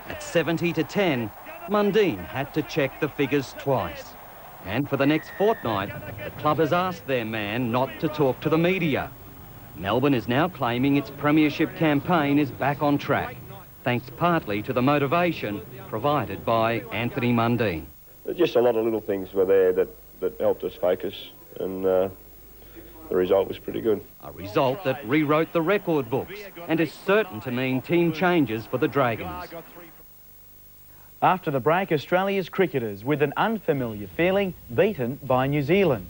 At 70-10, Mundine had to check the figures twice. And for the next fortnight, the club has asked their man not to talk to the media. Melbourne is now claiming its premiership campaign is back on track, thanks partly to the motivation provided by Anthony Mundine. Just a lot of little things were there that helped us focus, and the result was pretty good. A result that rewrote the record books and is certain to mean team changes for the Dragons. After the break, Australia's cricketers, with an unfamiliar feeling, beaten by New Zealand.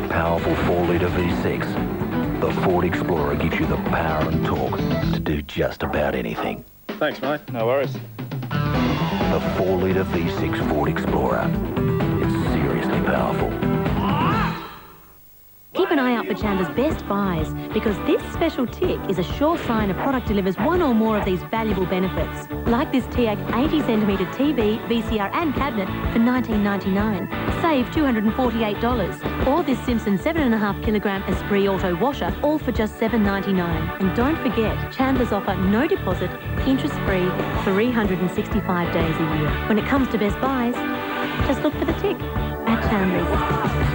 Powerful 4-litre V6, the Ford Explorer gives you the power and torque to do just about anything. Thanks, mate. No worries. The 4-litre V6 Ford Explorer. It's seriously powerful. Keep an eye out for Chandler's Best Buys, because this special tick is a sure sign a product delivers one or more of these valuable benefits. Like this TIAC 80cm TV, VCR and cabinet for $19.99. Save $248. Or this Simpson 7.5kg Esprit Auto washer, all for just $7.99. And don't forget, Chandler's offer no deposit, interest-free, 365 days a year. When it comes to Best Buys, just look for the tick at Chandler's.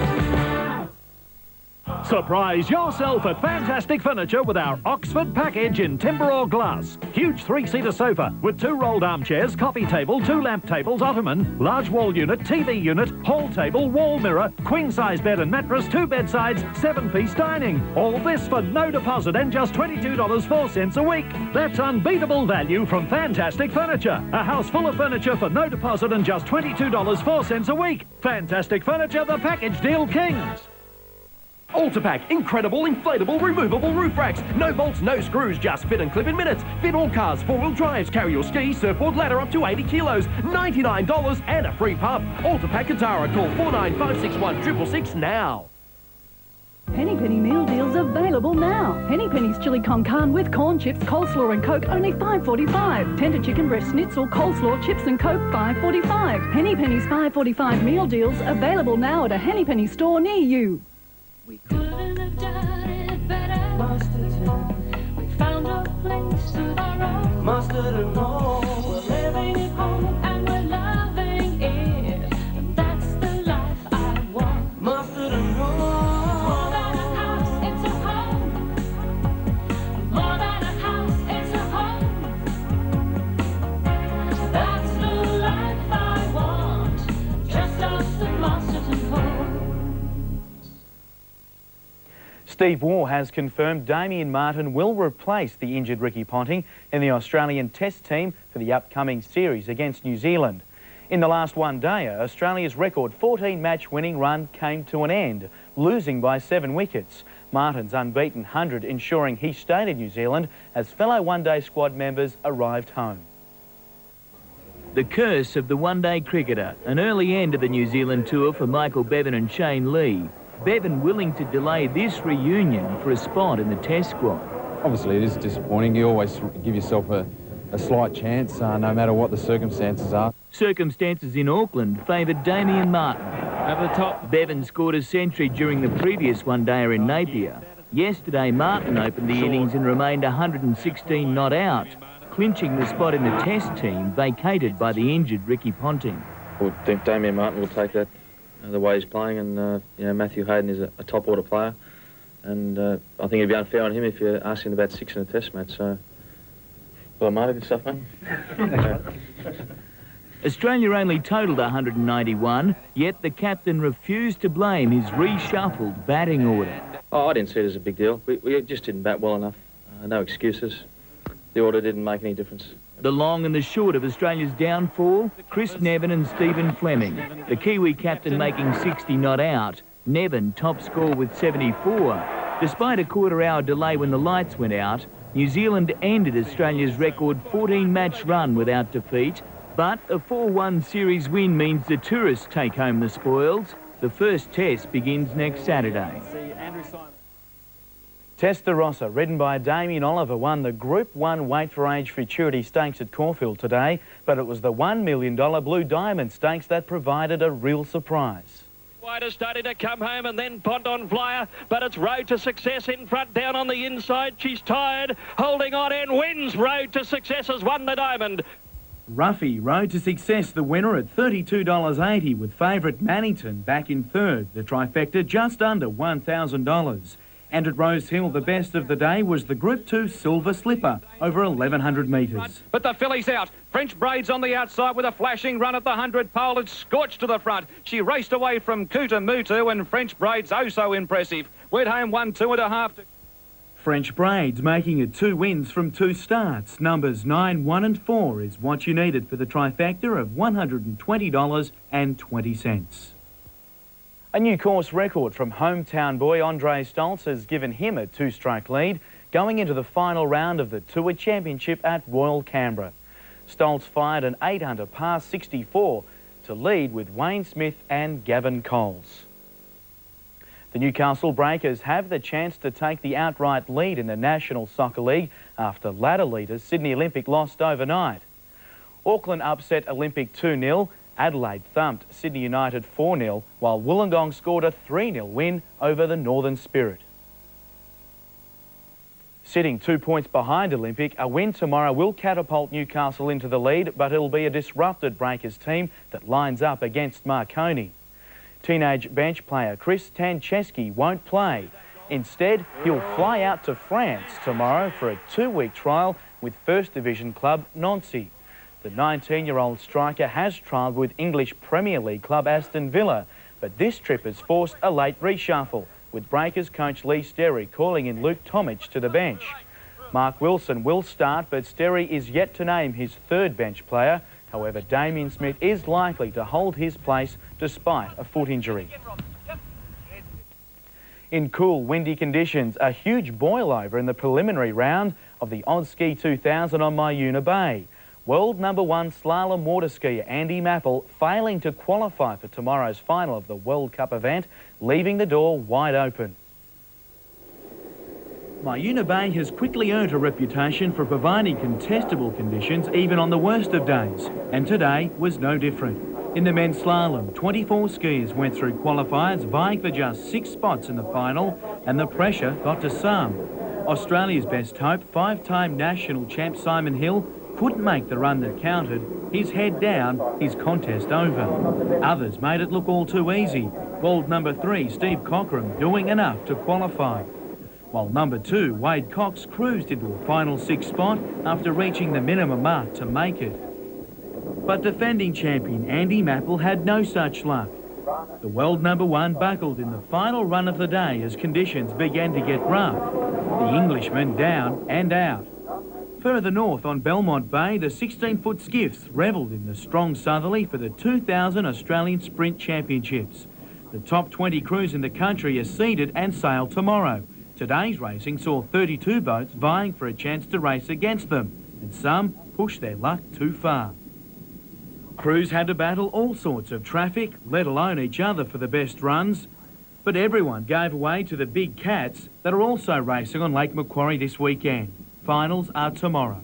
Surprise yourself at Fantastic Furniture with our Oxford package in timber or glass. Huge 3-seater sofa with 2 rolled armchairs, coffee table, 2 lamp tables, ottoman, large wall unit, TV unit, hall table, wall mirror, queen-size bed and mattress, 2 bedsides, 7-piece dining. All this for no deposit and just $22.04 a week. That's unbeatable value from Fantastic Furniture. A house full of furniture for no deposit and just $22.04 a week. Fantastic Furniture, the package deal kings. Ultrapack, incredible inflatable removable roof racks. No bolts, no screws, just fit and clip in minutes. Fit all cars, 4-wheel drives, carry your ski, surfboard, ladder up to 80 kilos. $99 and a free pup. Ultrapack Katara, call 49561 666 now. Penny Penny meal deals available now. Penny Penny's chili con carne with corn chips, coleslaw and Coke, only $5.45. Tender chicken breast schnitzel, coleslaw, chips and Coke, $5.45. Penny Penny's $5.45 meal deals available now at a Henny Penny store near you. We couldn't have done it better. Mustard, we found a place of our own. Mustard and more. We're living at home and we're loving it. And that's the life I want. Mustard and more. More than a house, it's a home. More than a house, it's a home. That's the life I want. Just us and Mustard and more. Steve Waugh has confirmed Damien Martin will replace the injured Ricky Ponting in the Australian Test team for the upcoming series against New Zealand. In the last one-dayer, Australia's record 14-match winning run came to an end, losing by 7 wickets. Martin's unbeaten 100 ensuring he stayed in New Zealand as fellow one-day squad members arrived home. The curse of the one-day cricketer, an early end of the New Zealand tour for Michael Bevan and Shane Lee. Bevan willing to delay this reunion for a spot in the Test squad. Obviously it is disappointing. You always give yourself a slight chance, no matter what the circumstances are. Circumstances in Auckland favoured Damien Martin. Over the top. Bevan scored a century during the previous one-dayer in Napier. Yesterday Martin opened the innings and remained 116 not out, clinching the spot in the Test team vacated by the injured Ricky Ponting. I think Damien Martin will take that the way he's playing, and you know, Matthew Hayden is a top order player, and I think it'd be unfair on him if you're asking about 6 in a Test match. So, well, Marty, good stuff, mate. Australia only totalled 191, yet the captain refused to blame his reshuffled batting order. Oh, I didn't see it as a big deal. We just didn't bat well enough. No excuses. The order didn't make any difference. The long and the short of Australia's downfall, Chris Nevin and Stephen Fleming. The Kiwi captain making 60 not out. Nevin top score with 74. Despite a quarter-hour delay when the lights went out, New Zealand ended Australia's record 14-match run without defeat But a 4-1 series win means the tourists take home the spoils. The first test begins next Saturday. Testarossa, ridden by Damien Oliver, won the Group 1 Weight for Age Futurity Stakes at Caulfield today, but it was the $1 million Blue Diamond Stakes that provided a real surprise. Wide is starting to come home, and then Pont on Flyer, but it's Road to Success in front, down on the inside. She's tired, holding on and wins. Road to Success has won the diamond. Ruffy, Road to Success, the winner at $32.80, with favourite Mannington back in third. The trifecta just under $1,000. And at Rose Hill, the best of the day was the Group 2 Silver Slipper, over 1,100 metres. But the filly's out. French Braids on the outside with a flashing run at the 100 pole. It's scorched to the front. She raced away from Kuta Mutu, and French Braids oh so impressive. Went home 1, 2.5 to... French Braids making it 2 wins from 2 starts. Numbers 9, 1 and 4 is what you needed for the trifecta of $120.20. A new course record from hometown boy Andre Stoltz has given him a 2-stroke lead going into the final round of the Tour Championship at Royal Canberra. Stoltz fired an 8-under par 64 to lead with Wayne Smith and Gavin Coles. The Newcastle Breakers have the chance to take the outright lead in the National Soccer League after ladder leaders Sydney Olympic lost overnight. Auckland upset Olympic 2-0. Adelaide thumped Sydney United 4-0, while Wollongong scored a 3-0 win over the Northern Spirit. Sitting 2 points behind Olympic, a win tomorrow will catapult Newcastle into the lead, but it'll be a disrupted Breakers team that lines up against Marconi. Teenage bench player Chris Tancheski won't play. Instead, he'll fly out to France tomorrow for a 2-week trial with First Division club Nancy. The 19-year-old striker has trialled with English Premier League club Aston Villa, but this trip has forced a late reshuffle, with Breakers coach Lee Sterry calling in Luke Tomic to the bench. Mark Wilson will start, but Sterry is yet to name his 3rd bench player. However, Damien Smith is likely to hold his place despite a foot injury. In cool, windy conditions, a huge boil-over in the preliminary round of the Ski 2000 on Myuna Bay. World #1 slalom water skier Andy Mapple failing to qualify for tomorrow's final of the World Cup event, leaving the door wide open. Myuna Bay has quickly earned a reputation for providing contestable conditions even on the worst of days, and today was no different. In the men's slalom, 24 skiers went through qualifiers vying for just 6 spots in the final, and the pressure got to some. Australia's best hope, 5-time national champ Simon Hill, couldn't make the run that counted. His head down, his contest over. Others made it look all too easy. World #3, Steve Cockram, doing enough to qualify. While #2, Wade Cox, cruised into a final 6 spot after reaching the minimum mark to make it. But defending champion Andy Mapple had no such luck. The world #1 buckled in the final run of the day as conditions began to get rough. The Englishman down and out. Further north on Belmont Bay, the 16-foot skiffs revelled in the strong southerly for the 2000 Australian Sprint Championships. The top 20 crews in the country are seeded and sail tomorrow. Today's racing saw 32 boats vying for a chance to race against them, and some pushed their luck too far. Crews had to battle all sorts of traffic, let alone each other for the best runs, but everyone gave way to the big cats that are also racing on Lake Macquarie this weekend. Finals are tomorrow.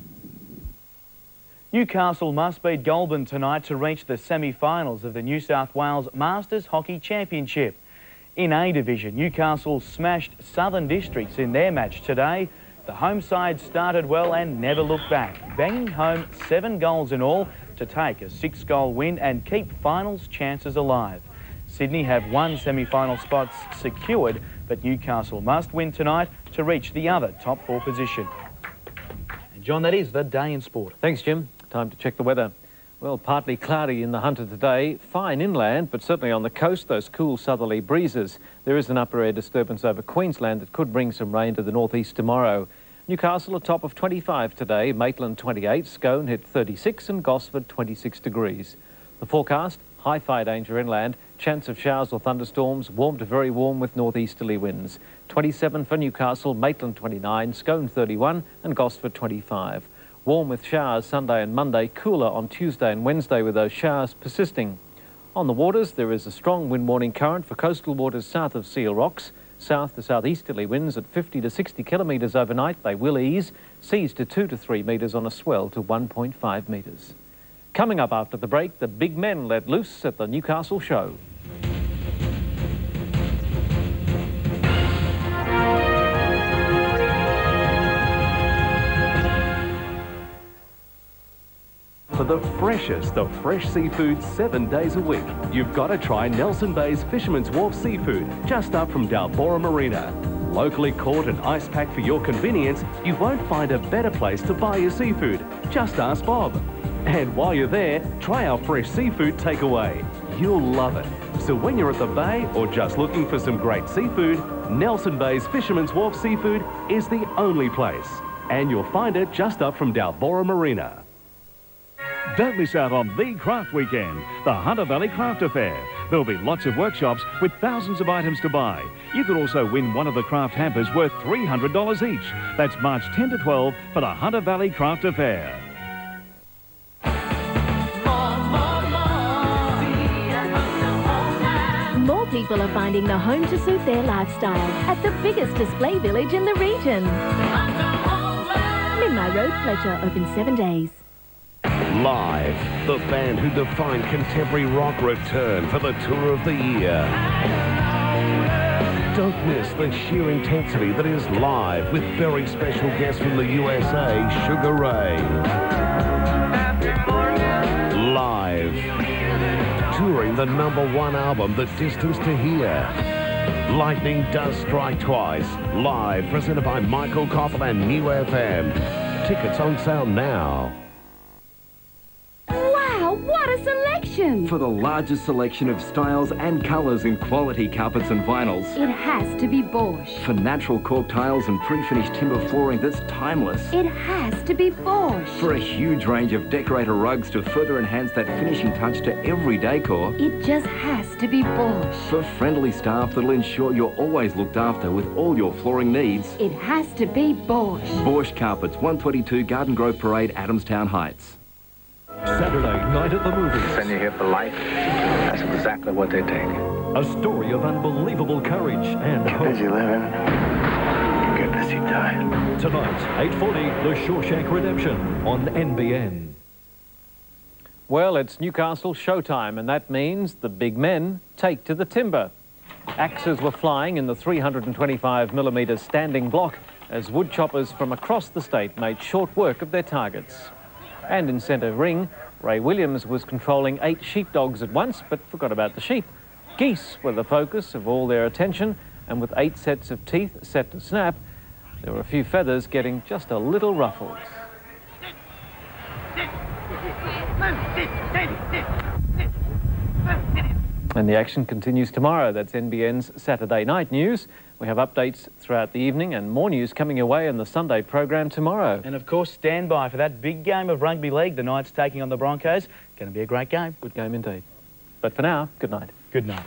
Newcastle must beat Goulburn tonight to reach the semi-finals of the New South Wales Masters Hockey Championship. In A Division, Newcastle smashed Southern Districts in their match today. The home side started well and never looked back, banging home 7 goals in all to take a 6-goal win and keep finals chances alive. Sydney have 1 semi-final spot secured, but Newcastle must win tonight to reach the other top 4 position. And John, that is the day in sport. Thanks, Jim. Time to check the weather. Well, partly cloudy in the Hunter today, fine inland, but certainly on the coast, those cool southerly breezes. There is an upper air disturbance over Queensland that could bring some rain to the northeast tomorrow. Newcastle a top of 25 today, Maitland 28, Scone hit 36 and Gosford 26 degrees. The forecast, high fire danger inland, chance of showers or thunderstorms, warm to very warm with northeasterly winds. 27 for Newcastle, Maitland 29, Scone 31 and Gosford 25. Warm with showers Sunday and Monday, cooler on Tuesday and Wednesday with those showers persisting. On the waters, there is a strong wind warning current for coastal waters south of Seal Rocks. South to southeasterly winds at 50 to 60 kilometres overnight. They will ease. Seas to 2 to 3 metres on a swell to 1.5 metres. Coming up after the break, the big men let loose at the Newcastle show. For the freshest of fresh seafood 7 days a week, you've got to try Nelson Bay's Fisherman's Wharf Seafood, just up from Dalbora Marina. Locally caught and ice packed for your convenience, you won't find a better place to buy your seafood. Just ask Bob. And while you're there, try our fresh seafood takeaway. You'll love it. So when you're at the bay or just looking for some great seafood, Nelson Bay's Fisherman's Wharf Seafood is the only place. And you'll find it just up from Dalbora Marina. Don't miss out on the craft weekend, the Hunter Valley Craft Affair. There'll be lots of workshops with thousands of items to buy. You could also win one of the craft hampers worth $300 each. That's March 10 to 12 for the Hunter Valley Craft Affair. More people are finding the home to suit their lifestyle at the biggest display village in the region. Midnight Road, Fletcher, open 7 days. Live, the band who defined contemporary rock return for the tour of the year. Don't miss the sheer intensity that is Live with very special guests from the USA, Sugar Ray. Live, touring the #1 album, The Distance to Here. Lightning does strike twice. Live, presented by Michael Koppel and New FM. Tickets on sale now. What a selection! For the largest selection of styles and colours in quality carpets and vinyls. It has to be Bosch. For natural cork tiles and pre-finished timber flooring that's timeless. It has to be Bosch. For a huge range of decorator rugs to further enhance that finishing touch to every decor. It just has to be Bosch. For friendly staff that'll ensure you're always looked after with all your flooring needs. It has to be Bosch. Bosch Carpets, 122 Garden Grove Parade, Adamstown Heights. Saturday night at the movies. Send you here for life. That's exactly what they take. A story of unbelievable courage and hope. Busy living. Get busy dying. Tonight, 8:40, The Shawshank Redemption on NBN. Well, it's Newcastle showtime, and that means the big men take to the timber. Axes were flying in the 325mm standing block as wood choppers from across the state made short work of their targets. And in centre ring, Ray Williams was controlling 8 sheepdogs at once, but forgot about the sheep. Geese were the focus of all their attention, and with 8 sets of teeth set to snap, there were a few feathers getting just a little ruffled. And the action continues tomorrow. That's NBN's Saturday Night News. We have updates throughout the evening and more news coming your way in the Sunday program tomorrow. And of course, stand by for that big game of rugby league. The Knights taking on the Broncos. Going to be a great game. Good game indeed. But for now, good night. Good night.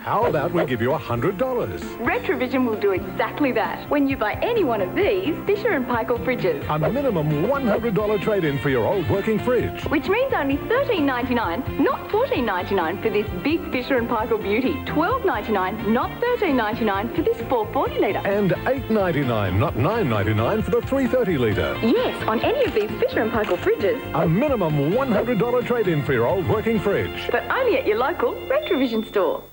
How about we give you $100? Retrovision will do exactly that. When you buy any one of these Fisher & Paykel fridges. A minimum $100 trade-in for your old working fridge. Which means only $13.99, not $14.99 for this big Fisher & Paykel beauty. $12.99, not $13.99 for this 440 litre. And $8.99, not $9.99 for the 330 litre. Yes, on any of these Fisher & Paykel fridges. A minimum $100 trade-in for your old working fridge. But only at your local Retrovision store.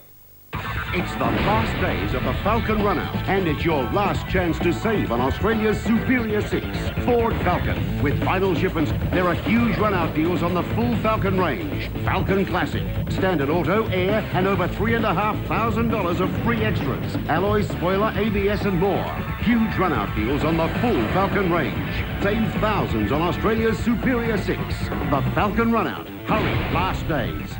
It's the last days of the Falcon Run-Out, and it's your last chance to save on Australia's superior 6, Ford Falcon. With final shipments, there are huge run-out deals on the full Falcon range. Falcon Classic, Standard Auto, Air, and over $3,500 of free extras. Alloys, spoiler, ABS, and more. Huge run-out deals on the full Falcon range. Save thousands on Australia's superior 6, the Falcon Run-Out. Hurry, last days.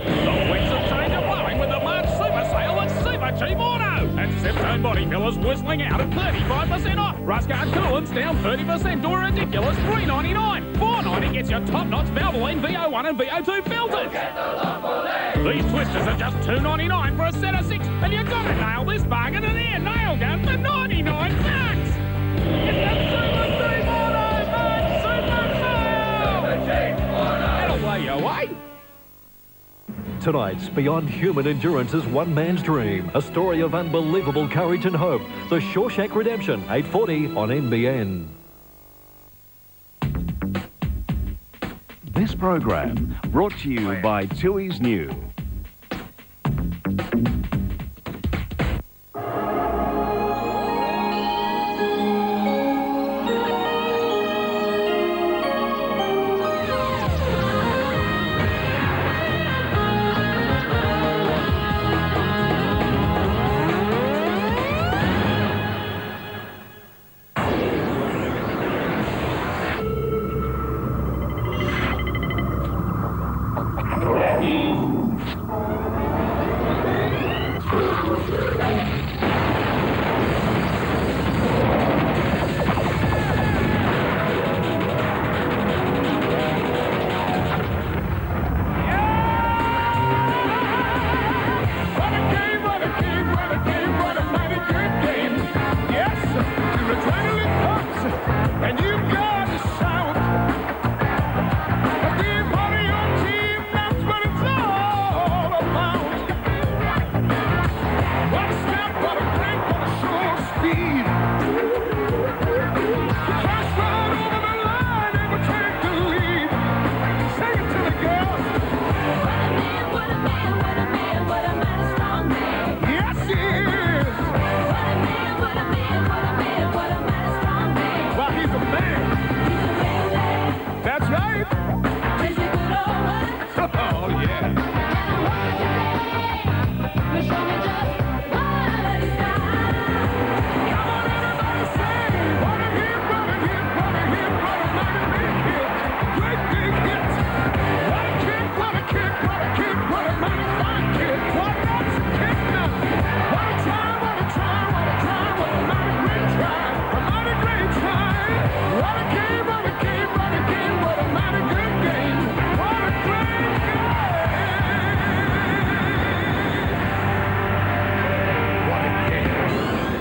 The winds of change are blowing with the March Super Sale at Super Cheap Auto. And Septone body fillers whistling out at 35% off. Rustguard coolants down 30% to a ridiculous $3.99. $4.90 gets your top-notch Valvoline VO1 and VO2 filters. These twisters are just $2.99 for a set of 6, and you've got to nail this bargain and air nail gun for 99 bucks. It's the Super Cheap Auto March Super Sale. Super Cheap Auto. That'll blow you away. Tonight's Beyond Human Endurance's one man's dream. A story of unbelievable courage and hope. The Shawshank Redemption, 8:40 on NBN. This program brought to you by Tui's New.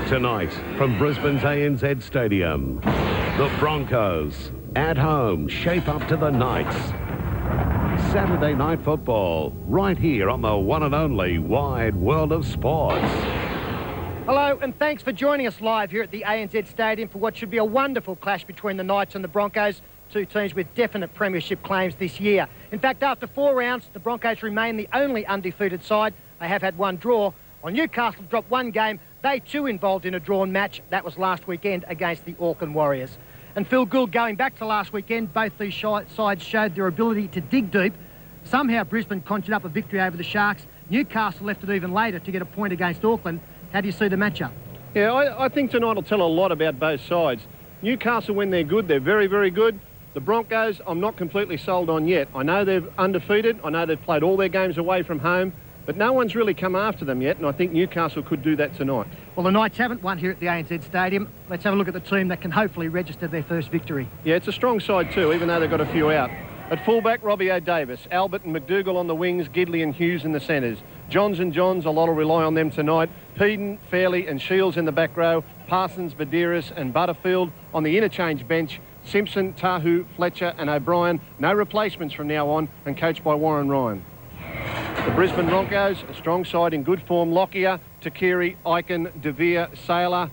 Tonight, from Brisbane's ANZ Stadium, the Broncos, at home, shape up to the Knights. Saturday night football, right here on the one and only Wide World of Sports. Hello, and thanks for joining us live here at the ANZ Stadium for what should be a wonderful clash between the Knights and the Broncos, two teams with definite premiership claims this year. In fact, after 4 rounds, the Broncos remain the only undefeated side. They have had one draw. While Newcastle dropped one game, they too involved in a drawn match. That was last weekend against the Auckland Warriors. And Phil Gould, going back to last weekend, both these sides showed their ability to dig deep. Somehow Brisbane conjured up a victory over the Sharks. Newcastle left it even later to get a point against Auckland. How do you see the matchup? Yeah, I think tonight will tell a lot about both sides. Newcastle, when they're good, they're very, very good. The Broncos, I'm not completely sold on yet. I know they're undefeated. I know they've played all their games away from home. But no one's really come after them yet, and I think Newcastle could do that tonight. Well, the Knights haven't won here at the ANZ Stadium. Let's have a look at the team that can hopefully register their first victory. Yeah, it's a strong side too, even though they've got a few out. At fullback, Robbie O'Davis. Albert and McDougall on the wings, Gidley and Hughes in the centres. Johns and Johns, a lot will rely on them tonight. Peden, Fairley and Shields in the back row. Parsons, Badiris and Butterfield on the interchange bench. Simpson, Tahu, Fletcher and O'Brien. No replacements from now on, and coached by Warren Ryan. The Brisbane Broncos, a strong side in good form. Lockyer, Takiri, Aiken, DeVere, Saylor.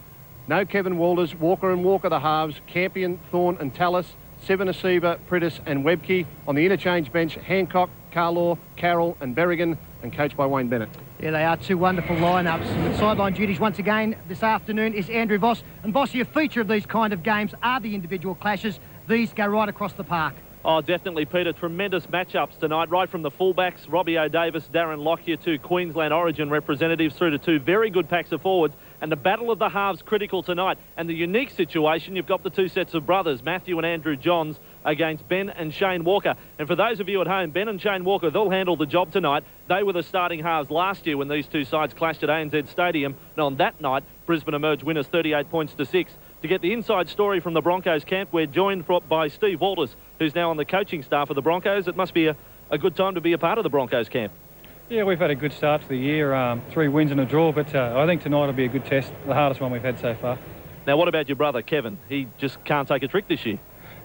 No Kevin Walters, Walker and Walker the halves. Campion, Thorne and Tallis. Sevenasiba, Pritis and Webke. On the interchange bench, Hancock, Carlaw, Carroll and Berrigan, and coached by Wayne Bennett. Yeah, they are two wonderful lineups. And sideline duties once again this afternoon is Andrew Voss. And Vossy, a feature of these kind of games are the individual clashes. These go right across the park. Oh, definitely, Peter. Tremendous matchups tonight, right from the fullbacks, Robbie O'Davis, Darren Lockyer, two Queensland Origin representatives, through to two very good packs of forwards. And the battle of the halves critical tonight. And the unique situation, you've got the two sets of brothers, Matthew and Andrew Johns, against Ben and Shane Walker. And for those of you at home, Ben and Shane Walker, they'll handle the job tonight. They were the starting halves last year when these two sides clashed at ANZ Stadium. And on that night, Brisbane emerged winners 38 points to 6. To get the inside story from the Broncos camp, we're joined by Steve Walters, who's now on the coaching staff of the Broncos. It must be a good time to be a part of the Broncos camp. Yeah, we've had a good start to the year, 3 wins and a draw, but I think tonight will be a good test, the hardest one we've had so far. Now, what about your brother, Kevin? He just can't take a trick this year.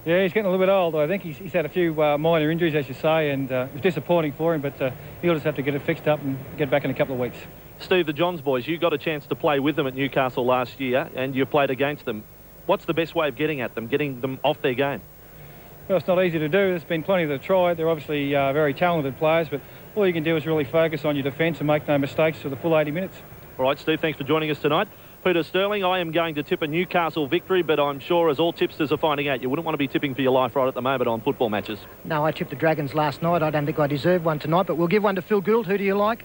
Yeah, he's getting a little bit old. I think he's had a few minor injuries, as you say, and it's disappointing for him, but he'll just have to get it fixed up and get back in a couple of weeks. Steve, the Johns boys, you got a chance to play with them at Newcastle last year, and you played against them. What's the best way of getting at them, getting them off their game? Well, it's not easy to do. There's been plenty that have tried. They're obviously very talented players, but all you can do is really focus on your defence and make no mistakes for the full 80 minutes. All right, Steve, thanks for joining us tonight. Peter Sterling, I am going to tip a Newcastle victory, but I'm sure, as all tipsters are finding out, you wouldn't want to be tipping for your life right at the moment on football matches. No, I tipped the Dragons last night. I don't think I deserve one tonight, but we'll give one to Phil Gould. Who do you like?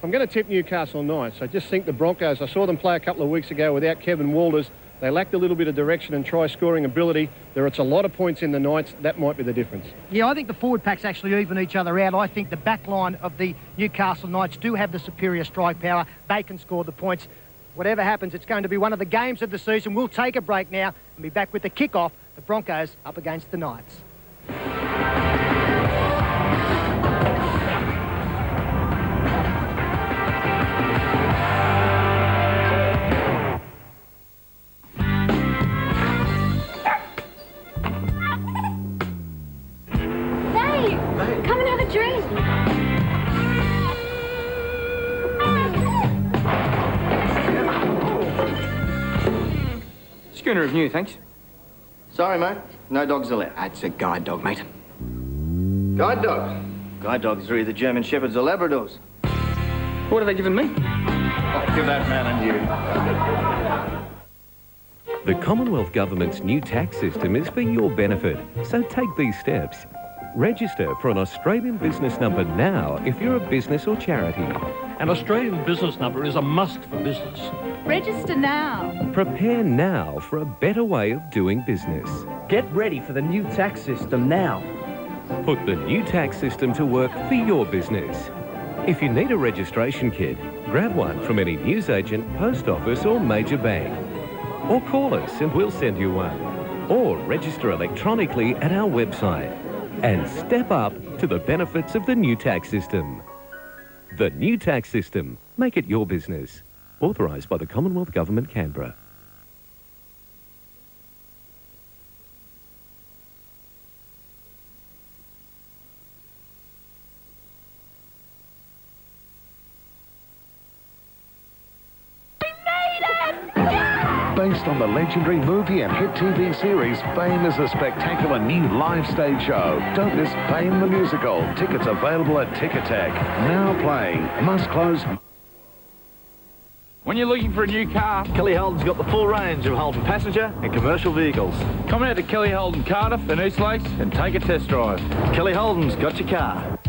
I'm going to tip Newcastle Knights. I just think the Broncos, I saw them play a couple of weeks ago without Kevin Walters. They lacked a little bit of direction and try-scoring ability. It's a lot of points in the Knights. That might be the difference. Yeah, I think the forward packs actually even each other out. I think the back line of the Newcastle Knights do have the superior strike power. They can score the points. Whatever happens, it's going to be one of the games of the season. We'll take a break now and be back with the kick-off. The Broncos up against the Knights. Come and have a drink. Schooner of new, thanks. Sorry, mate. No dogs allowed. That's a guide dog, mate. Guide dog? Guide dogs are either German Shepherds or Labradors. What have they given me? Oh, give that man and you. The Commonwealth Government's new tax system is for your benefit, so take these steps. Register for an Australian business number now if you're a business or charity. An Australian business number is a must for business. Register now. Prepare now for a better way of doing business. Get ready for the new tax system now. Put the new tax system to work for your business. If you need a registration kit, grab one from any newsagent, post office or major bank. Or call us and we'll send you one. Or register electronically at our website. And step up to the benefits of the new tax system. The new tax system. Make it your business. Authorised by the Commonwealth Government, Canberra. Based on the legendary movie and hit TV series, Fame is a spectacular new live stage show. Don't miss Fame the Musical. Tickets available at Ticketek. Now playing. Must close. When you're looking for a new car, Kelly Holden's got the full range of Holden passenger and commercial vehicles. come out to Kelly Holden Cardiff and East Lakes and take a test drive. Kelly Holden's got your car.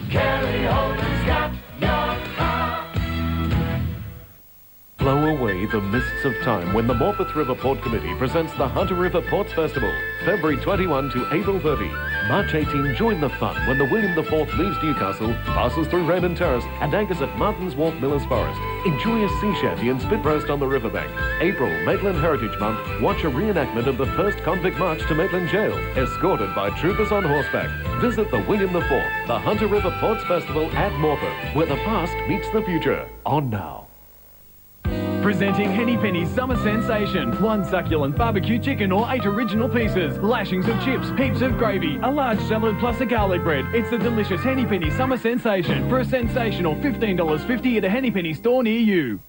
Kelly Holden's got your car. Blow away the mists of time when the Morpeth River Port Committee presents the Hunter River Ports Festival, February 21 to April 30. March 18, join the fun when the William IV leaves Newcastle, passes through Raymond Terrace and anchors at Martins Wharf Millers Forest. Enjoy a sea shanty and spit roast on the riverbank. April, Maitland Heritage Month, watch a reenactment of the first convict march to Maitland Jail, escorted by troopers on horseback. Visit the William IV, the Hunter River Ports Festival at Morpeth, where the past meets the future. On now. Presenting Henny Penny's Summer Sensation. 1 succulent barbecue chicken or 8 original pieces. Lashings of chips, heaps of gravy, a large salad plus a garlic bread. It's the delicious Henny Penny Summer Sensation for a sensational $15.50 at a Henny Penny store near you.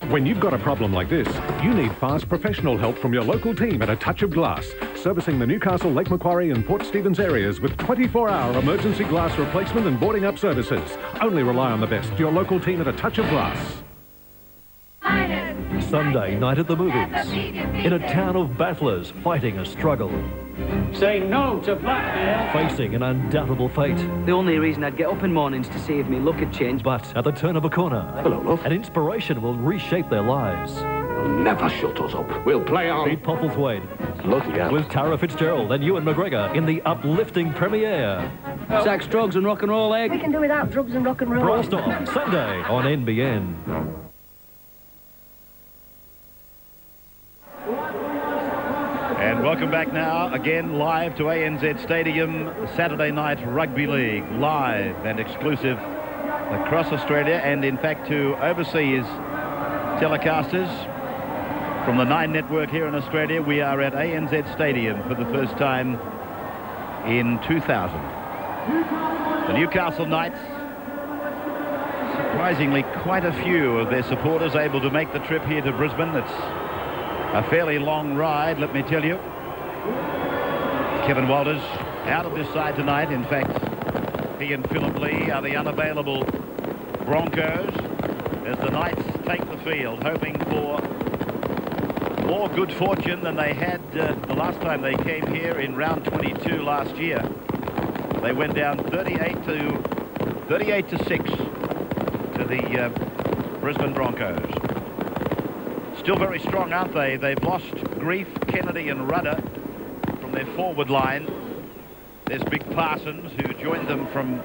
When you've got a problem like this, you need fast professional help from your local team at A Touch of Glass. servicing the Newcastle, Lake Macquarie and Port Stephens areas with 24-hour emergency glass replacement and boarding up services. Only rely on the best. Your local team at a touch of glass. Sunday night at the movies. In a town of battlers fighting a struggle. Say no to blackmail. Facing an undoubtable fate. The only reason I'd get up in mornings to see if me luck had changed. But at the turn of a corner, Hello, love. an inspiration will reshape their lives. Never shut us up. We'll play on. Pete Postlethwaite. Lucky out. With Tara Fitzgerald and Ewan McGregor in the uplifting premiere. Sex, drugs and rock and roll, egg. We can do without drugs and rock and roll. Blast off Sunday on NBN. And welcome back now, again live to ANZ Stadium, Saturday Night Rugby League, live and exclusive across Australia and in fact to overseas telecasters from the 9 network here in Australia. We are at ANZ Stadium for the first time in 2000. The Newcastle Knights, surprisingly quite a few of their supporters able to make the trip here to Brisbane. It's a fairly long ride, let me tell you. Kevin Walters out of this side tonight. In fact, he and Philip Lee are the unavailable Broncos as the Knights take the field, hoping for more good fortune than they had the last time they came here in round 22 last year. They went down 38 to 6 to the Brisbane Broncos. Still very strong, aren't they? They've lost Grief, Kennedy and Rudder from their forward line. There's Big Parsons, who joined them from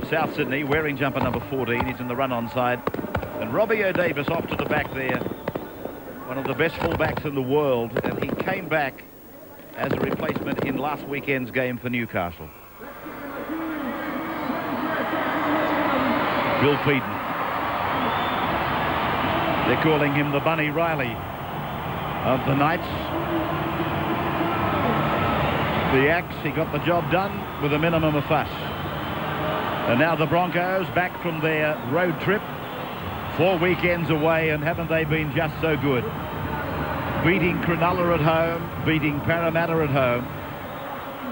South Sydney, wearing jumper number 14. He's in the run-on side. And Robbie O'Davis off to the back there. One of the best fullbacks in the world. And he came back as a replacement in last weekend's game for Newcastle. Bill Peden. They're calling him the Bunny Riley of the Knights. The axe, he got the job done with a minimum of fuss. And now the Broncos back from their road trip. 4 weekends away, and haven't they been just so good? Beating Cronulla at home, beating Parramatta at home.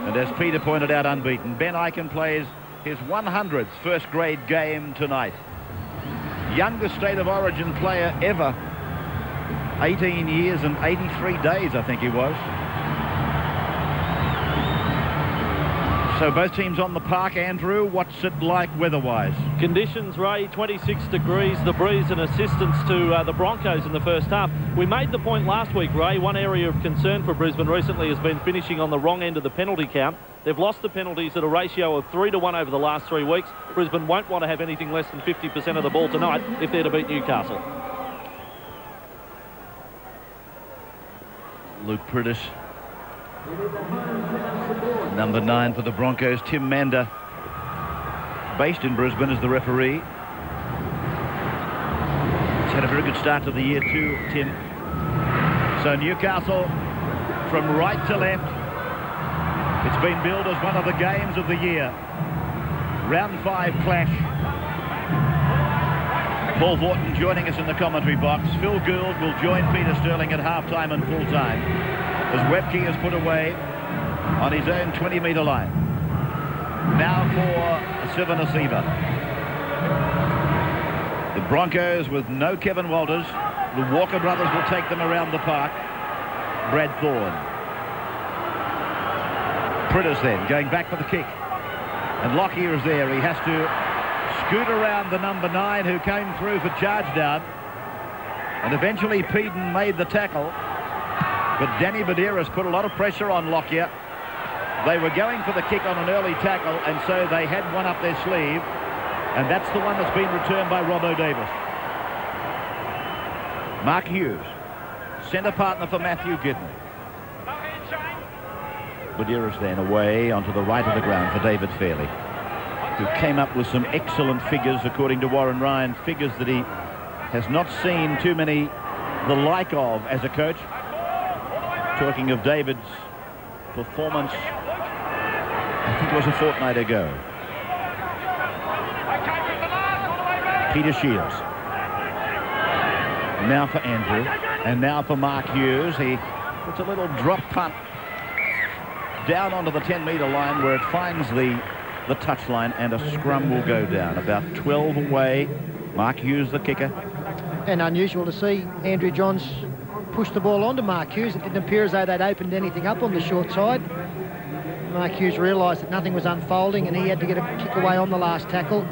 And as Peter pointed out, unbeaten. Ben Eichen plays his 100th first-grade game tonight. Youngest State of Origin player ever. 18 years and 83 days, I think he was. So both teams on the park. Andrew, what's it like weather-wise? Conditions, Ray, 26 degrees, the breeze and assistance to the Broncos in the first half. We made the point last week, Ray, one area of concern for Brisbane recently has been finishing on the wrong end of the penalty count. They've lost the penalties at a ratio of 3-1 over the last 3 weeks. Brisbane won't want to have anything less than 50% of the ball tonight if they're to beat Newcastle. Luke Priddis, number 9 for the Broncos. Tim Mander, based in Brisbane, as the referee. He's had a very good start to the year too, Tim. So Newcastle from right to left. It's been billed as one of the games of the year. Round 5 clash. Paul Vorton joining us in the commentary box. Phil Gould will join Peter Sterling at half-time and full-time as Webke is put away on his own 20-metre line. Now for Sivan Asiva. The Broncos with no Kevin Walters. The Walker brothers will take them around the park. Brad Thorne. Priddis then going back for the kick. And Lockyer is there. He has to scoot around the number 9 who came through for charge down. And eventually Peden made the tackle. But Danny Badeiras put a lot of pressure on Lockyer. They were going for the kick on an early tackle, and so they had one up their sleeve. And that's the one that's been returned by Robbo Davis. Mark Hughes, centre partner for Matthew Gidden. Badeiras then away onto the right of the ground for David Fairley, who came up with some excellent figures, according to Warren Ryan, figures that he has not seen too many the like of as a coach. Talking of David's performance, I think it was a fortnight ago. Peter Shields. Now for Andrew, and now for Mark Hughes. He puts a little drop punt down onto the 10-metre line where it finds the touchline, and a scrum will go down. About 12 away. Mark Hughes, the kicker. And unusual to see Andrew Johns push the ball onto Mark Hughes. It didn't appear as though they'd opened anything up on the short side. Mark Hughes realised that nothing was unfolding and he had to get a kick away on the last tackle.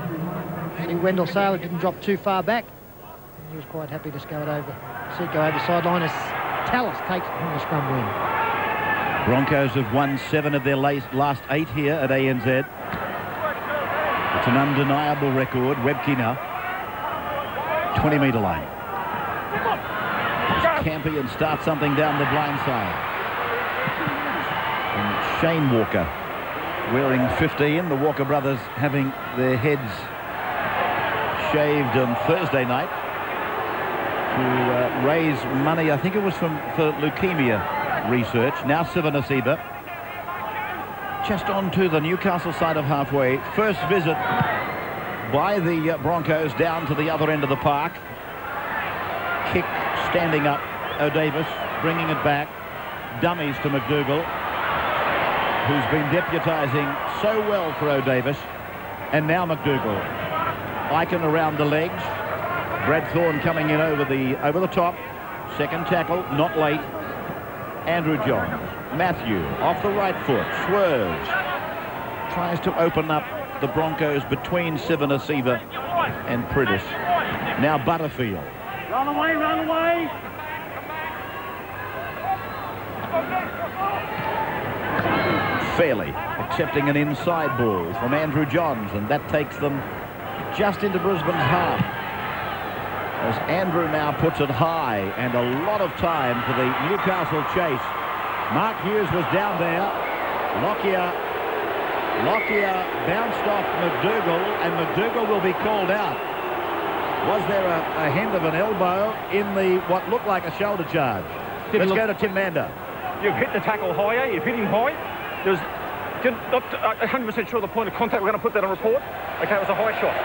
See, Wendell Saylor didn't drop too far back. He was quite happy to go over sideline as Tallis takes on the scrum win. Broncos have won 7 of their last 8 here at ANZ. It's an undeniable record. Webke now. 20-metre line. Campy and start something down the blind side. And Shane Walker wearing 15. The Walker brothers having their heads shaved on Thursday night to raise money. I think it was for leukemia research. Now Sivanasiba just on to the Newcastle side of halfway. First visit by the Broncos down to the other end of the park. Kick standing up. O'Davis bringing it back. Dummies to McDougall, who's been deputising so well for O'Davis. And now McDougall. Icon around the legs. Brad Thorne coming in over the top. Second tackle, not late. Andrew Johns. Matthew off the right foot, swerves. Tries to open up the Broncos between Sivanasiva and Priddis. Now Butterfield. Run away, run away. Fairly accepting an inside ball from Andrew Johns, and that takes them just into Brisbane's half. As Andrew now puts it high, and a lot of time for the Newcastle chase. Mark Hughes was down there. Lockyer bounced off McDougall, and McDougall will be called out. Was there a hint of an elbow in the what looked like a shoulder charge? Let's go to Tim Mander. You've hit the tackle higher, you've hit him high. There's not 100% sure of the point of contact. We're going to put that on report. Okay, it was a high shot.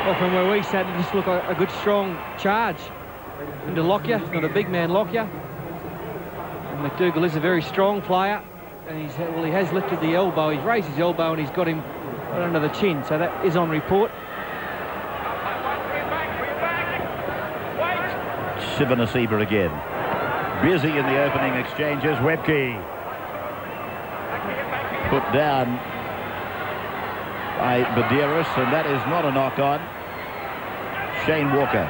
Well, from where we sat, it just looked like a good, strong charge into Lockyer. Not a big man, Lockyer. And McDougall is a very strong player. And he has lifted the elbow. He's raised his elbow and he's got him right under the chin. So that is on report. Sivanasiba again. Busy in the opening exchanges. Webke put down by Badeiros, and that is not a knock-on. Shane Walker.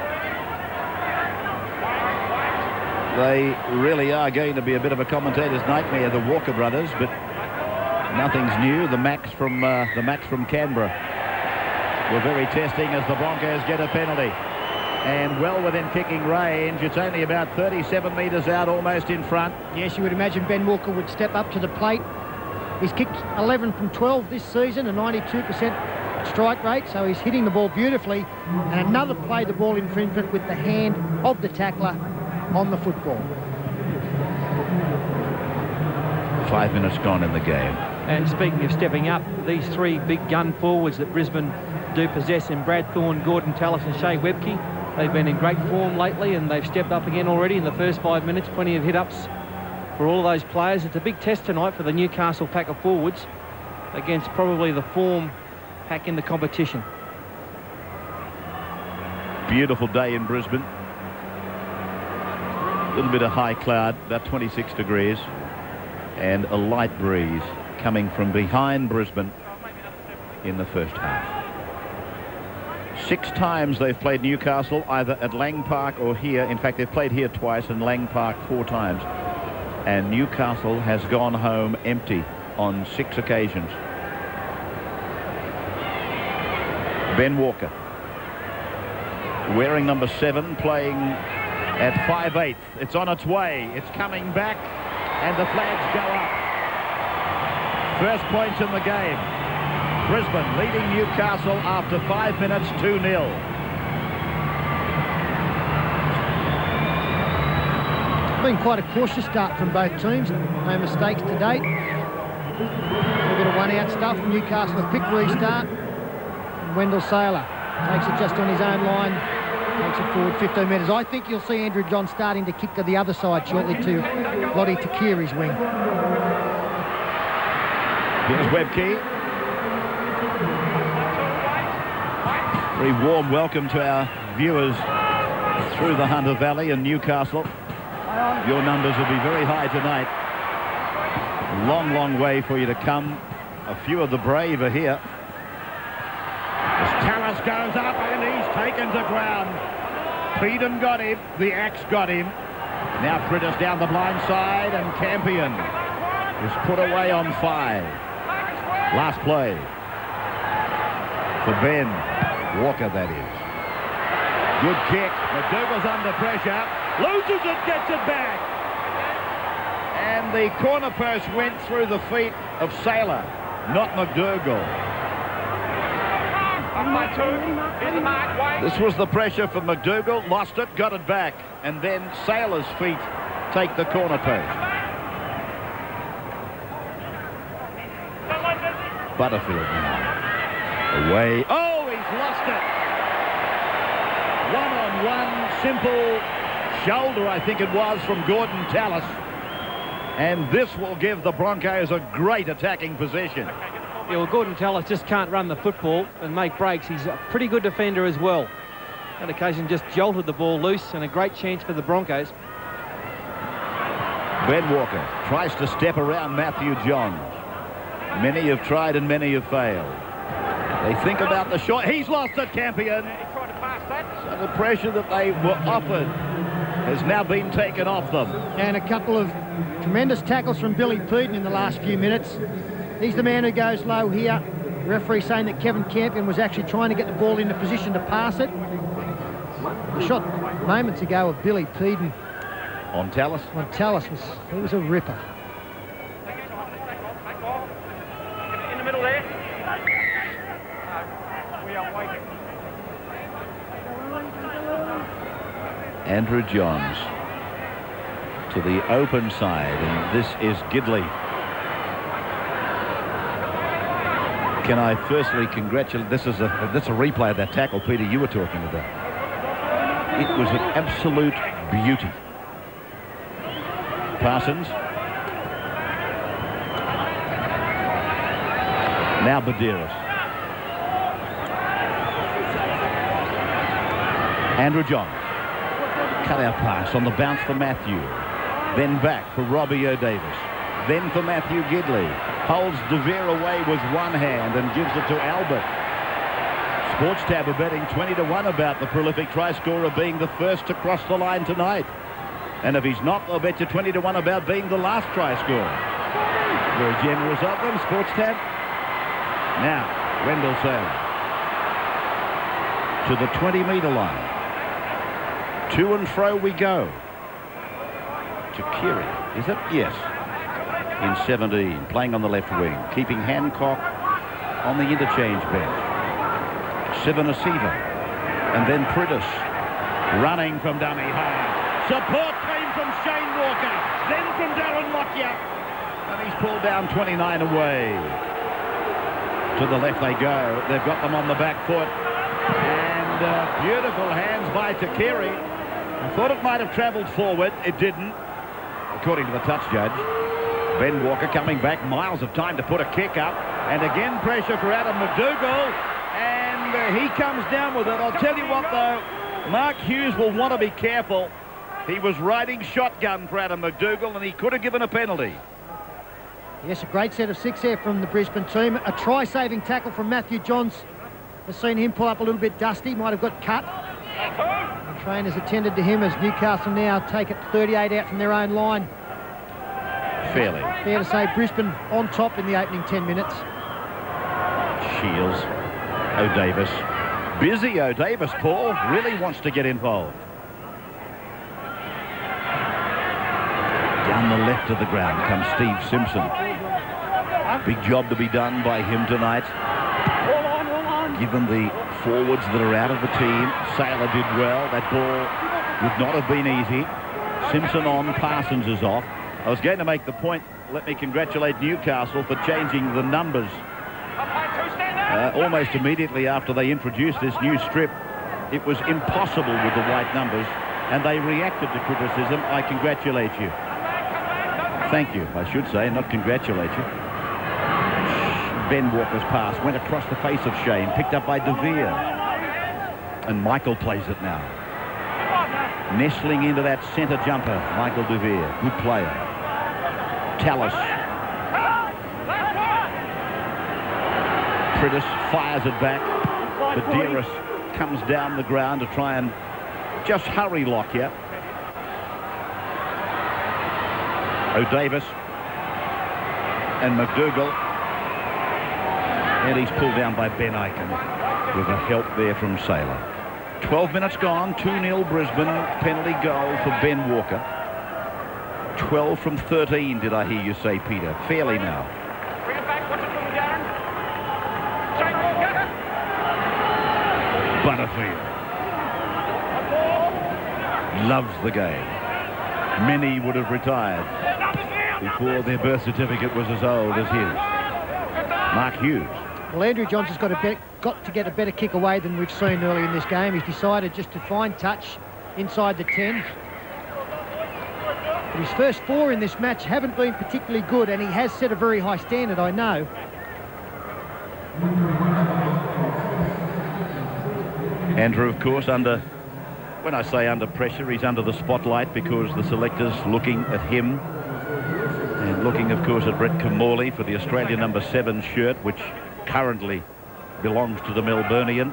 They really are going to be a bit of a commentator's nightmare, the Walker brothers, but nothing's new. The Max from Canberra were very testing as the Broncos get a penalty. And well within kicking range. It's only about 37 metres out, almost in front. Yes, you would imagine Ben Walker would step up to the plate. He's kicked 11 from 12 this season, a 92% strike rate, so he's hitting the ball beautifully. And another play the ball infringement with the hand of the tackler on the football. 5 minutes gone in the game. And speaking of stepping up, these three big gun forwards that Brisbane do possess in Brad Thorne, Gordon Tallis and Shea Webke, they've been in great form lately and they've stepped up again already in the first 5 minutes. Plenty of hit-ups for all of those players. It's a big test tonight for the Newcastle pack of forwards against probably the form pack in the competition. Beautiful day in Brisbane. A little bit of high cloud, about 26 degrees, and a light breeze coming from behind Brisbane in the first half. 6 times they've played Newcastle, either at Lang Park or here. In fact, they've played here twice and Lang Park 4 times. And Newcastle has gone home empty on 6 occasions. Ben Walker, wearing number 7, playing at 5/8. It's on its way. It's coming back, and the flags go up. First points in the game. Brisbane leading Newcastle after 5 minutes, 2-0. Been quite a cautious start from both teams. No mistakes to date. A bit of one-out stuff. Newcastle a quick restart. And Wendell Saylor takes it just on his own line Takes it forward 15 metres. I think you'll see Andrew John starting to kick to the other side shortly to Lottie Takiri's wing. Here's Webke. Very warm welcome to our viewers through the Hunter Valley and Newcastle. Your numbers will be very high tonight. Long, long way for you to come. A few of the brave are here. As Tallis goes up and he's taken to ground. Peden got him. The axe got him. Now Critters down the blind side and Campion is put away on 5. Last play for Ben Walker, that is. Good kick. McDougall's under pressure. Loses it, gets it back. And the corner post went through the feet of Saylor, not McDougall. This was the pressure for McDougall. Lost it, got it back. And then Saylor's feet take the corner post. Butterfield now. Away. Oh, he's lost it. One-on-one, simple shoulder, I think it was, from Gordon Tallis. And this will give the Broncos a great attacking position. Yeah, well, Gordon Tallis just can't run the football and make breaks. He's a pretty good defender as well. On occasion just jolted the ball loose, and a great chance for the Broncos. Ben Walker tries to step around Matthew Johns. Many have tried and many have failed. They think about the shot. He's lost it, Campion. So the pressure that they were offered has now been taken off them. And a couple of tremendous tackles from Billy Peden in the last few minutes. He's the man who goes low here. The referee saying that Kevin Campion was actually trying to get the ball into position to pass it. The shot moments ago of Billy Peden on Tallis. On Tallis was a ripper. In the middle there. Andrew Johns to the open side, and this is Gidley. Can I firstly congratulate? That's a replay of that tackle, Peter, you were talking about. It was an absolute beauty. Parsons. Now Badeiros. Andrew Johns. Cut out pass on the bounce for Matthew. Then back for Robbie O'Davis. Then for Matthew Gidley. Holds De Vere away with one hand and gives it to Albert. Sports Tab are betting 20-1 about the prolific try scorer being the first to cross the line tonight. And if he's not, they'll bet you 20-1 about being the last try scorer. Very generous of them, Sports Tab. Now, Wendell Saylor to the 20-metre line. To and fro we go. To Keary, is it? Yes. In 17, playing on the left wing, keeping Hancock on the interchange bench. Sivanasiva, and then Priddis running from dummy half. Support came from Shane Walker, then from Darren Lockyer, and he's pulled down 29 away. To the left they go. They've got them on the back foot, and beautiful hands by Takiri. I thought it might have travelled forward. It didn't, according to the touch judge. Ben Walker coming back. Miles of time to put a kick up. And again, pressure for Adam McDougall. And he comes down with it. I'll tell you what, though. Mark Hughes will want to be careful. He was riding shotgun for Adam McDougall, and he could have given a penalty. Yes, a great set of 6 there from the Brisbane team. A try-saving tackle from Matthew Johns. I've seen him pull up a little bit dusty. Might have got cut. The trainers attended to him as Newcastle now take it 38 out from their own line. Fairly. Fair to say Brisbane on top in the opening 10 minutes. Shields. O'Davis. Busy O'Davis, Paul. Really wants to get involved. Down the left of the ground comes Steve Simpson. Big job to be done by him tonight. Given the forwards that are out of the team, Saylor did well. That ball would not have been easy. Simpson on, Parsons is off. I was going to make the point, let me congratulate Newcastle for changing the numbers almost immediately after they introduced this new strip It was impossible with the white numbers, and they reacted to criticism. I congratulate you. Thank you, I should say, not congratulate you. Ben Walker's pass went across the face of Shane, picked up by De Vere. And Michael plays it now. Nestling into that centre jumper, Michael De Vere, good player. Tallis. Prittis fires it back. Badeiros comes down the ground to try and just hurry Lockyer. O'Davis and McDougall. And he's pulled down by Ben Aiken with a help there from Saylor. 12 minutes gone, 2-0 Brisbane, penalty goal for Ben Walker. 12 from 13, did I hear you say, Peter? Fairly now. Butterfield loves the game. Many would have retired before their birth certificate was as old as his. Mark Hughes. Well, Andrew Johns has got to get a better kick away than we've seen early in this game. He's decided just to find touch inside the 10. But his first 4 in this match haven't been particularly good, and he has set a very high standard, I know. Andrew, of course, when I say under pressure, he's under the spotlight because the selector's looking at him. And looking, of course, at Brett Camorley for the Australia number 7 shirt, which currently belongs to the Melburnian.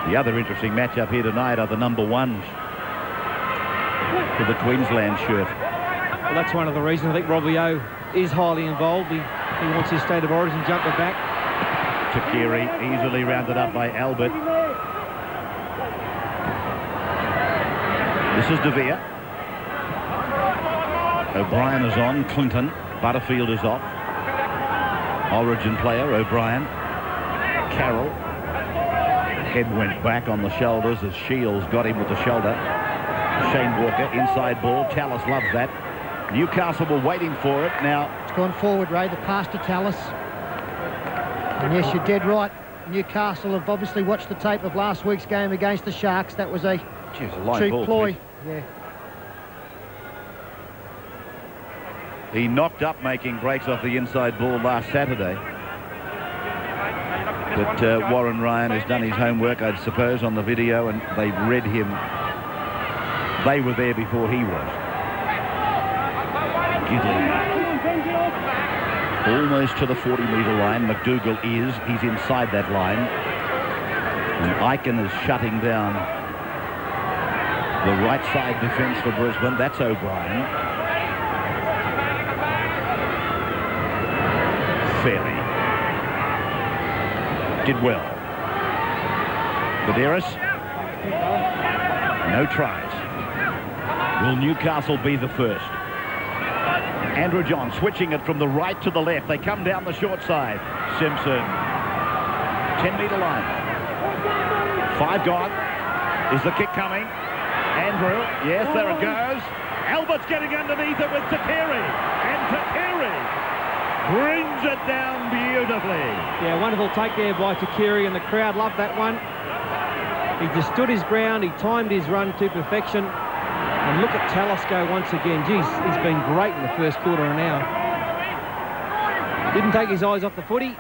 The other interesting matchup here tonight are the number 1s for the Queensland shirt. Well, that's one of the reasons I think Robbie O is highly involved. He wants his state of origin jumper back. Takiri easily rounded up by Albert. This is De Vere. O'Brien is on. Clinton. Butterfield is off. Origin player O'Brien. Carroll. Head went back on the shoulders as Shields got him with the shoulder. Shane Walker, inside ball. Tallis loves that. Newcastle were waiting for it. Now it's gone forward, Ray. The pass to Tallis. And yes, you're dead right. Newcastle have obviously watched the tape of last week's game against the Sharks. That was a cheap ploy. Pete. Yeah. He knocked up making breaks off the inside ball last Saturday. But Warren Ryan has done his homework, I suppose, on the video, and they've read him. They were there before he was. Gidley. Almost to the 40-metre line. McDougall he's inside that line. And Aiken is shutting down the right side defence for Brisbane. That's O'Brien. Fairly. Did well. Badeiros. No tries. Will Newcastle be the first? Andrew John switching it from the right to the left. They come down the short side. Simpson. 10-metre line. 5 gone. Is the kick coming? Andrew. Yes, there it goes. Albert's getting underneath it with Takiri. And Takiri brings it down beautifully. Yeah, wonderful take there by Takiri, and the crowd loved that one. He just stood his ground. He timed his run to perfection. And look at Tallis go once again. Geez, he's been great in the first quarter and now. Didn't take his eyes off the footy.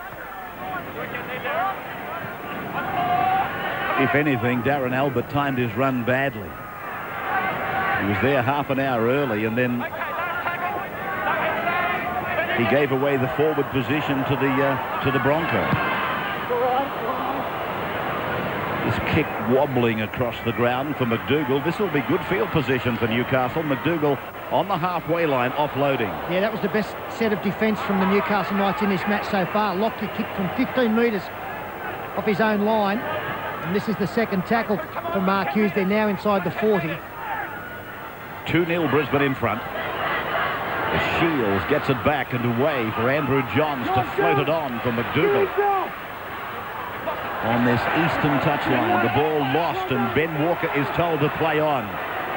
If anything, Darren Albert timed his run badly. He was there half an hour early, and then he gave away the forward position to the Broncos. This kick wobbling across the ground for McDougall. This will be good field position for Newcastle. McDougall on the halfway line, offloading. Yeah, that was the best set of defence from the Newcastle Knights in this match so far. Lockyer kicked from 15 metres off his own line. And this is the second tackle for Mark Hughes. They're now inside the 40. 2-0 Brisbane in front. The Shields gets it back and away for Andrew Johns to float it on for McDougall. On this eastern touchline, the ball lost, and Ben Walker is told to play on.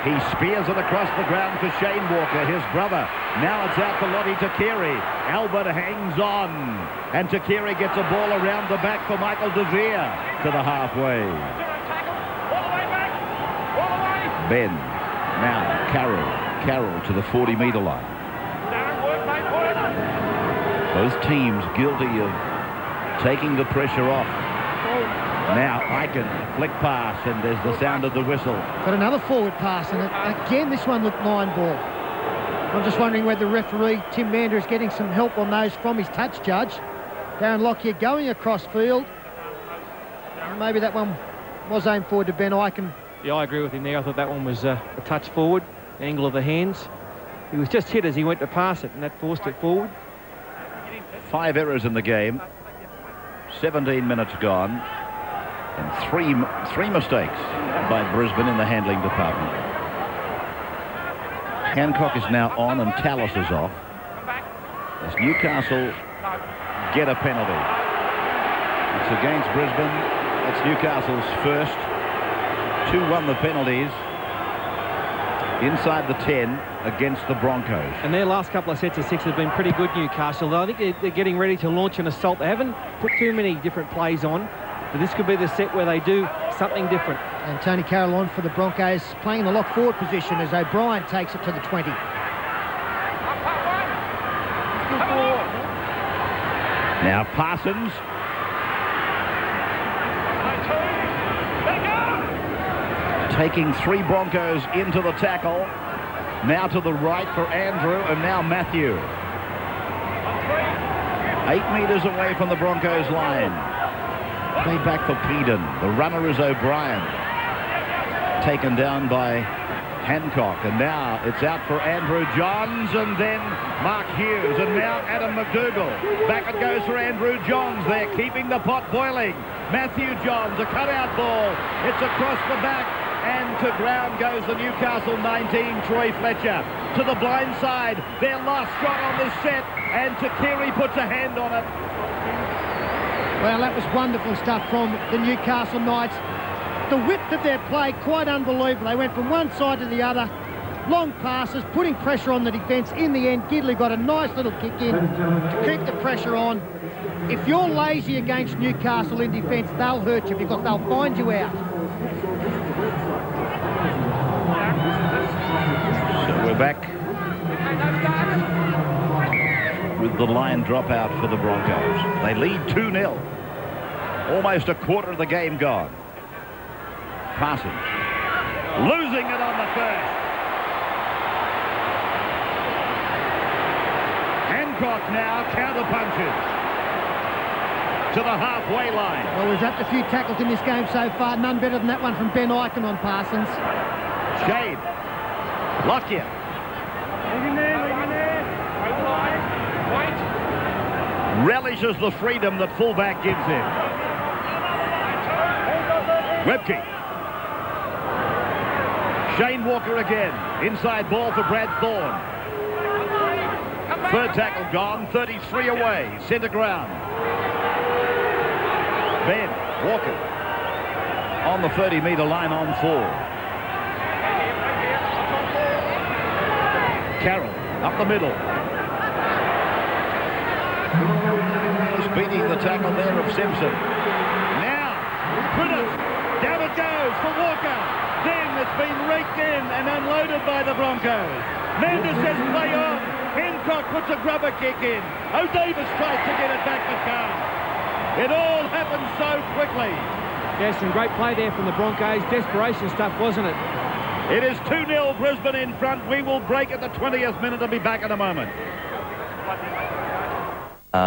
He spears it across the ground for Shane Walker, his brother. Now it's out to Lottie Takiri. Albert hangs on. And Takiri gets a ball around the back for Michael De Vere to the halfway. Ben. Now Carroll to the 40-metre line. Both teams guilty of taking the pressure off. Now Icon, flick pass, and there's the sound of the whistle. Got another forward pass, and again this one looked line ball. I'm just wondering whether referee Tim Mander is getting some help on those from his touch judge. Darren Lockyer going across field. Maybe that one was aimed forward to Ben Icon. Yeah, I agree with him there. I thought that one was a touch forward, angle of the hands. He was just hit as he went to pass it, and that forced it forward. 5 errors in the game. 17 minutes gone. And three mistakes by Brisbane in the handling department. Hancock is now on and Tallis is off. As Newcastle get a penalty. It's against Brisbane. It's Newcastle's first. 2 won the penalties inside the 10 against the Broncos. And their last couple of sets of 6 have been pretty good, Newcastle. I think they're getting ready to launch an assault. They haven't put too many different plays on. But this could be the set where they do something different. And Tony Carroll on for the Broncos, playing in the lock forward position as O'Brien takes it to the 20. Now Parsons. Taking 3 Broncos into the tackle. Now to the right for Andrew, and now Matthew. 8 metres away from the Broncos line. Play back for Peden. The runner is O'Brien. Taken down by Hancock. And now it's out for Andrew Johns and then Mark Hughes. And now Adam McDougall. Back it goes for Andrew Johns. They're keeping the pot boiling. Matthew Johns, a cutout ball. It's across the back. And to ground goes the Newcastle 19, Troy Fletcher. To the blind side. Their last shot on this set. And Takiri puts a hand on it. Well, that was wonderful stuff from the Newcastle Knights. The width of their play, quite unbelievable. They went from one side to the other. Long passes, putting pressure on the defence. In the end, Gidley got a nice little kick in to keep the pressure on. If you're lazy against Newcastle in defence, they'll hurt you because they'll find you out. So we're back with the line dropout for the Broncos. They lead 2-0. Almost a quarter of the game gone. Parsons losing it on the first. Hancock now counter-punches to the halfway line. Well, we've wrapped a few tackles in this game so far. None better than that one from Ben Icon on Parsons. Shade. Lockyer. Relishes the freedom that fullback gives him. Webke. Shane Walker again. Inside ball for Brad Thorne. Third tackle gone. 33 away. Centre ground. Ben Walker on the 30-metre line on 4. Carroll up the middle. Beating the tackle there of Simpson. Now, Prentice. Down it goes for Walker. Then it's been raked in and unloaded by the Broncos. Mander says play on. Hancock puts a grubber kick in. O'Davis tries to get it back to Carr. It all happened so quickly. Yeah, some great play there from the Broncos. Desperation stuff, wasn't it? It is 2-0 Brisbane in front. We will break at the 20th minute and be back in a moment.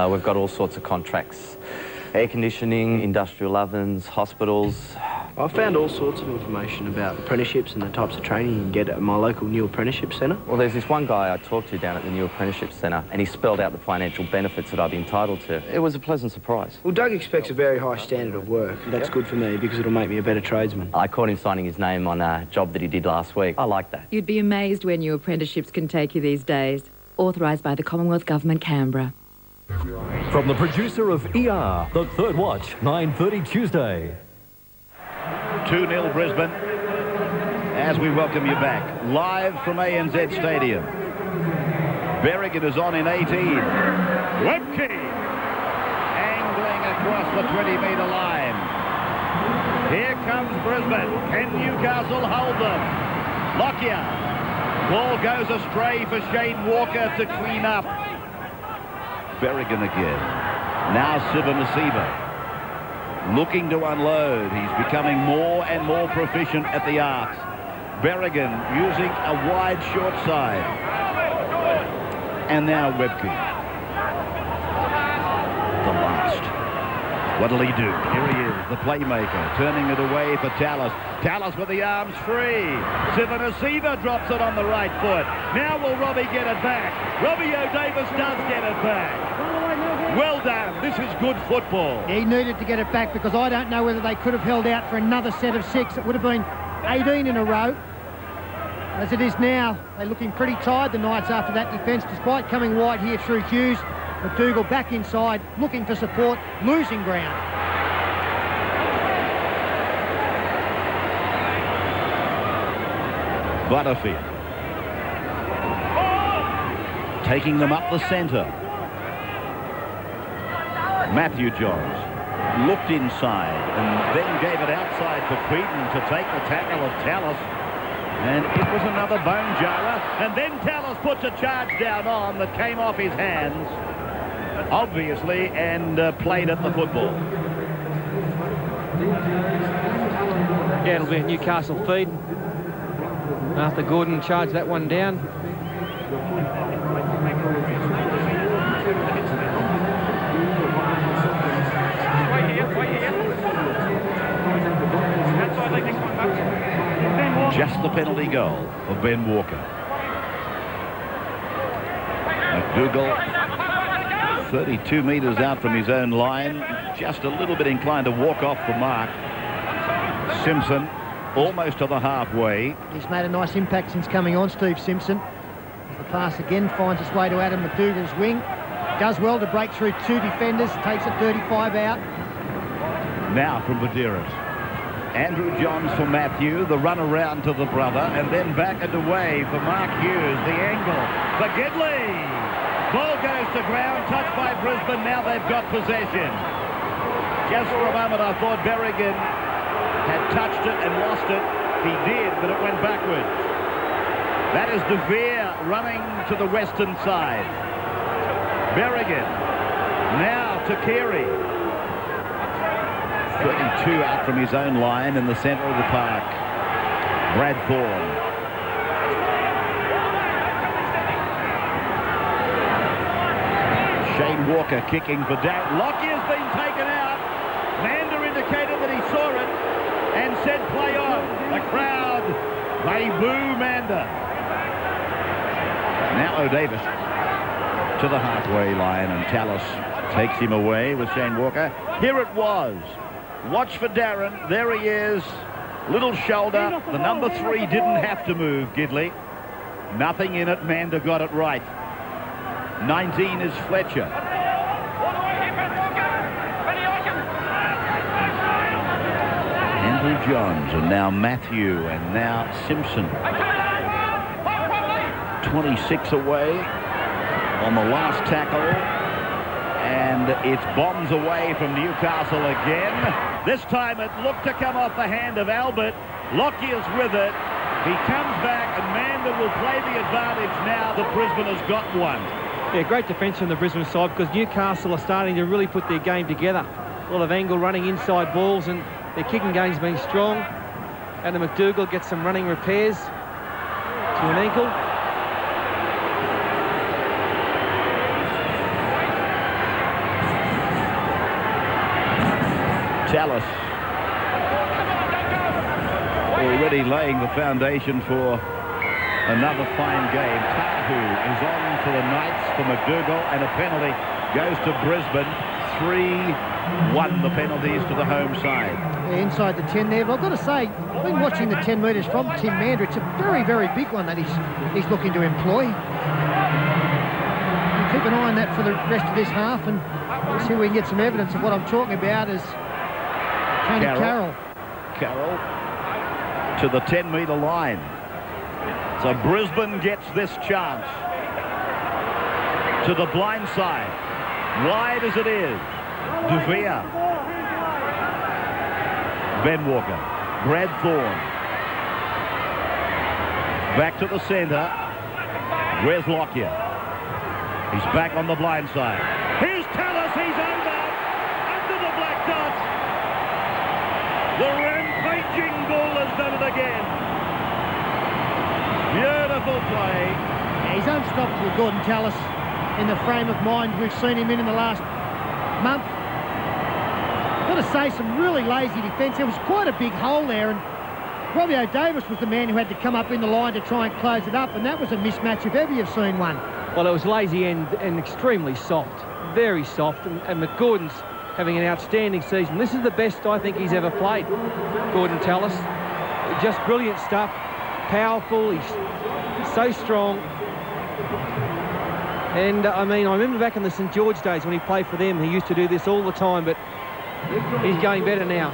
We've got all sorts of contracts. Air conditioning, industrial ovens, hospitals. I found all sorts of information about apprenticeships and the types of training you can get at my local new apprenticeship centre. Well, there's this one guy I talked to down at the new apprenticeship centre, and he spelled out the financial benefits that I'd be entitled to. It was a pleasant surprise. Well, Doug expects a very high standard of work. That's good for me because it'll make me a better tradesman. I caught him signing his name on a job that he did last week. I like that. You'd be amazed where new apprenticeships can take you these days. Authorised by the Commonwealth Government, Canberra. From the producer of ER, The Third Watch, 9:30 Tuesday. 2-0 Brisbane. as we welcome you back live from ANZ Stadium. Berrigan is on in 18. Webke angling across the 20-metre line. Here comes Brisbane. Can Newcastle hold them? Lockyer. Ball goes astray for Shane Walker to clean up. Berrigan again. Now Sivanasiva. Looking to unload. He's becoming more and more proficient at the arcs. Berrigan using a wide short side. And now Webke. The last. What'll he do? Here he is, the playmaker, turning it away for Tallis. Tallis with the arms free. Sivanasiva drops it on the right foot. Now will Robbie get it back? Robbie O'Davis does get it back. Well done. This is good football. He needed to get it back because I don't know whether they could have held out for another set of 6. It would have been 18 in a row. As it is now, they're looking pretty tired, the Knights, after that defence, despite coming wide here through Hughes. McDougall back inside, looking for support, losing ground. Butterfield. Taking them up the centre. Matthew Johns looked inside and then gave it outside for Creighton to take the tackle of Tallis. And it was another bone jarrer. And then Tallis puts a charge down on that came off his hands, obviously, and played at the football. Yeah, it'll be a Newcastle feed after Gordon charged that one down. Just the penalty goal for Ben Walker. McDougall, 32 metres out from his own line, just a little bit inclined to walk off the mark. Simpson almost to the halfway. He's made a nice impact since coming on, Steve Simpson. As the pass again finds its way to Adam McDougall's wing. Does well to break through 2 defenders, takes it 35 out. Now from Badeiras. Andrew Johns for Matthew, the run around to the brother, and then back and away for Mark Hughes. The angle for Gidley. Ball goes to ground, touched by Brisbane. Now they've got possession. Just for a moment I thought Berrigan had touched it and lost it. He did, but it went backwards. That is De Vere running to the western side. Berrigan now to Carey. 32 out from his own line in the centre of the park. Brad Thorne. Shane Walker kicking for Darren. Lockyer's been taken out. Mander indicated that he saw it and said play on. The crowd, they boo Mander. Now O'Davis to the halfway line, and Tallis takes him away with Shane Walker. Here it was. Watch for Darren. There he is. Little shoulder. The number 3 didn't have to move, Gidley. Nothing in it. Mander got it right. 19 is Fletcher. Andrew Johns, and now Matthew, and now Simpson. 26 away on the last tackle. And it's bombs away from Newcastle again. This time it looked to come off the hand of Albert. Lockyer's with it. He comes back, and Mander will play the advantage now that Brisbane has got one. Yeah, great defence from the Brisbane side, because Newcastle are starting to really put their game together. A lot of angle running inside balls, and their kicking game's been strong. Adam McDougall gets some running repairs to an ankle. Tallis already laying the foundation for another fine game. Tahu is on for the Knights for McDougall, and a penalty goes to Brisbane. 3-1 the penalties to the home side. Yeah, inside the 10 there, but I've got to say, I've been watching the 10 metres from Tim Mander. It's a very, very big one that he's looking to employ. We'll keep an eye on that for the rest of this half, and we'll see if we can get some evidence of what I'm talking about as Tony Carroll. Carroll to the 10-metre line. So Brisbane gets this chance. To the blind side. Wide as it is. De Vere. Ben Walker. Brad Thorne. Back to the centre. Where's Lockyer? He's back on the blind side. Here's Tallis. He's over. Under the black dot. The rampaging bull has done it again. Beautiful play. Yeah, he's unstoppable, Gordon Tallis, in the frame of mind we've seen him in the last month. Got to say, some really lazy defence. There was quite a big hole there, and Robbie O'Davis was the man who had to come up in the line to try and close it up, and that was a mismatch if ever you've seen one. Well, it was lazy and extremely soft, very soft, and McGordon's having an outstanding season. This is the best I think he's ever played, Gordon Tallis. Just brilliant stuff, powerful, he's so strong. And, I mean, I remember back in the St George days when he played for them, he used to do this all the time, but he's going better now.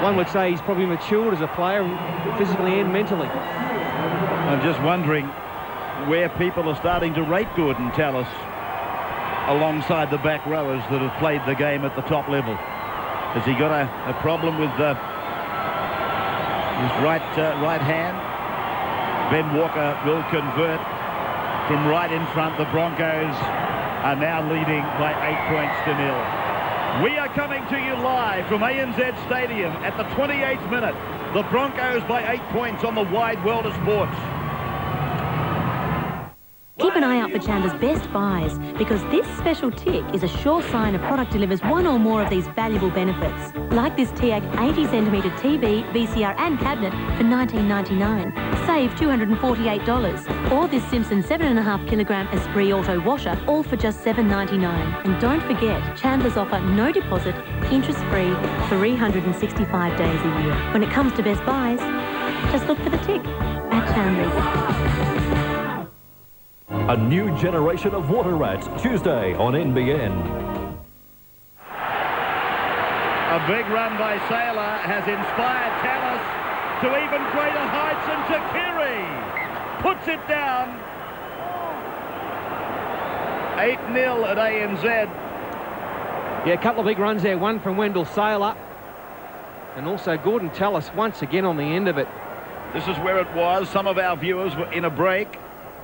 One would say he's probably matured as a player, physically and mentally. I'm just wondering where people are starting to rate Gordon Tallis alongside the back rowers that have played the game at the top level. Has he got a problem with his right hand? Ben Walker will convert from right in front. The Broncos are now leading by 8 points to 0. We are coming to you live from ANZ Stadium at the 28th minute. The Broncos by 8 points on the wide world of sports. Keep an eye out for Chandler's best buys, because this special tick is a sure sign a product delivers one or more of these valuable benefits. Like this TIAC 80cm TV, VCR and cabinet for $19.99. Save $248. Or this Simpson 7.5 kilogram Esprit Auto washer, all for just $7.99. And don't forget, Chandler's offer no deposit, interest-free, 365 days a year. When it comes to best buys, just look for the tick at Chandler's. A new generation of water rats, Tuesday on NBN. A big run by Saylor has inspired Tallis to even greater heights, and Takiri puts it down. 8-0 at ANZ. Yeah, a couple of big runs there. One from Wendell Saylor, and also Gordon Tallis once again on the end of it. This is where it was. Some of our viewers were in a break.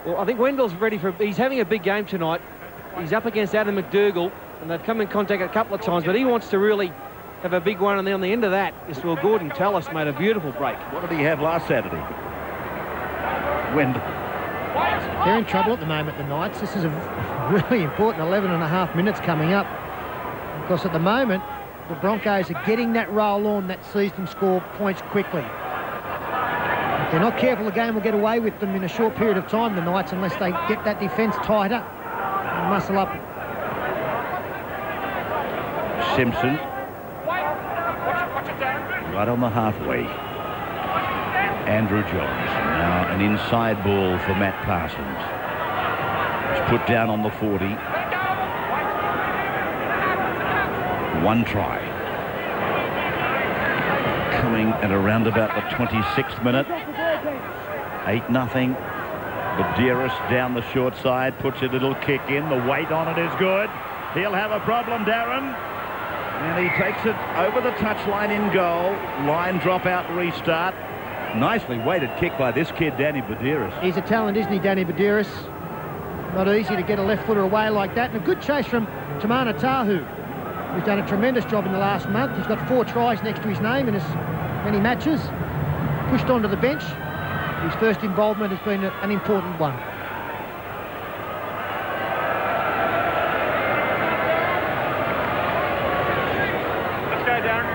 Well, I think Wendell's ready for... He's having a big game tonight. He's up against Adam McDougall, and they've come in contact a couple of times, but he wants to really have a big one, and then on the end of that is, well, Gordon Tallis made a beautiful break. What did he have last Saturday? Wendell. They're in trouble at the moment, the Knights. This is a really important 11.5 minutes coming up, because at the moment, the Broncos are getting that roll on that sees them score points quickly. If they're not careful, the game will get away with them in a short period of time, the Knights, unless they get that defence tighter and muscle up. Simpson. Right on the halfway. Andrew Johns. Now an inside ball for Matt Parsons. It's put down on the 40. One try. Coming at around about the 26th minute. 8-0. Badeiros down the short side, puts a little kick in. The weight on it is good. He'll have a problem, Darren. And he takes it over the touchline in goal. Line drop out, restart. Nicely weighted kick by this kid, Danny Badeiros. He's a talent, isn't he, Danny Badeiros? Not easy to get a left footer away like that. And a good chase from Tamana Tahu, who's done a tremendous job in the last month. He's got 4 tries next to his name in as many matches. Pushed onto the bench. His first involvement has been an important one. Let's go, Darren.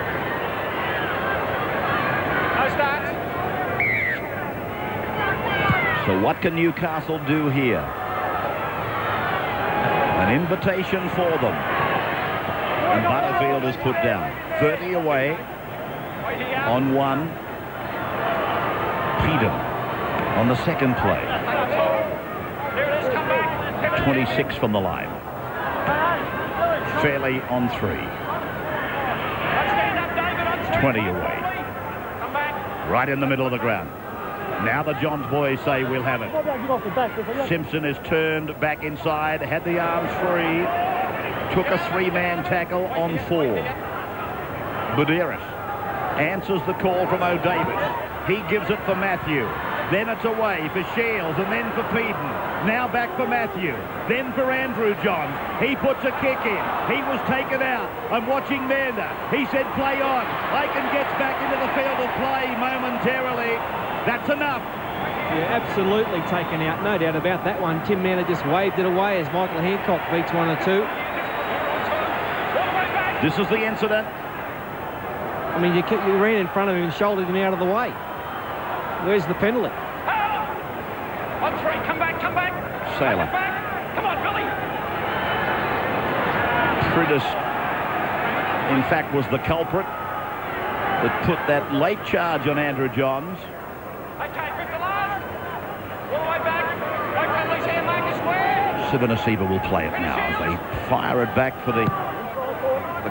No start. So what can Newcastle do here? An invitation for them. And Butterfield is put down. 30 away on one. Peter on the second play. 26 from the line. Fairley on 3. 20 away. Right in the middle of the ground. Now the Johns boys say we'll have it. Simpson is turned back inside, had the arms free, took a three-man tackle on 4. Buderis answers the call from O'Davis. He gives it for Matthew. Then it's away for Shields and then for Peden. Now back for Matthew. Then for Andrew Johns. He puts a kick in. He was taken out. I'm watching Mander. He said play on. Aiken gets back into the field of play momentarily. That's enough. Yeah, absolutely taken out. No doubt about that one. Tim Mander just waved it away as Michael Hancock beats 1 or 2. This is the incident. I mean, you ran in front of him and shouldered him out of the way. Where's the penalty? On 3, come back. Sailor. Come on, Billy. Pridis, in fact, was the culprit that put that late charge on Andrew Johns. Okay, grip the last. All the way back. No penalties here, Marcus Square. Sivanasiva will play it now as they fire it back for the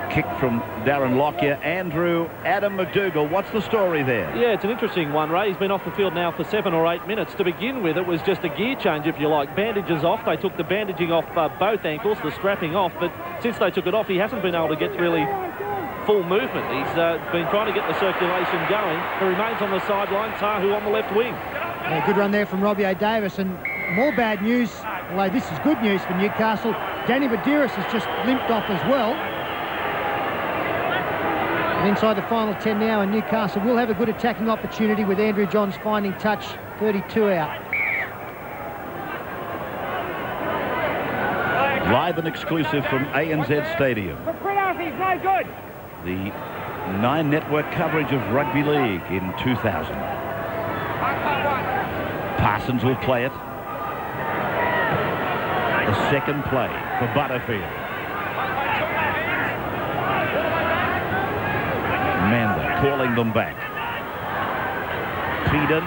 kick from Darren Lockyer. Adam McDougall, what's the story there? Yeah, it's an interesting one, Ray. He's been off the field now for 7 or 8 minutes. To begin with, it was just a gear change, if you like. Bandages off. They took the bandaging off both ankles, the strapping off. But since they took it off, he hasn't been able to get really full movement. He's been trying to get the circulation going. He remains on the sideline. Tahu on the left wing. Yeah, good run there from Robbie O'Davis. And more bad news, although this is good news for Newcastle. Danny Buderis has just limped off as well. And inside the final 10 now, and Newcastle will have a good attacking opportunity with Andrew Johns finding touch, 32 out. Live and exclusive from ANZ Stadium. He's no good. The 9 network coverage of rugby league in 2000. Parsons will play it. The second play for Butterfield. Mander calling them back. Peden,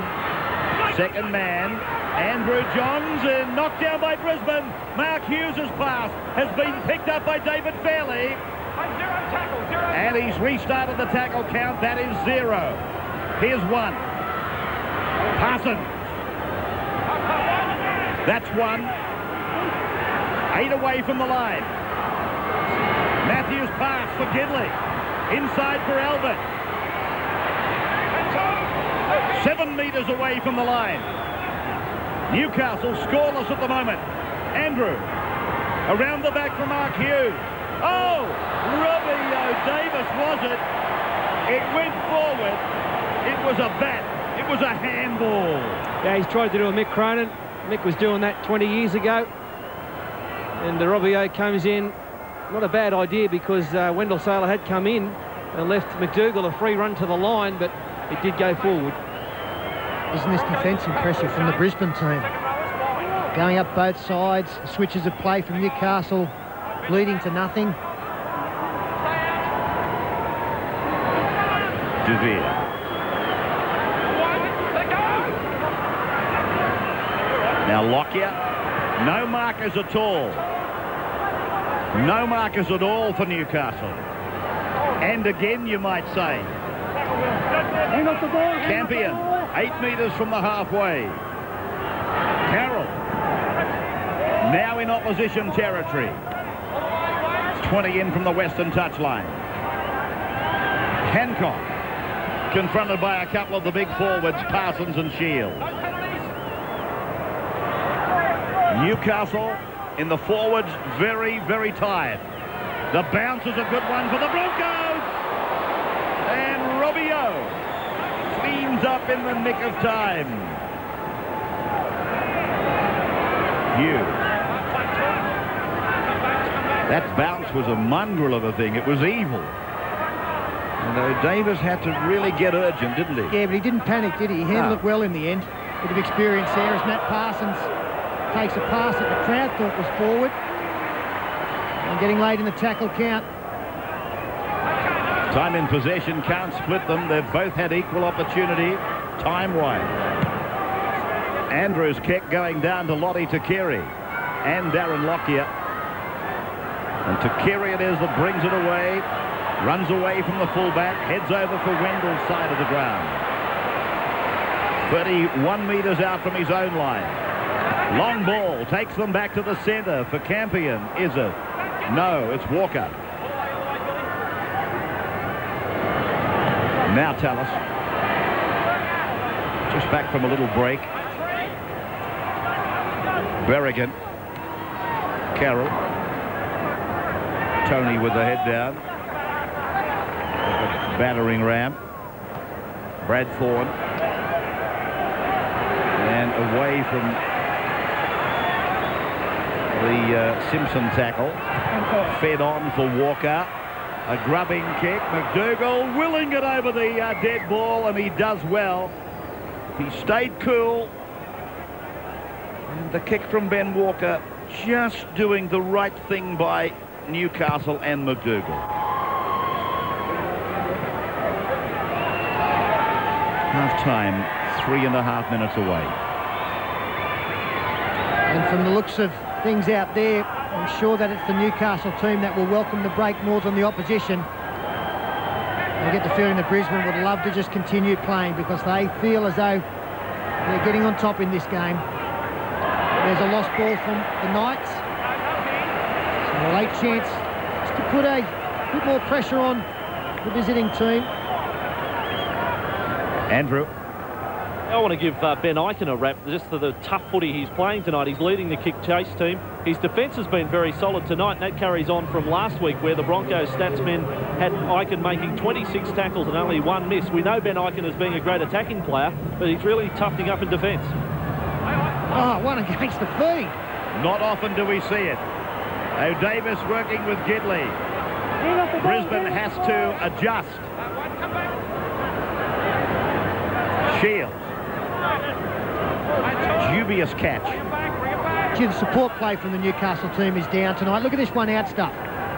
second man. Andrew Johns, and knocked down by Brisbane. Mark Hughes' pass has been picked up by David Fairley. And he's restarted the tackle count. That is 0. Here's 1. Parsons. That's 1. 8 away from the line. Matthews pass for Gidley. Inside for Albert. 7 metres away from the line. Newcastle scoreless at the moment. Andrew. Around the back for Mark Hughes. Oh! Robbie O'Davis was it. It went forward. It was a bat. It was a handball. Yeah, he's tried to do a Mick Cronin. Mick was doing that 20 years ago. And Robbie O comes in. Not a bad idea because Wendell Sailor had come in and left McDougall a free run to the line, but it did go forward. Isn't this defence impressive from the Brisbane team? Going up both sides, switches of play from Newcastle, leading to nothing. Devere. Now Lockyer. No markers at all. No markers at all for Newcastle. And again, you might say. Campion, 8 metres from the halfway. Carroll, now in opposition territory. 20 in from the western touchline. Hancock, confronted by a couple of the big forwards, Parsons and Shields. Newcastle in the forwards, very, very tired. The bounce is a good one for the Broncos. And Robbie O cleans up in the nick of time. Hughes. That bounce was a mongrel of a thing. It was evil. And Davis had to really get urgent, didn't he? Yeah, but he didn't panic, did he? He handled it well in the end. Bit of experience there as Matt Parsons takes a pass that the crowd thought was forward. And getting late in the tackle count. Time in possession can't split them. They've both had equal opportunity time-wise. Andrews kick going down to Lottie Takiri and Darren Lockyer. And Takiri it is that brings it away. Runs away from the fullback. Heads over for Wendell's side of the ground. 31 metres out from his own line. Long ball takes them back to the centre for Campion. Is it? No, it's Walker. Now Tallis. Just back from a little break. Berrigan. Carroll. Tony with the head down. Battering ram. Brad Thorne. And away from the Simpson tackle. Fed on for Walker. A grubbing kick. McDougall willing it over the dead ball, and he does well. He stayed cool. And the kick from Ben Walker just doing the right thing by Newcastle and McDougall. Half-time, 3.5 minutes away. And from the looks of things out there, I'm sure that it's the Newcastle team that will welcome the break more than the opposition. I get the feeling that Brisbane would love to just continue playing because they feel as though they're getting on top in this game. There's a lost ball from the Knights. So a late chance just to put a bit more pressure on the visiting team. Andrew. I want to give Ben Eichen a rap just for the tough footy he's playing tonight. He's leading the kick chase team. His defence has been very solid tonight, and that carries on from last week where the Broncos statsmen had Eichen making 26 tackles and only 1 miss. We know Ben Eichen as being a great attacking player, but he's really toughening up in defence. Oh, one against the feed. Not often do we see it. O'Davis working with Gidley. Brisbane has to adjust. Shields. Dubious catch. Gee, the support play from the Newcastle team is down tonight. Look at this one out stuff.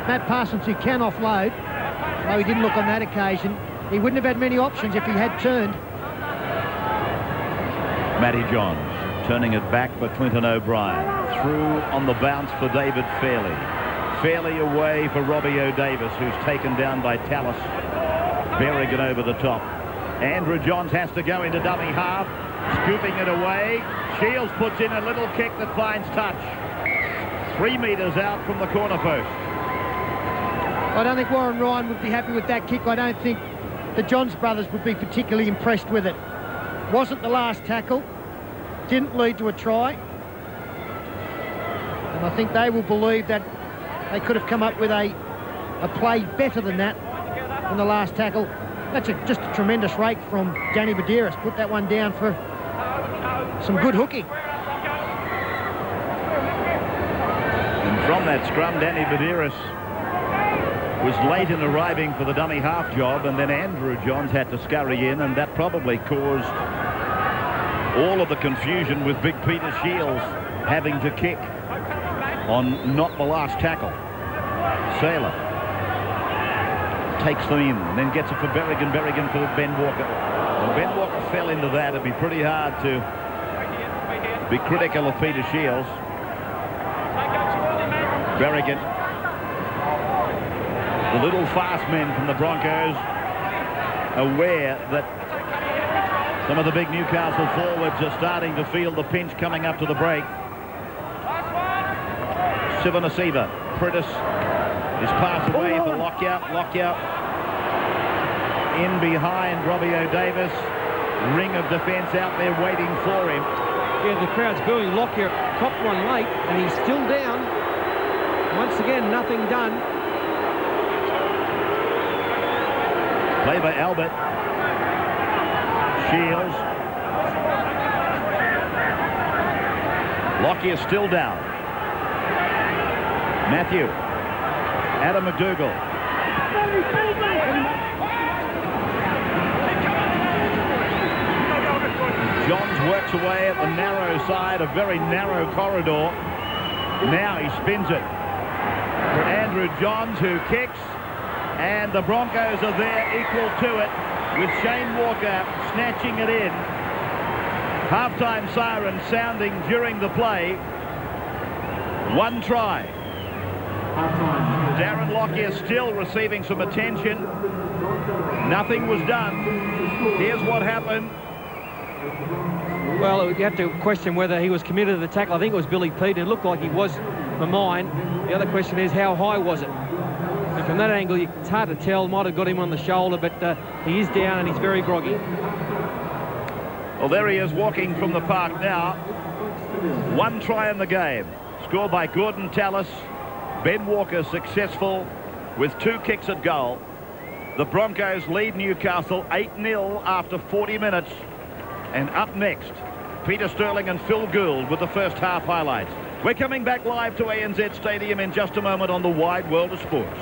Matt Parsons, who can offload, though he didn't look on that occasion. He wouldn't have had many options if he had turned. Matty Johns turning it back for Clinton O'Brien. Through on the bounce for David Fairley. Fairley away for Robbie O'Davis, who's taken down by Tallis. Berrigan over the top. Andrew Johns has to go into dummy half. Scooping it away. Shields puts in a little kick that finds touch. 3 metres out from the corner post. I don't think Warren Ryan would be happy with that kick. I don't think the Johns brothers would be particularly impressed with it. Wasn't the last tackle. Didn't lead to a try. And I think they will believe that they could have come up with a play better than that in the last tackle. That's just a tremendous rake from Danny Medeiros. Put that one down for some good hooking. And from that scrum, Danny Medeiros was late in arriving for the dummy half job, and then Andrew Johns had to scurry in, and that probably caused all of the confusion with Big Peter Shields having to kick on not the last tackle. Saylor takes them in and then gets it for Berrigan. Berrigan for Ben Walker. When Ben Walker fell into that, it'd be pretty hard to be critical of Peter Shields. Berrigan. The little fast men from the Broncos aware that some of the big Newcastle forwards are starting to feel the pinch coming up to the break. Sivanasiva. Pritis is passed away for Lockyer. Lockyer in behind Robbie O'Davis. Ring of defence out there waiting for him. Yeah, the crowd's booing. Lockyer copped one late, and he's still down. Once again, nothing done. Play by Albert. Shields. Lockyer still down. Matthew. Adam McDougall. Johns works away at the narrow side, a very narrow corridor. Now he spins it for Andrew Johns, who kicks, and the Broncos are there equal to it, with Shane Walker snatching it in. Halftime siren sounding during the play. 1 try. Darren Lockyer still receiving some attention. Nothing was done. Here's what happened. Well, you have to question whether he was committed to the tackle. I think it was Billy Pete. It looked like he was for mine. The other question is, how high was it? And from that angle, it's hard to tell. Might have got him on the shoulder, but he is down and he's very groggy. Well, there he is walking from the park now. One try in the game. Scored by Gordon Tallis. Ben Walker successful with 2 kicks at goal. The Broncos lead Newcastle 8-0 after 40 minutes. And up next, Peter Sterling and Phil Gould with the first half highlights. We're coming back live to ANZ Stadium in just a moment on the Wide World of Sports.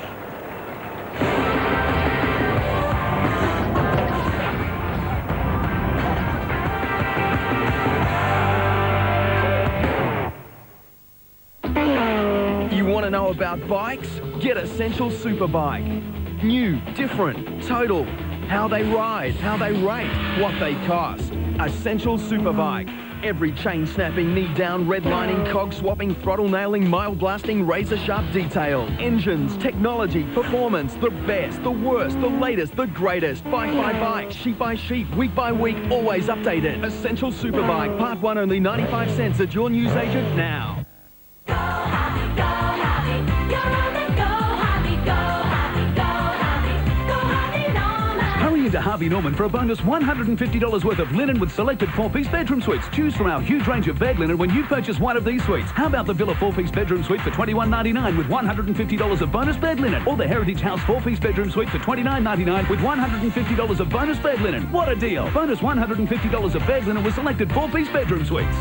You want to know about bikes? Get Essential Superbike. New, different, total. How they ride, how they rate, what they cost. Essential Superbike. Every chain snapping, knee down, redlining, cog swapping, throttle nailing, mile blasting, razor sharp detail. Engines, technology, performance, the best, the worst, the latest, the greatest. Bike by bike, sheet by sheet, week by week, always updated. Essential Superbike. Part 1 only 95 cents at your news agent now. To Harvey Norman for a bonus $150 worth of linen with selected 4-piece bedroom suites. Choose from our huge range of bed linen when you purchase one of these suites. How about the Villa 4-piece bedroom suite for $21.99 with $150 of bonus bed linen? Or the Heritage House 4-piece bedroom suite for $29.99 with $150 of bonus bed linen. What a deal! Bonus $150 of bed linen with selected 4-piece bedroom suites.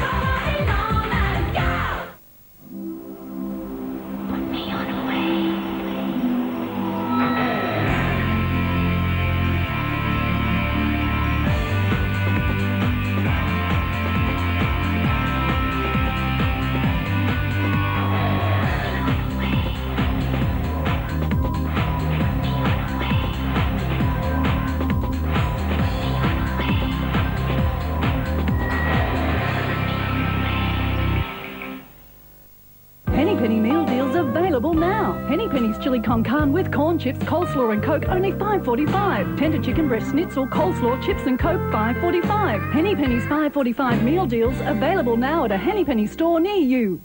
Penny's chili con carne with corn chips, coleslaw and Coke, only $5.45. Tender chicken breast schnitzel, coleslaw, chips and Coke, $5.45. Penny's $5.45 meal deals available now at a Henny Penny store near you.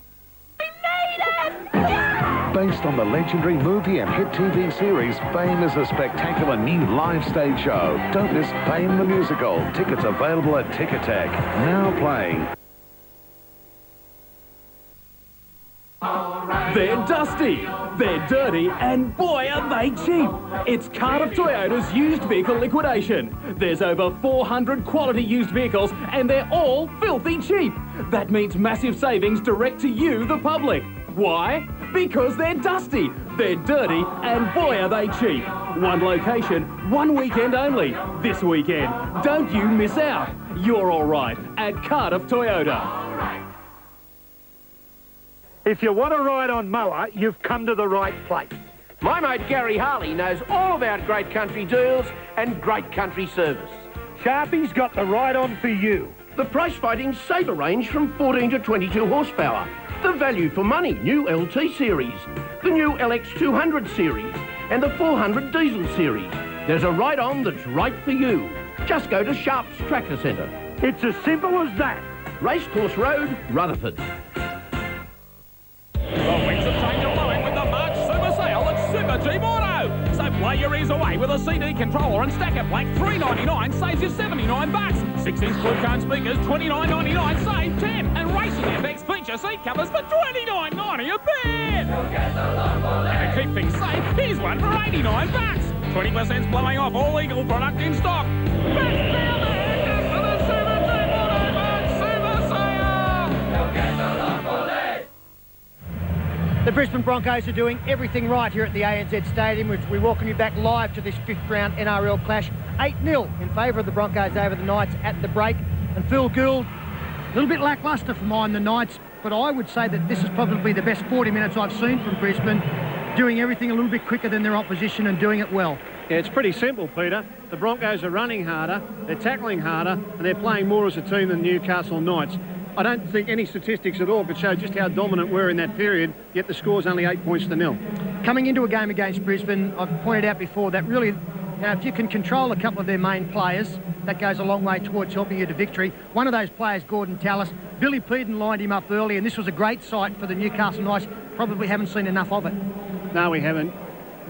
Based on the legendary movie and hit TV series, Fame is a spectacular new live stage show. Don't miss Fame the Musical. Tickets available at Ticketek. Now playing. They're dusty, they're dirty, and boy are they cheap. It's Cardiff Toyota's used vehicle liquidation. There's over 400 quality used vehicles and they're all filthy cheap. That means massive savings direct to you, the public. Why? Because they're dusty, they're dirty, and boy are they cheap. One location, one weekend only. This weekend. Don't you miss out. You're all right at Cardiff Toyota. If you want to ride on mower, you've come to the right place. My mate Gary Harley knows all about great country deals and great country service. Sharpie's got the ride-on for you. The price-fighting saver range from 14 to 22 horsepower. The value for money new LT series. The new LX200 series. And the 400 diesel series. There's a ride-on that's right for you. Just go to Sharp's Tracker Centre. It's as simple as that. Racecourse Road, Rutherford. The winds of change are blowing with the March Super Sale at Super Cheap Auto. So play your ears away with a CD controller and stack it black $3.99 saves you $79. 6-inch Blue-Cone speakers $29.99 save $10. And Racing FX feature seat covers for $29.90 a pair. And to keep things safe, here's one for $89. 20%'s blowing off all Eagle product in stock. Best deal there for the Super Cheap Auto March Super Sale. You'll get the lot for less. The Brisbane Broncos are doing everything right here at the ANZ Stadium, which we welcome you back live to this 5th round NRL clash. 8-0 in favour of the Broncos over the Knights at the break. And Phil Gould, a little bit lacklustre for mine, the Knights, but I would say that this is probably the best 40 minutes I've seen from Brisbane, doing everything a little bit quicker than their opposition and doing it well. Yeah, it's pretty simple, Peter. The Broncos are running harder, they're tackling harder, and they're playing more as a team than Newcastle Knights. I don't think any statistics at all could show just how dominant we're in that period, yet the score's only 8 points to 0. Coming into a game against Brisbane, I've pointed out before that really Now, if you can control a couple of their main players, that goes a long way towards helping you to victory. One of those players, Gordon Tallis, Billy Peden lined him up early, and this was a great sight for the Newcastle Knights. Probably haven't seen enough of it. No, we haven't.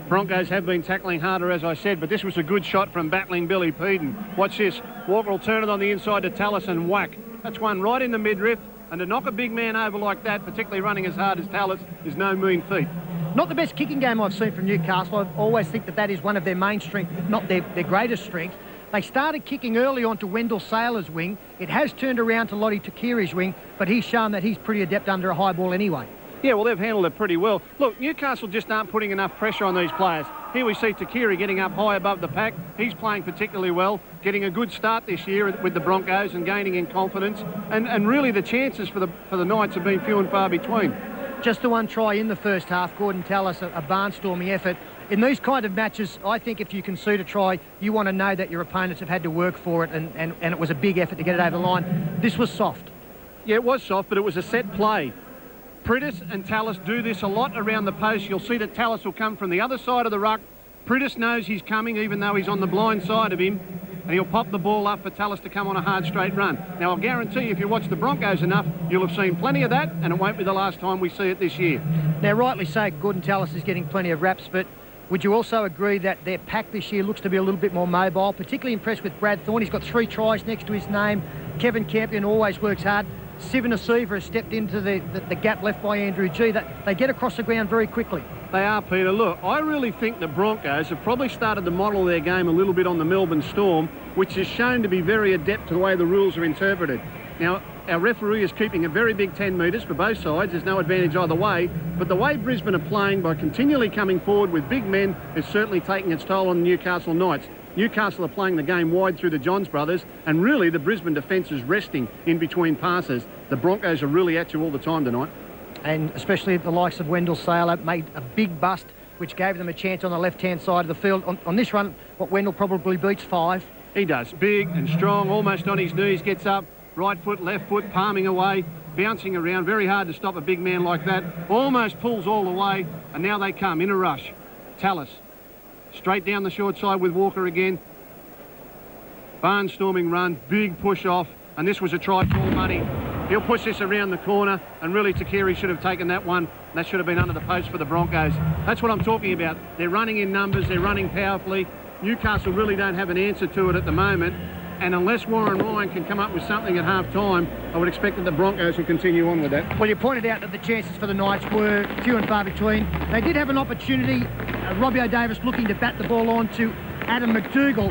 Broncos have been tackling harder, as I said, but this was a good shot from battling Billy Peden. Watch this. Walker will turn it on the inside to Tallis and whack. That's one right in the midriff, and to knock a big man over like that, particularly running as hard as Tallis, is no mean feat. Not the best kicking game I've seen from Newcastle. I always think that is one of their main strengths, not their greatest strength. They started kicking early onto Wendell Saylor's wing. It has turned around to Lottie Takiri's wing, but he's shown that he's pretty adept under a high ball anyway. Yeah, well, they've handled it pretty well. Look, Newcastle just aren't putting enough pressure on these players. Here we see Takiri getting up high above the pack. He's playing particularly well, getting a good start this year with the Broncos and gaining in confidence. And really the chances for the Knights have been few and far between. Just the one try in the first half, Gordon Tallis, a barnstorming effort. In these kind of matches, I think if you concede a try, you want to know that your opponents have had to work for it, and it was a big effort to get it over the line. This was soft. Yeah, it was soft, but it was a set play. Prittis and Tallis do this a lot around the post. You'll see that Tallis will come from the other side of the ruck. Prittis knows he's coming, even though he's on the blind side of him, and he'll pop the ball up for Tallis to come on a hard straight run. Now, I'll guarantee you, if you watch the Broncos enough, you'll have seen plenty of that, and it won't be the last time we see it this year. Now, rightly so, Gordon Tallis is getting plenty of raps, but would you also agree that their pack this year looks to be a little bit more mobile? Particularly impressed with Brad Thorne. He's got 3 tries next to his name. Kevin Campion always works hard. Sivan Asiva has stepped into the gap left by Andrew G. That they get across the ground very quickly. They are, Peter. Look, I really think the Broncos have probably started to model their game a little bit on the Melbourne Storm, which is shown to be very adept to the way the rules are interpreted. Now, our referee is keeping a very big 10 metres for both sides. There's no advantage either way. But the way Brisbane are playing by continually coming forward with big men is certainly taking its toll on the Newcastle Knights. Newcastle are playing the game wide through the Johns brothers, and really the Brisbane defence is resting in between passes. The Broncos are really at you all the time tonight. And especially the likes of Wendell Saylor made a big bust, which gave them a chance on the left-hand side of the field. On this run, what Wendell probably beats 5. He does. Big and strong, almost on his knees, gets up, right foot, left foot, palming away, bouncing around. Very hard to stop a big man like that. Almost pulls all the way, and now they come in a rush. Tallis. Straight down the short side with Walker again. Barnstorming run, big push off, and this was a try for Muddy. He'll push this around the corner, and really Takiri should have taken that one. That should have been under the post for the Broncos. That's what I'm talking about. They're running in numbers, they're running powerfully. Newcastle really don't have an answer to it at the moment, and unless Warren Ryan can come up with something at half-time, I would expect that the Broncos will continue on with that. Well, you pointed out that the chances for the Knights were few and far between. They did have an opportunity. Robbie O'Davis looking to bat the ball on to Adam McDougall.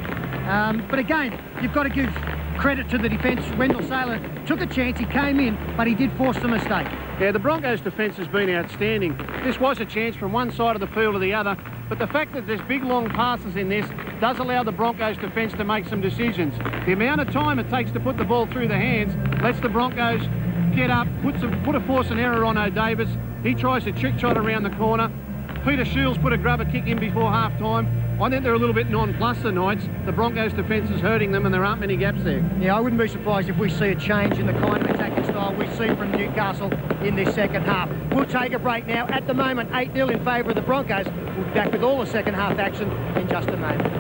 But again, you've got to give credit to the defence. Wendell Saylor took a chance, he came in, but he did force the mistake. Yeah, the Broncos' defence has been outstanding. This was a chance from one side of the field to the other, but the fact that there's big long passes in this does allow the Broncos' defence to make some decisions. The amount of time it takes to put the ball through the hands lets the Broncos get up, put a force and error on O'Davis. He tries a trick shot around the corner. Peter Shields put a grubber kick in before half-time. I think they're a little bit nonplussed, the Knights. The Broncos' defence is hurting them, and there aren't many gaps there. Yeah, I wouldn't be surprised if we see a change in the kind of attacking style we see from Newcastle in this second half. We'll take a break now. At the moment, 8-0 in favour of the Broncos. We'll be back with all the second half action in just a moment.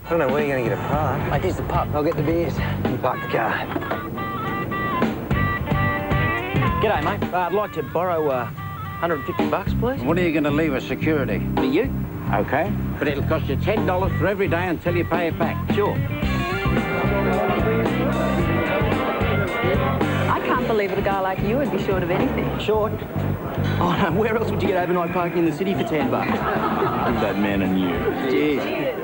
I don't know where you're going to get a park. Mate, here's the pub. I'll get the beers. You park the car. G'day, mate. I'd like to borrow $150, please. What are you going to leave as security? For you? Okay. But it'll cost you $10 for every day until you pay it back. Sure. I can't believe it, a guy like you would be short of anything. Short? Oh, no, where else would you get overnight parking in the city for $10? Leave that man and you. Cheers.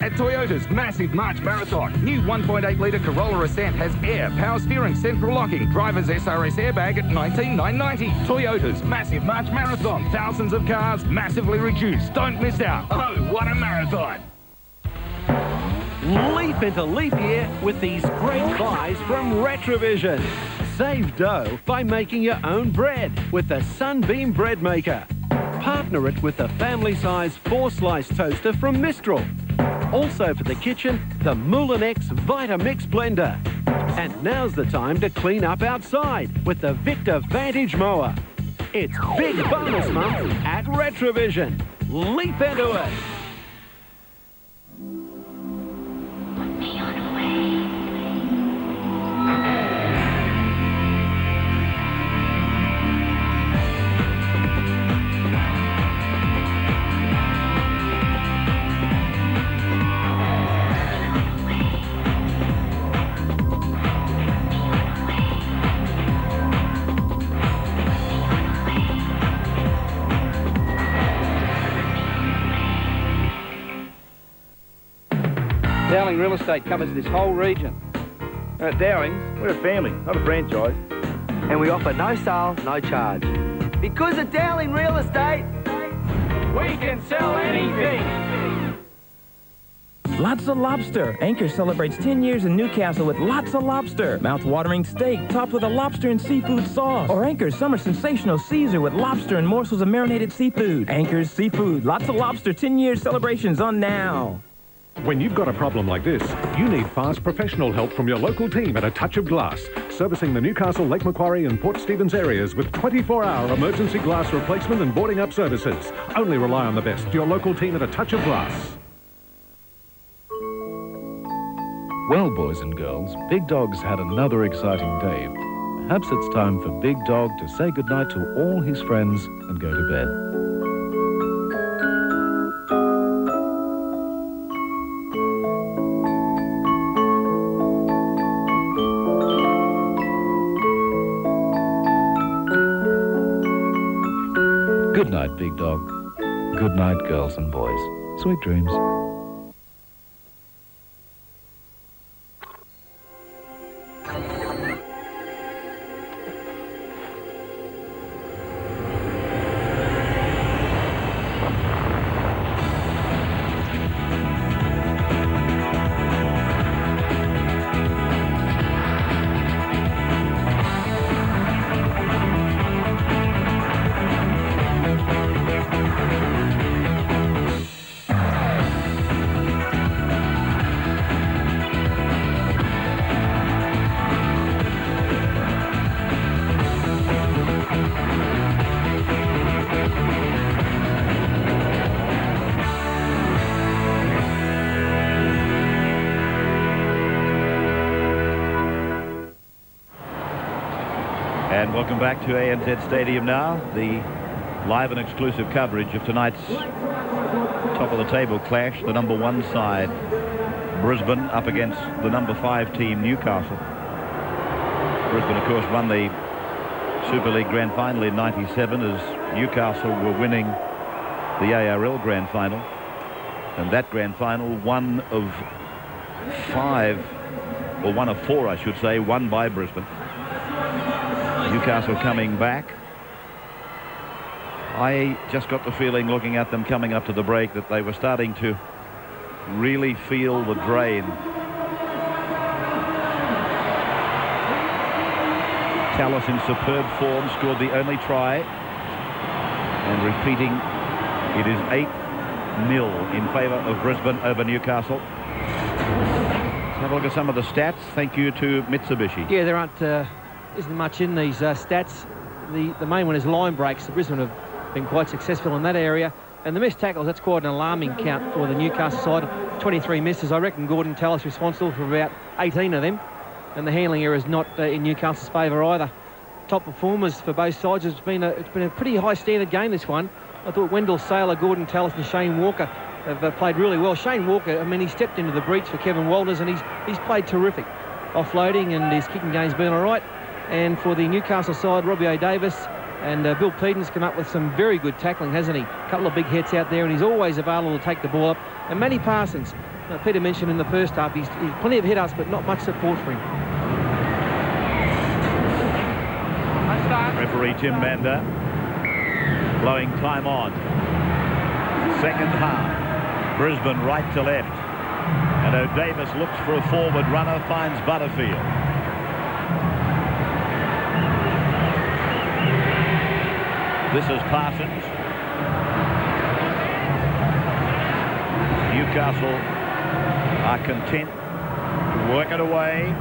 At Toyota's massive March Marathon, new 1.8-litre Corolla Ascent has air, power steering, central locking, driver's SRS airbag at $19,990. Toyota's massive March Marathon. Thousands of cars, massively reduced. Don't miss out. Oh, what a marathon. Leap into leap year with these great buys from Retrovision. Save dough by making your own bread with the Sunbeam Bread Maker. Partner it with the family-size 4-slice toaster from Mistral. Also for the kitchen, the Moulin X Vitamix blender. And now's the time to clean up outside with the Victor Vantage Mower. It's Big Bonus Month at Retrovision. Leap into it. Dowling Real Estate covers this whole region. At Dowling, we're a family, not a franchise. And we offer no sale, no charge. Because at Dowling Real Estate, we can sell anything. Lots of lobster. Anchor celebrates 10 years in Newcastle with lots of lobster. Mouth-watering steak topped with a lobster and seafood sauce. Or Anchor's summer sensational Caesar with lobster and morsels of marinated seafood. Anchor's Seafood. Lots of lobster 10 years celebrations on now. When you've got a problem like this, you need fast professional help from your local team at A Touch of Glass, servicing the Newcastle, Lake Macquarie and Port Stephens areas with 24-hour emergency glass replacement and boarding up services. Only rely on the best, your local team at A Touch of Glass. Well, boys and girls, Big Dog's had another exciting day. Perhaps it's time for Big Dog to say goodnight to all his friends and go to bed. Good night, Big Dog. Good night, girls and boys. Sweet dreams. And welcome back to ANZ Stadium now. The live and exclusive coverage of tonight's top of the table clash. The number 1 side, Brisbane, up against the number 5 team, Newcastle. Brisbane, of course, won the Super League Grand Final in '97 as Newcastle were winning the ARL Grand Final. And that Grand Final, one of 4, I should say, won by Brisbane. Newcastle coming back. I just got the feeling, looking at them coming up to the break, that they were starting to really feel the drain. Tallis in superb form, scored the only try. And repeating, it is 8-0 in favour of Brisbane over Newcastle. Let's have a look at some of the stats. Thank you to Mitsubishi. Yeah, there isn't much in these stats. The main one is line breaks. The Brisbane have been quite successful in that area. And the missed tackles, that's quite an alarming count for the Newcastle side. 23 misses. I reckon Gordon Tallis responsible for about 18 of them. And the handling error is not in Newcastle's favour either. Top performers for both sides. It's been a pretty high standard game, this one. I thought Wendell Saylor, Gordon Tallis and Shane Walker have played really well. Shane Walker, I mean, he stepped into the breach for Kevin Walters and he's played terrific. Offloading, and his kicking game's been all right. And for the Newcastle side, Robbie O'Davis and Bill Peden's come up with some very good tackling, hasn't he? A couple of big hits out there, and he's always available to take the ball up. And Matty Parsons, Peter mentioned in the first half, he's plenty of hit-ups, but not much support for him. Referee Tim Mander blowing time on. Second half. Brisbane right to left. And O'Davis looks for a forward runner, finds Butterfield. This is Parsons. Newcastle are content to work it away.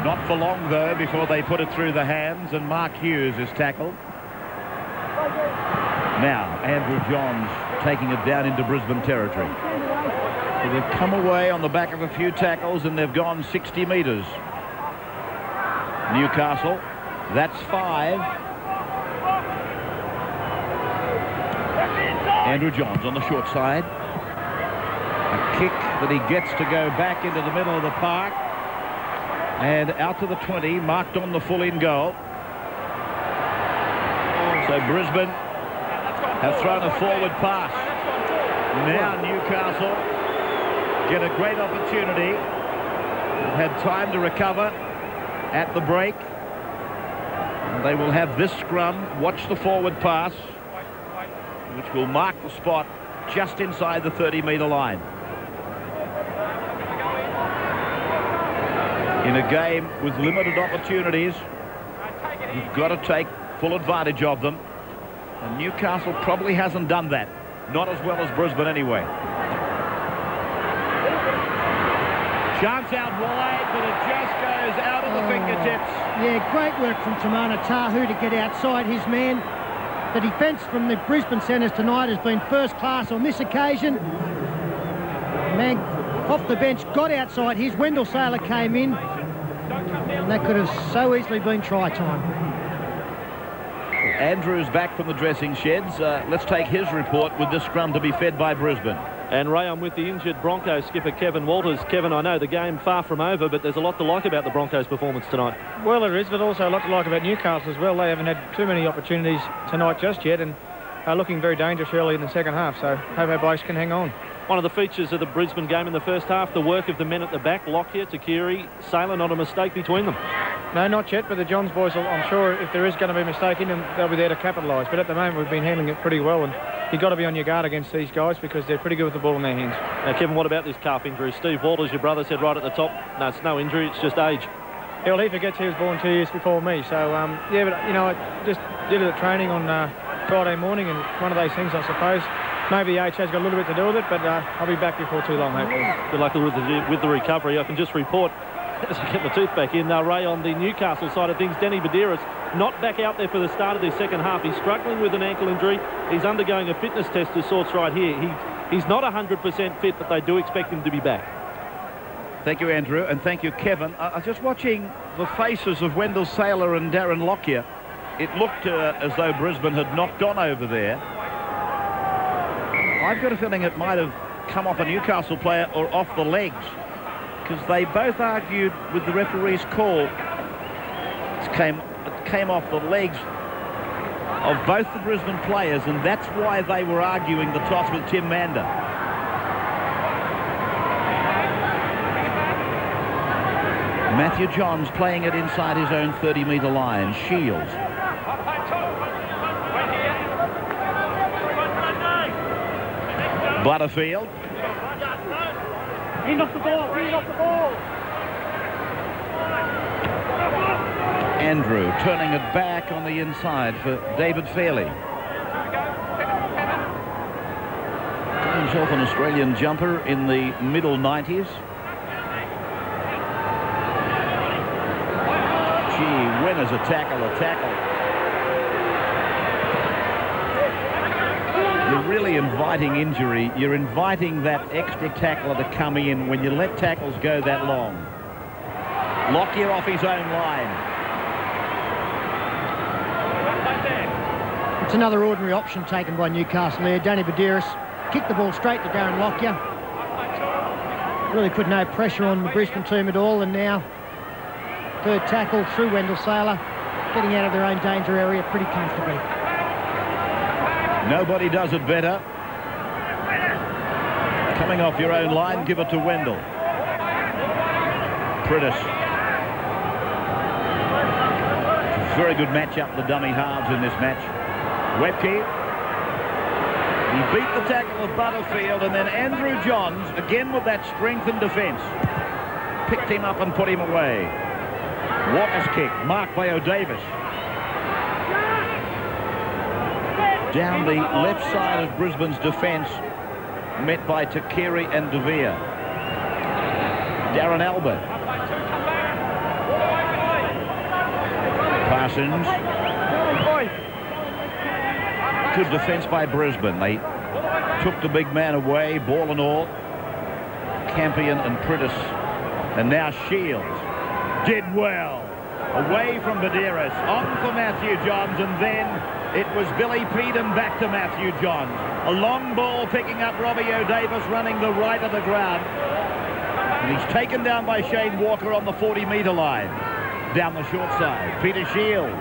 Not for long, though, before they put it through the hands, and Mark Hughes is tackled. Now, Andrew Johns taking it down into Brisbane territory. So they've come away on the back of a few tackles, and they've gone 60 metres. Newcastle, that's 5. Andrew Johns on the short side. A kick that he gets to go back into the middle of the park. And out to the 20, marked on the full-in goal. So Brisbane have thrown a forward pass. Now Newcastle get a great opportunity. Had time to recover at the break. And they will have this scrum. Watch the forward pass, which will mark the spot just inside the 30-metre line. In a game with limited opportunities, you've got to take full advantage of them. And Newcastle probably hasn't done that. Not as well as Brisbane anyway. Chance out wide, but it just goes out of the fingertips. Yeah, great work from Tamana Tahu to get outside his man. The defence from the Brisbane centres tonight has been first class on this occasion. Man off the bench got outside his. Wendell Saylor came in, and that could have so easily been try time. Andrews back from the dressing sheds. Let's take his report with this scrum to be fed by Brisbane. And Ray, I'm with the injured Broncos skipper Kevin Walters. Kevin, I know the game far from over, but there's a lot to like about the Broncos' performance tonight. Well, there is, but also a lot to like about Newcastle as well. They haven't had too many opportunities tonight just yet, and are looking very dangerous early in the second half, so hope our blokes can hang on. One of the features of the Brisbane game in the first half, the work of the men at the back, Lockyer, Takiri, Saylor, not a mistake between them. No, not yet, but the Johns boys, I'm sure if there is going to be a mistake in them, they'll be there to capitalise. But at the moment, we've been handling it pretty well, and you've got to be on your guard against these guys because they're pretty good with the ball in their hands. Now, Kevin, what about this calf injury? Steve Walters, your brother, said right at the top, no, it's no injury, it's just age. Yeah, well, he forgets he was born 2 years before me. So, yeah, but, you know, I just did it at training on Friday morning, and one of those things, I suppose. Maybe the age has got a little bit to do with it, but I'll be back before too long, hopefully. Good luck with the recovery. I can just report, as I get my tooth back in, Ray, on the Newcastle side of things, Danny Badiris not back out there for the start of the second half. He's struggling with an ankle injury. He's undergoing a fitness test of sorts right here. He's not 100% fit, but they do expect him to be back. Thank you, Andrew, and thank you, Kevin. I was just watching the faces of Wendell Saylor and Darren Lockyer. It looked as though Brisbane had knocked on over there. I've got a feeling it might have come off a Newcastle player or off the legs, because they both argued with the referee's call. It came off the legs of both the Brisbane players, and that's why they were arguing the toss with Tim Mander. Matthew Johns playing it inside his own 30-metre line. Shields. Butterfield. He knocked the ball. He knocked the ball. Andrew turning it back on the inside for David Fairley. Got himself an Australian jumper in the middle 90s. Gee, when is a tackle? You're really inviting injury. You're inviting that extra tackler to come in when you let tackles go that long. Lockyer off his own line. It's another ordinary option taken by Newcastle there. Danny Badiris kicked the ball straight to Darren Lockyer. Really put no pressure on the Brisbane team at all, and now third tackle through Wendell Saylor, getting out of their own danger area pretty comfortably. Nobody does it better. Coming off your own line, give it to Wendell. Priddis. Very good matchup, the dummy halves in this match. Webke. He beat the tackle of Butterfield, and then Andrew Johns, again with that strength and defence, picked him up and put him away. Walker's kick, marked by O'Davis. Down the left side of Brisbane's defence, met by Takiri and De Vere. Darren Albert. Parsons. Good defence by Brisbane. They took the big man away, ball and all. Campion and Pritis. And now Shields did well. Away from Badeiras, on for Matthew Johns, and then it was Billy Peden back to Matthew Johns. A long ball picking up Robbie O'Davis running the right of the ground. And he's taken down by Shane Walker on the 40-metre line. Down the short side, Peter Shields.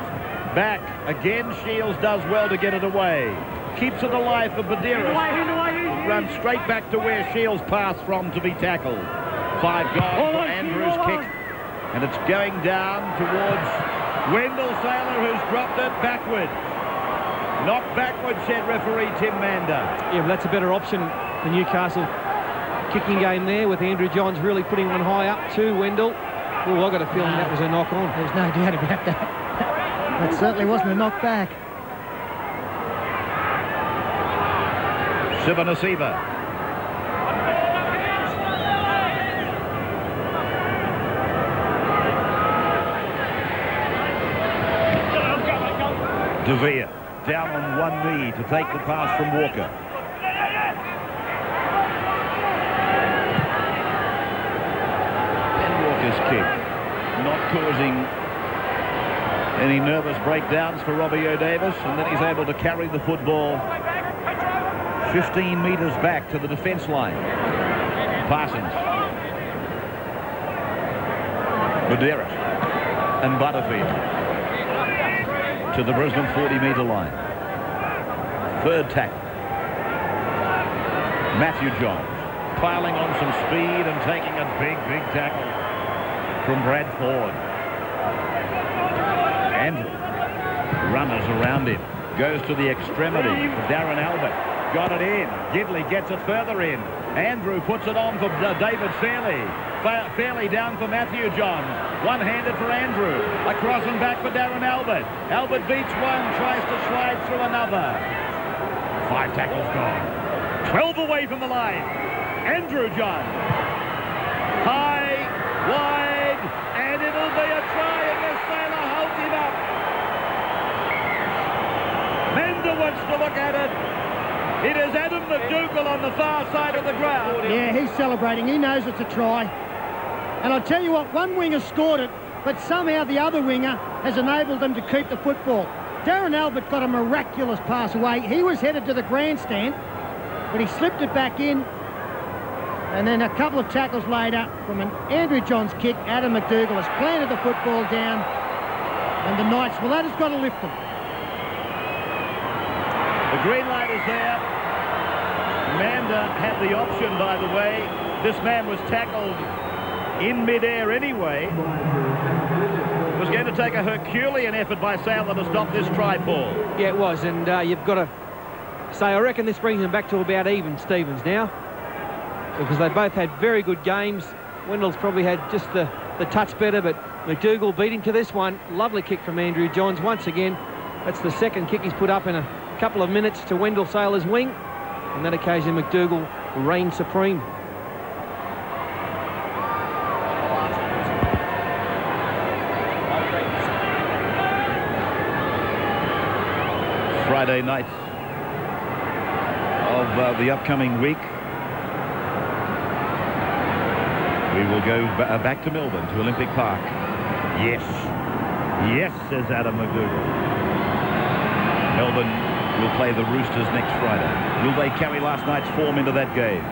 Back, again Shields does well to get it away. Keeps it alive for Badeiras. Runs straight back to where Shields passed from to be tackled. 5 gone for Andrews' kick. And it's going down towards Wendell Saylor, who's dropped it backwards. Not backwards, said referee Tim Mander. Yeah, but that's a better option for Newcastle. Kicking game there with Andrew Johns really putting one high up to Wendell. Oh, I got a feeling that was a knock on. There's no doubt about that. That certainly wasn't a knock back. Sivanasiva. De Vere down on one knee to take the pass from Walker. And Walker's kick not causing any nervous breakdowns for Robbie O'Davis, and then he's able to carry the football 15 metres back to the defence line. Parsons. Badeiras and Butterfield to the Brisbane 40-metre line. Third tackle. Matthew Johns piling on some speed and taking a big tackle from Brad Ford. Andrew, runners around him, goes to the extremity for Darren Albert. Got it in. Gidley gets it further in. Andrew puts it on for David Fairley. Fairley down for Matthew Johns. One-handed for Andrew. Across and back for Darren Albert. Albert beats one, tries to slide through another. 5 tackles gone. 12 away from the line. Andrew Johns. High, wide, and it'll be a try unless Saylor holds him up. Mender wants to look at it. It is Adam McDougall on the far side of the ground. Yeah, he's celebrating. He knows it's a try. And I'll tell you what, one winger scored it, but somehow the other winger has enabled them to keep the football. Darren Albert got a miraculous pass away. He was headed to the grandstand, but he slipped it back in. And then a couple of tackles later, from an Andrew Johns kick, Adam McDougall has planted the football down. And the Knights, well, that has got to lift them. The green light is there. Mander had the option, by the way. This man was tackled in midair anyway. It was going to take a Herculean effort by Saylor to stop this try ball. Yeah, it was, and you've got to say, I reckon this brings them back to about even Stevens now, because they both had very good games. Wendell's probably had just the touch better, but McDougall beat him to this one. Lovely kick from Andrew Johns once again. That's the second kick he's put up in a couple of minutes to Wendell Saylor's wing. On that occasion, McDougall reigned supreme. Friday night of the upcoming week. We will go back to Melbourne, to Olympic Park. Yes. Yes, says Adam McDougall. Melbourne will play the Roosters next Friday. Will they carry last night's form into that game?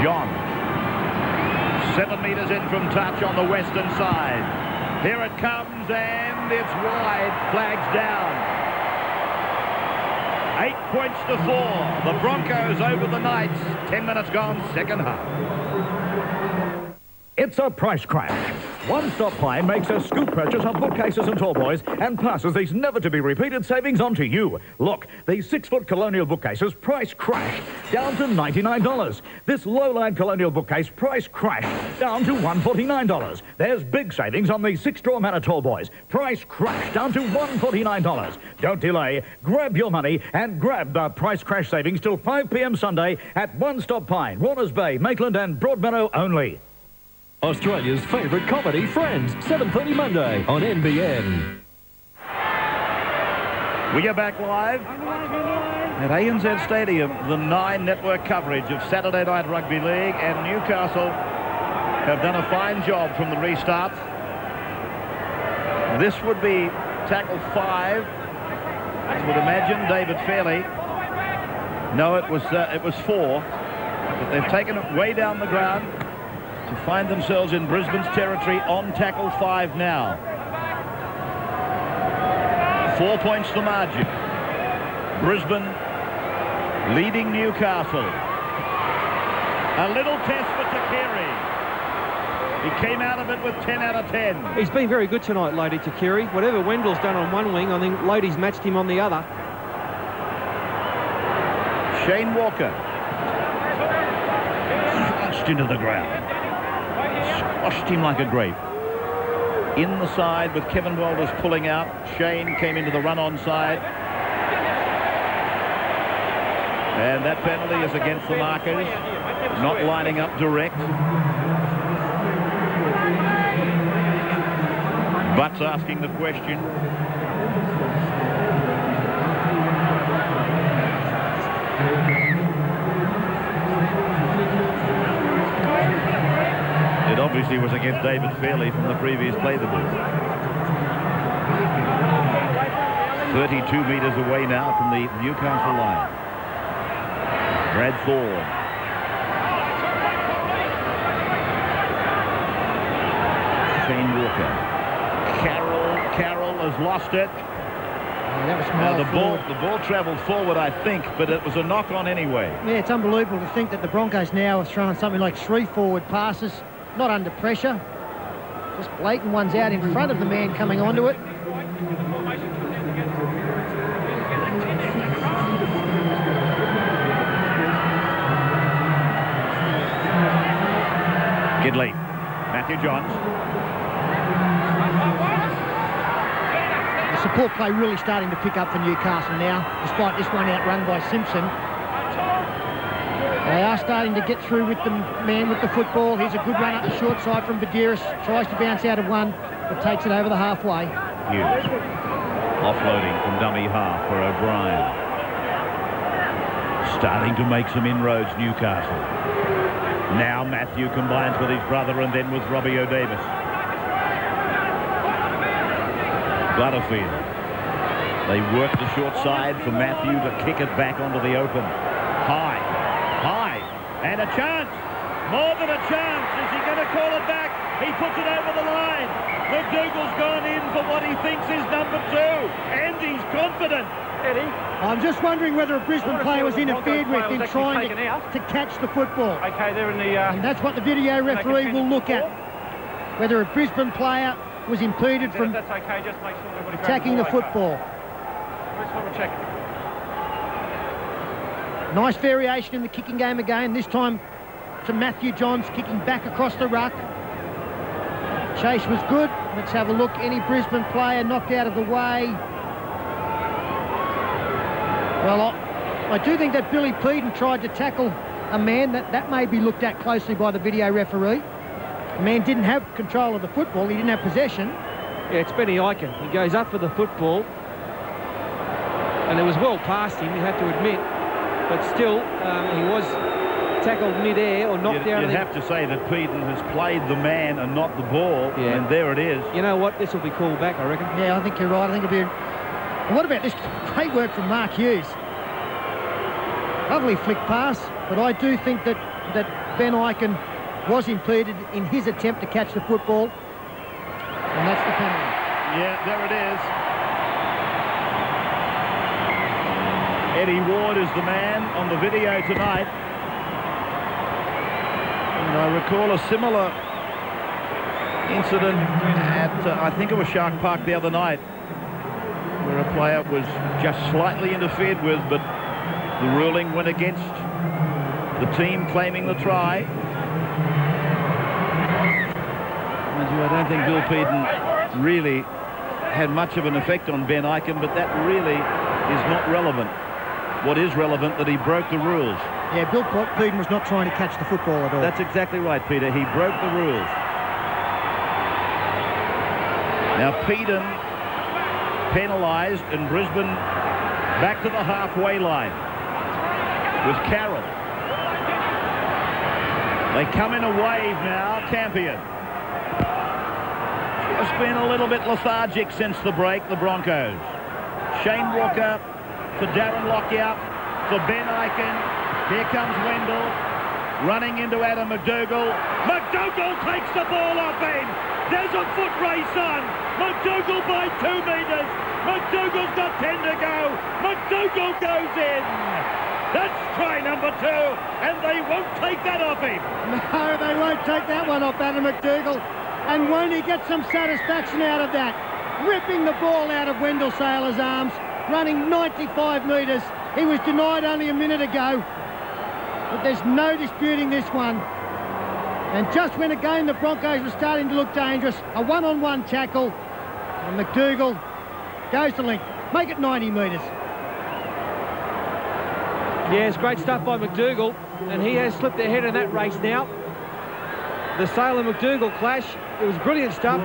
John. 7 metres in from touch on the western side. Here it comes, and it's wide. Flags down. 8 points to 4. The Broncos over the Knights. 10 minutes gone, second half. It's a price crash. One Stop Pine makes a scoop purchase of bookcases and tallboys and passes these never-to-be-repeated savings on to you. Look, these 6-foot colonial bookcases, price crash, down to $99. This low-line colonial bookcase, price crash, down to $149. There's big savings on these 6-drawer manor tallboys. Price crash, down to $149. Don't delay. Grab your money and grab the price crash savings till 5 p.m. Sunday at One Stop Pine, Warners Bay, Maitland and Broadmeadow only. Australia's favourite comedy, Friends, 7:30 Monday on NBN. We are back live at ANZ Stadium, the 9 network coverage of Saturday Night Rugby League, and Newcastle have done a fine job from the restart. This would be tackle 5. I would imagine David Fairley. No, it was 4. But they've taken it way down the ground to find themselves in Brisbane's territory on tackle 5 now. 4 points the margin. Brisbane leading Newcastle. A little test for Takiri. He came out of it with 10 out of 10. He's been very good tonight, Lady Takiri. Whatever Wendell's done on one wing, I think Lady's matched him on the other. Shane Walker. Squashed into the ground. Squashed him like a grape. In the side with Kevin Walters pulling out. Shane came into the run-on side. And that penalty is against the markers. Not lining up direct. Butts asking the question. It obviously was against David Fairley from the previous play the ball. 32 metres away now from the Newcastle line. Brad Thorne. Shane Walker. Carroll has lost it. That was the ball travelled forward, I think, but it was a knock-on anyway. Yeah, it's unbelievable to think that the Broncos now have thrown something like 3 forward passes, not under pressure. Just blatant ones out in front of the man coming onto it. Gidley. Matthew Johns. The support play really starting to pick up for Newcastle now, despite this one outrun by Simpson. They are starting to get through with the man with the football. Here's a good run up the short side from Badiris. Tries to bounce out of one, but takes it over the halfway. Hughes. Offloading from dummy half for O'Brien. Starting to make some inroads, Newcastle. Now Matthew combines with his brother and then with Robbie O'Davis. Butterfield. They work the short side for Matthew to kick it back onto the open. High. And a chance. More than a chance. Is he going to call it back? He puts it over the line. McDougall's gone in for what he thinks is number 2. And he's confident. Eddie? I'm just wondering whether a Brisbane player was interfered with in trying to catch the football. Okay, they're in the... And that's what the video referee will look at. Whether a Brisbane player was impeded from attacking the football. That's what we're checking. Nice variation in the kicking game again. This time to Matthew Johns kicking back across the ruck. Chase was good. Let's have a look. Any Brisbane player knocked out of the way. Well, I do think that Billy Peden tried to tackle a man. That may be looked at closely by the video referee. The man didn't have control of the football. He didn't have possession. Yeah, it's Benny Eichen. He goes up for the football. And it was well past him, you have to admit. But still, he was tackled mid-air or knocked down. You'd have to say that Peden has played the man and not the ball. Yeah. And there it is. You know what? This will be called back, I reckon. Yeah, I think you're right. I think it'll be... And what about this great work from Mark Hughes? Lovely flick pass, but I do think that Ben Eichen was impeded in his attempt to catch the football. And that's the penalty. Yeah, there it is. Eddie Ward is the man on the video tonight. And I recall a similar incident at, I think it was Shark Park the other night, where a player was just slightly interfered with, but the ruling went against the team claiming the try. I don't think Bill Peden really had much of an effect on Ben Eichen, but that really is not relevant. What is relevant, that he broke the rules. Yeah, Bill Peden was not trying to catch the football at all. That's exactly right, Peter. He broke the rules. Now Peden penalised, and Brisbane back to the halfway line with Carroll. They come in a wave now. Campion. Just been a little bit lethargic since the break, the Broncos. Shane Walker to Darren Lockyer for Ben Aiken. Here comes Wendell running into Adam McDougall. McDougall takes the ball off him. There's a foot race on. McDougall by 2 metres. McDougall's got 10 to go. McDougall goes in. That's try number 2, and they won't take that off him. No, they won't take that one off Adam McDougall. And won't he get some satisfaction out of that? Ripping the ball out of Wendell Saylor's arms, running 95 metres. He was denied only a minute ago. But there's no disputing this one. And just when again the Broncos were starting to look dangerous, a one-on-one tackle, and McDougall goes to length. Make it 90 metres. Yeah, it's great stuff by McDougall, and he has slipped ahead in that race now. The Saylor-McDougall clash, it was brilliant stuff.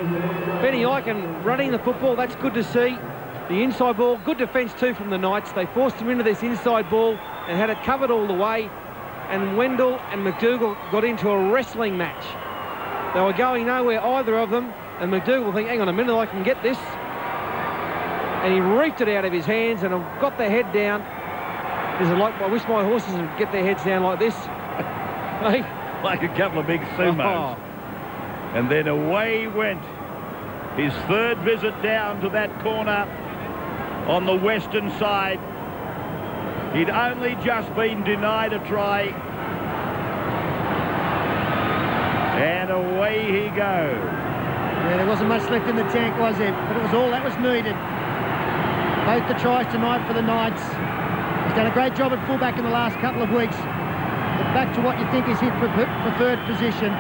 Benny Eichen running the football, that's good to see. The inside ball, good defence too from the Knights. They forced him into this inside ball and had it covered all the way. And Wendell and McDougall got into a wrestling match. They were going nowhere, either of them, and McDougall think, hang on a minute, I can get this. And he reaped it out of his hands and got the head down. Like, I wish my horses would get their heads down like this. Like a couple of big sumos. And then away he went. His third visit down to that corner on the western side. He'd only just been denied a try. And away he goes. Yeah, there wasn't much left in the tank, was there? But it was all that was needed. Both the tries tonight for the Knights. He's done a great job at fullback in the last couple of weeks. But back to what you think is his preferred position.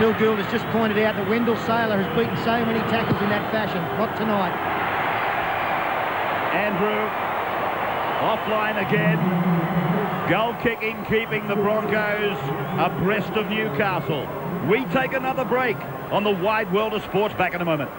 Phil Gould has just pointed out that Wendell Saylor has beaten so many tackles in that fashion. Not tonight. Andrew offline again. Goal kicking, keeping the Broncos abreast of Newcastle. We take another break on the wide world of sports. Back in a moment.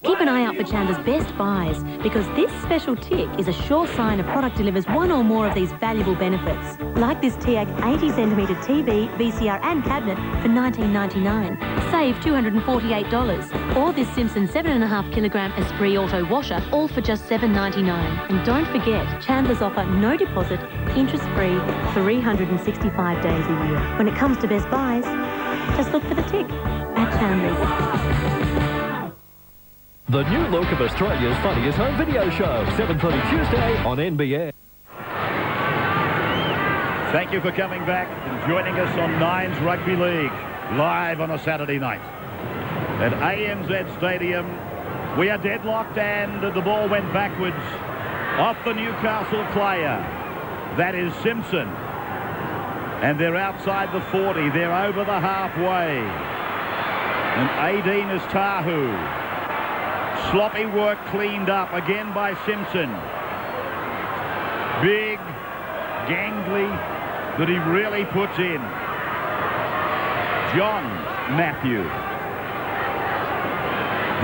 Keep an eye out for Chandler's best buys, because this special tick is a sure sign a product delivers one or more of these valuable benefits. Like this TIAC 80cm TV, VCR and cabinet for $19.99. Save $248. Or this Simpson 7.5kg Esprit Auto washer, all for just $7.99. And don't forget, Chandler's offer no deposit, interest-free, 365 days a year. When it comes to best buys, just look for the tick at Chandler's. The new look of Australia's funniest home video show, 7:30 Tuesday on NBN. Thank you for coming back and joining us on Nines Rugby League, live on a Saturday night. At ANZ Stadium, we are deadlocked and the ball went backwards off the Newcastle player. That is Simpson. And they're outside the 40. They're over the halfway. And Aideen is Tahu. Sloppy work cleaned up again by Simpson. Big, gangly, that he really puts in. John Matthew.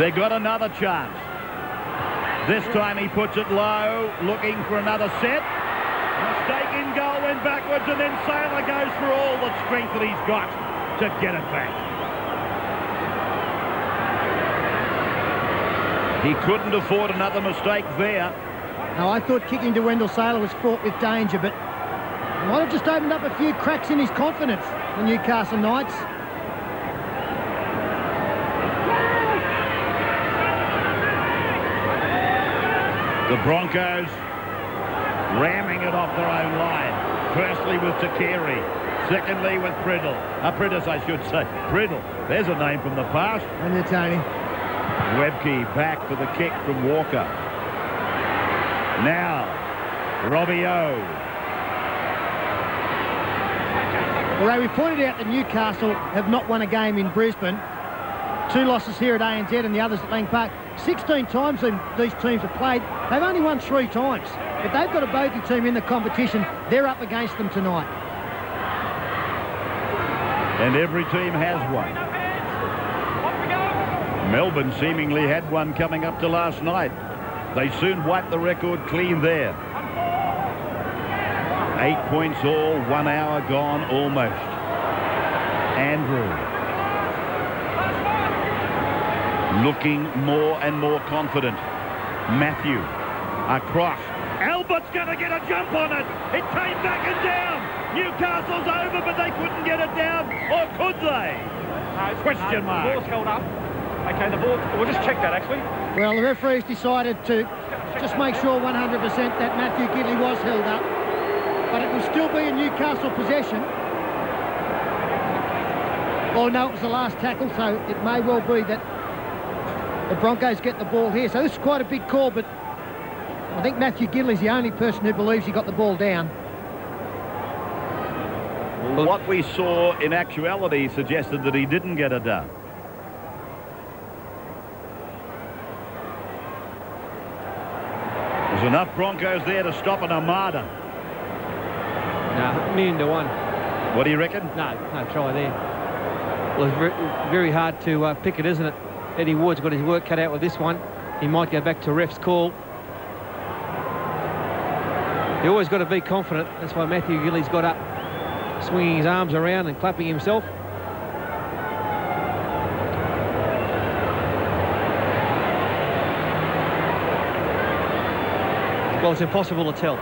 They got another chance. This time he puts it low, looking for another set. Mistake in goal, went backwards, and then Saylor goes for all the strength that he's got to get it back. He couldn't afford another mistake there. Now, I thought kicking to Wendell Saylor was fraught with danger, but it might have just opened up a few cracks in his confidence, the Newcastle Knights. The Broncos ramming it off their own line. Firstly with Takiri. Secondly with Priddle. Priddis, I should say. Priddle. There's a name from the past. And you, Tony. Webke back for the kick from Walker. Now, Robbie O. Well, we pointed out that Newcastle have not won a game in Brisbane. 2 losses here at ANZ and the others at Lang Park. 16 times these teams have played. They've only won 3 times. If they've got a bogey team in the competition, they're up against them tonight. And every team has one. Melbourne seemingly had one coming up to last night. They soon wiped the record clean there. 8 points all, 1 hour gone almost. Andrew looking more and more confident. Matthew across. Albert's going to get a jump on it. It came back and down. Newcastle's over, but they couldn't get it down. Or could they? Question mark. The ball's held up. Okay, the ball, we'll just check that actually. Well, the referee's decided to just make sure 100% that Matthew Gidley was held up. But it will still be a Newcastle possession. Oh, no, it was the last tackle, so it may well be that the Broncos get the ball here. So this is quite a big call, but I think Matthew Gidley's the only person who believes he got the ball down. What we saw in actuality suggested that he didn't get it done. There's enough Broncos there to stop an armada. No, 1,000,000 to 1. What do you reckon? No try there. Well, it's very hard to pick it, isn't it? Eddie Ward's got his work cut out with this one. He might go back to ref's call. You always got to be confident. That's why Matthew Gidley's got up, swinging his arms around and clapping himself. Well, it's impossible to tell.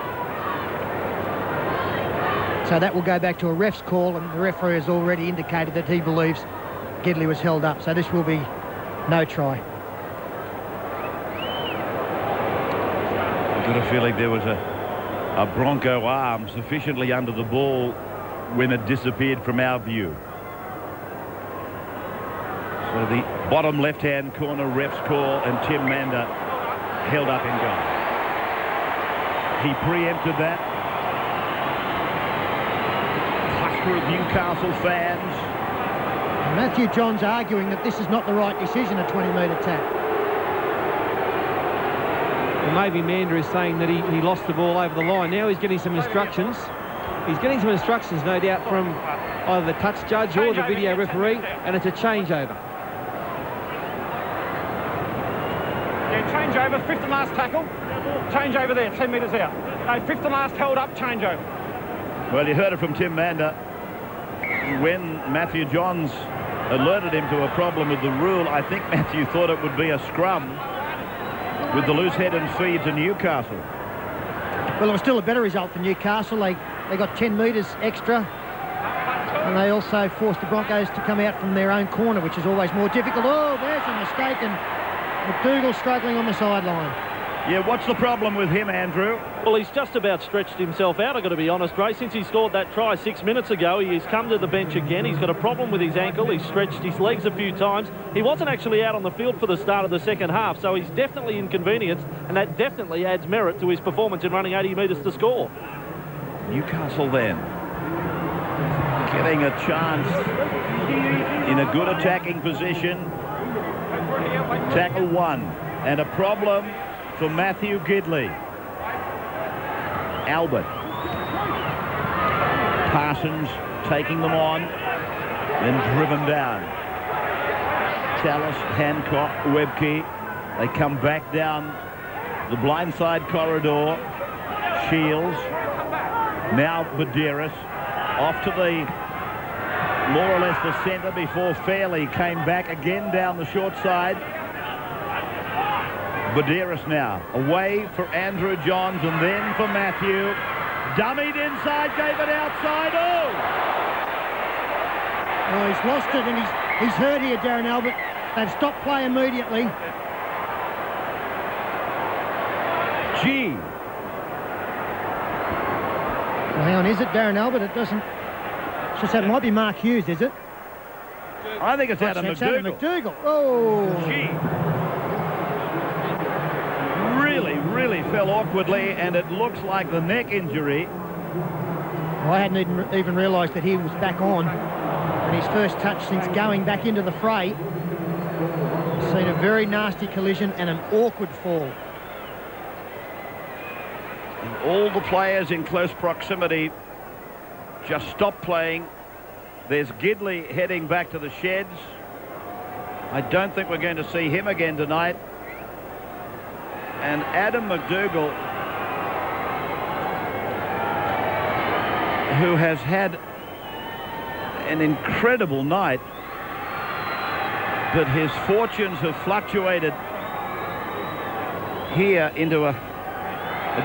So that will go back to a ref's call, and the referee has already indicated that he believes Gidley was held up. So this will be no try. I've got a feeling there was a Bronco arm sufficiently under the ball when it disappeared from our view. So the bottom left-hand corner ref's call, and Tim Mander held up in goal. He preempted that. Cluster of Newcastle fans. Matthew John's arguing that this is not the right decision, a 20-metre tap. Well, maybe Mander is saying that he lost the ball over the line. Now he's getting some instructions. He's getting some instructions, no doubt, from either the touch judge or the video referee, and it's a changeover. Yeah, changeover, fifth and last tackle. Changeover there, 10 metres out. No, fifth and last held up, changeover. Well, you heard it from Tim Mander. When Matthew Johns alerted him to a problem with the rule, I think Matthew thought it would be a scrum with the loose head and feet to Newcastle. Well, it was still a better result for Newcastle. They got 10 metres extra, and they also forced the Broncos to come out from their own corner, which is always more difficult. Oh, there's a mistake, and McDougall struggling on the sideline. Yeah, what's the problem with him, Andrew? Well, he's just about stretched himself out, I've got to be honest, Ray. Since he scored that try 6 minutes ago, he's come to the bench again. He's got a problem with his ankle. He's stretched his legs a few times. He wasn't actually out on the field for the start of the second half, so he's definitely inconvenienced, and that definitely adds merit to his performance in running 80 metres to score. Newcastle then getting a chance in a good attacking position. Tackle one, and a problem for Matthew Gidley. Albert. Parsons taking them on, then driven down. Chalice, Hancock, Webke. They come back down the blindside corridor. Shields. Now Medeiros. Off to the more or less the centre before Fairley came back again down the short side. Medeiros now away for Andrew Johns and then for Matthew. Dummied inside, gave it outside. Oh, he's lost it, and he's hurt here, Darren Albert. They've stopped play immediately. Gee. Well, hang on, is it Darren Albert? It doesn't. It's just that it might be Mark Hughes, is it? I think it's Adam It's McDougall. Adam McDougall. Oh. Gee. Really fell awkwardly, and it looks like the neck injury. Well, I hadn't even realised that he was back on. And his first touch since going back into the fray. Seen a very nasty collision and an awkward fall. And all the players in close proximity just stopped playing There's Gidley heading back to the sheds. I don't think we're going to see him again tonight. And Adam McDougall, who has had an incredible night, but his fortunes have fluctuated here into a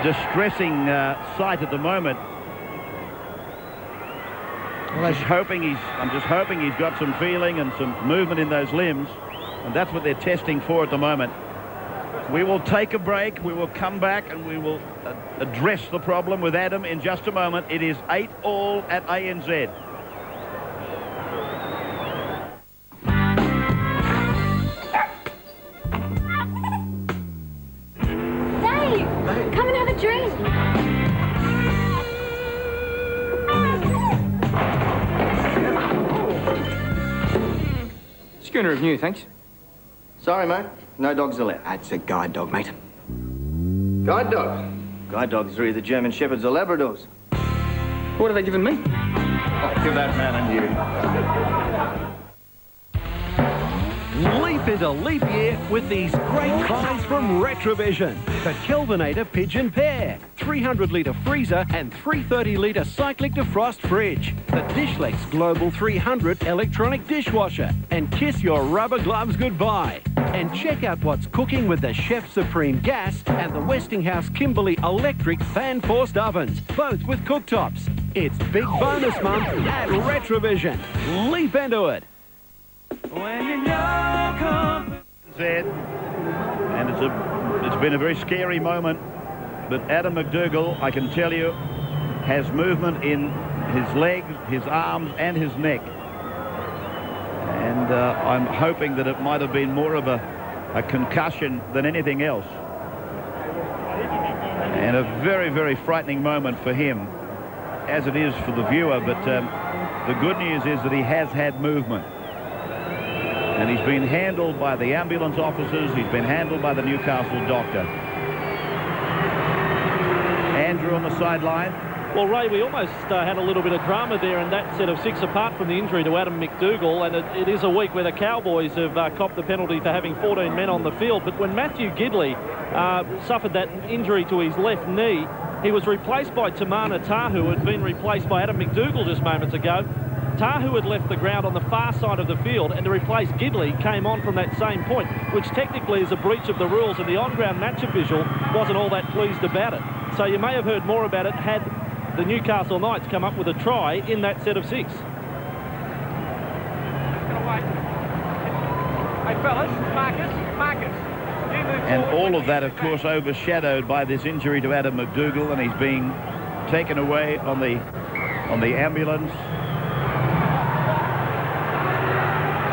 distressing sight at the moment. Well, I'm just hoping he's got some feeling and some movement in those limbs, and that's what they're testing for at the moment. We will take a break. We will come back and we will address the problem with Adam in just a moment. It is 8-all at ANZ. Come and have a drink. Schooner of new, thanks. Sorry, mate. No dogs allowed. That's a guide dog, mate. Guide dog? Guide dogs are either German Shepherds or Labradors. What are they giving me? Oh, give that man a new. Leap into leap year with these great buys from Retrovision. The Kelvinator Pigeon Pair, 300-litre freezer and 330-litre cyclic defrost fridge. The Dishlex Global 300 electronic dishwasher. And kiss your rubber gloves goodbye. And check out what's cooking with the Chef Supreme gas and the Westinghouse Kimberley electric fan-forced ovens, both with cooktops. It's Big Bonus Month at Retrovision. Leap into it. When you know come said, and it's been a very scary moment, but Adam McDougall, I can tell you, has movement in his legs, his arms and his neck, and I'm hoping that it might have been more of a concussion than anything else, and a very, very frightening moment for him, as it is for the viewer. But the good news is that he has had movement. And he's been handled by the ambulance officers. He's been handled by the Newcastle doctor. Andrew on the sideline. Well, Ray, we almost had a little bit of drama there in that set of six, apart from the injury to Adam McDougall. And it is a week where the Cowboys have copped the penalty for having 14 men on the field. But when Matthew Gidley suffered that injury to his left knee, he was replaced by Tamana Tahu, who had been replaced by Adam McDougall just moments ago. Tahu had left the ground on the far side of the field, and to replace Gidley came on from that same point, which technically is a breach of the rules, and the on-ground match official wasn't all that pleased about it. So you may have heard more about it had the Newcastle Knights come up with a try in that set of six. Hey, fellas, Marcus. And all of that, of course, overshadowed by this injury to Adam McDougall, and he's being taken away on the ambulance.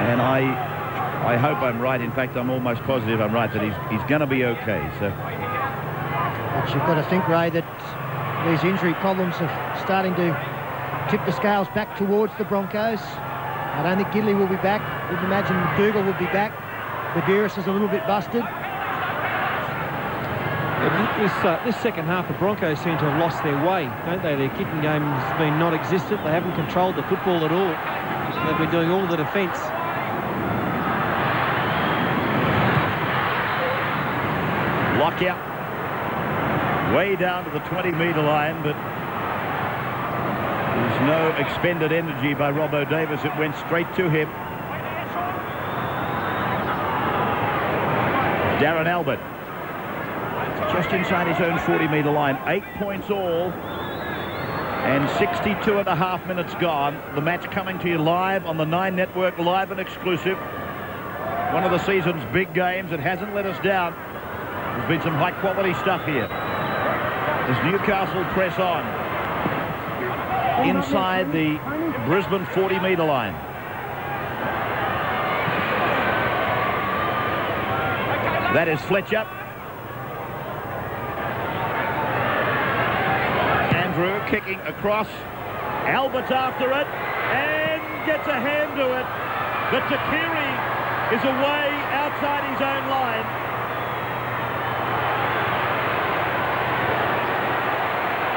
And I hope I'm right. In fact, I'm almost positive I'm right that he's going to be okay. So, but you've got to think, Ray, that these injury problems are starting to tip the scales back towards the Broncos. I don't think Gidley will be back. Wouldn't imagine McDougall will be back. Badiris is a little bit busted. This second half, the Broncos seem to have lost their way, don't they? Their kicking game has been non-existent. They haven't controlled the football at all. They've been doing all the defence. Lockout way down to the 20-metre line, but there's no expended energy by Robbo Davis. It went straight to him. Darren Albert just inside his own 40-metre line. 8 points all and 62.5 minutes gone. The match coming to you live on the 9 Network, live and exclusive. One of the season's big games. It hasn't let us down. There's been some high-quality stuff here. As Newcastle press on inside the Brisbane 40-metre line. That is Fletcher. Andrew kicking across. Albert's after it and gets a hand to it. But Takiri is away outside his own line.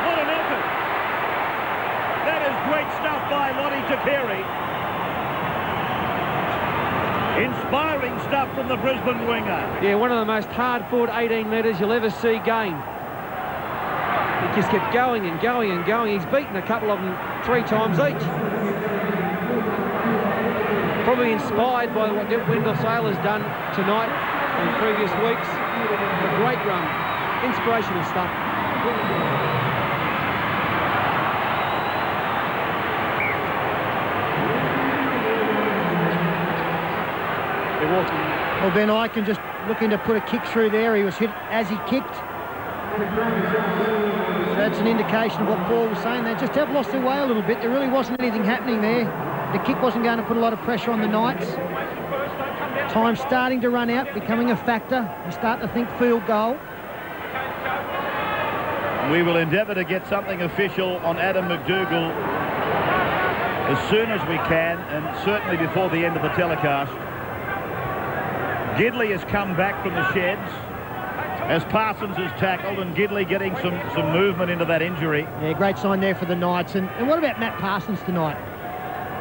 What an effort. That is great stuff by Lottie Shaqiri. Inspiring stuff from the Brisbane winger. Yeah, one of the most hard-fought 18 metres you'll ever see gained. He just kept going and going and going. He's beaten a couple of them 3 times each. Probably inspired by what Wendell Sailor's done tonight and previous weeks. A great run. Inspirational stuff. Well, Ben Ikin just looking to put a kick through there. He was hit as he kicked. So that's an indication of what Paul was saying. They just have lost their way a little bit. There really wasn't anything happening there. The kick wasn't going to put a lot of pressure on the Knights. Time starting to run out, becoming a factor. We start to think field goal. We will endeavour to get something official on Adam McDougall as soon as we can, and certainly before the end of the telecast. Gidley has come back from the sheds as Parsons is tackled, and Gidley getting some movement into that injury. Yeah, great sign there for the Knights. And what about Matt Parsons tonight?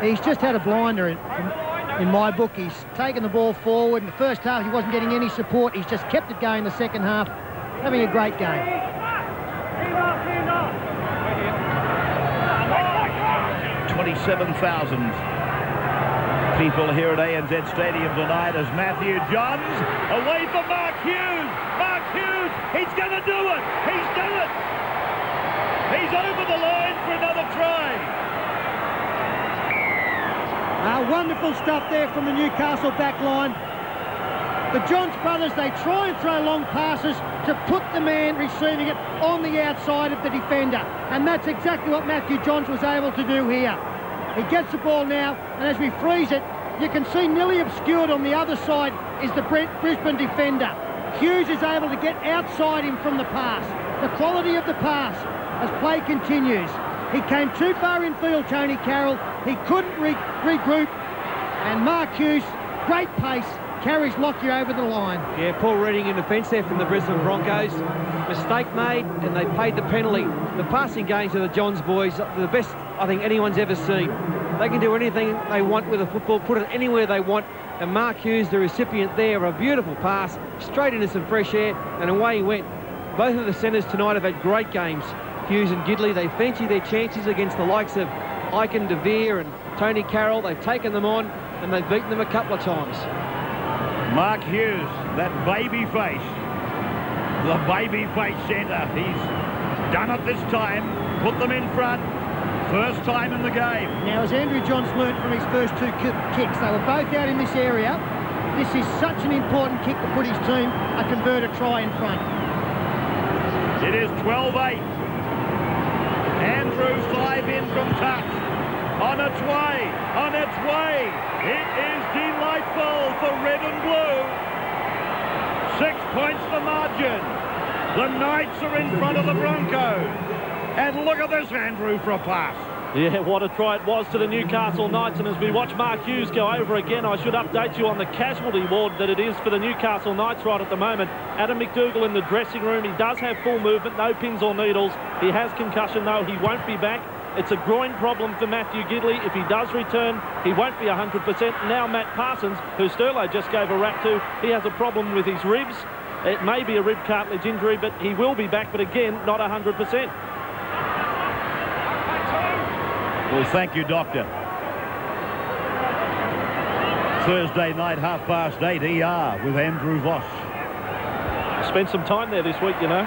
He's just had a blinder in my book. He's taken the ball forward. In the first half, he wasn't getting any support. He's just kept it going in the second half, having a great game. 27,000 people here at ANZ Stadium tonight as Matthew Johns away from Mark Hughes. Mark Hughes, he's going to do it. He's done it. He's over the line for another try. Wonderful stuff there from the Newcastle back line. The Johns brothers, they try and throw long passes to put the man receiving it on the outside of the defender. And that's exactly what Matthew Johns was able to do here. He gets the ball now, and as we freeze it, you can see nearly obscured on the other side is the Brisbane defender. Hughes is able to get outside him from the pass. The quality of the pass as play continues. He came too far in field, Tony Carroll. He couldn't regroup. And Mark Hughes, great pace, carries Lockyer over the line. Yeah, Paul Reading in defence there from the Brisbane Broncos. Mistake made, and they paid the penalty. The passing games of the Johns boys are the best I think anyone's ever seen. They can do anything they want with a football, put it anywhere they want. And Mark Hughes, the recipient there, a beautiful pass, straight into some fresh air, and away he went. Both of the centres tonight have had great games. Hughes and Gidley, they fancy their chances against the likes of Ikin, De Vere and Tony Carroll. They've taken them on, and they've beaten them a couple of times. Mark Hughes, that baby face, the baby face centre. He's done it this time, put them in front, first time in the game. Now, as Andrew Johns learnt from his first 2 kicks, they were both out in this area. This is such an important kick to put his team a converted try in front. It is 12-8. Andrew 5 in from touch. On its way, on its way. It is delightful for red and blue. 6 points the margin. The Knights are in front of the Broncos. And look at this, Andrew, for a pass. Yeah, what a try it was to the Newcastle Knights. And as we watch Mark Hughes go over again, I should update you on the casualty ward that it is for the Newcastle Knights right at the moment. Adam McDougall in the dressing room. He does have full movement, no pins or needles. He has concussion, though. He won't be back. It's a groin problem for Matthew Gidley. If he does return, he won't be 100%. Now Matt Parsons, who Sterlo just gave a rap to, he has a problem with his ribs. It may be a rib cartilage injury, but he will be back, but again, not 100%. Well, thank you, Doctor. Thursday night, 8:30, ER with Andrew Voss. Spent some time there this week, you know.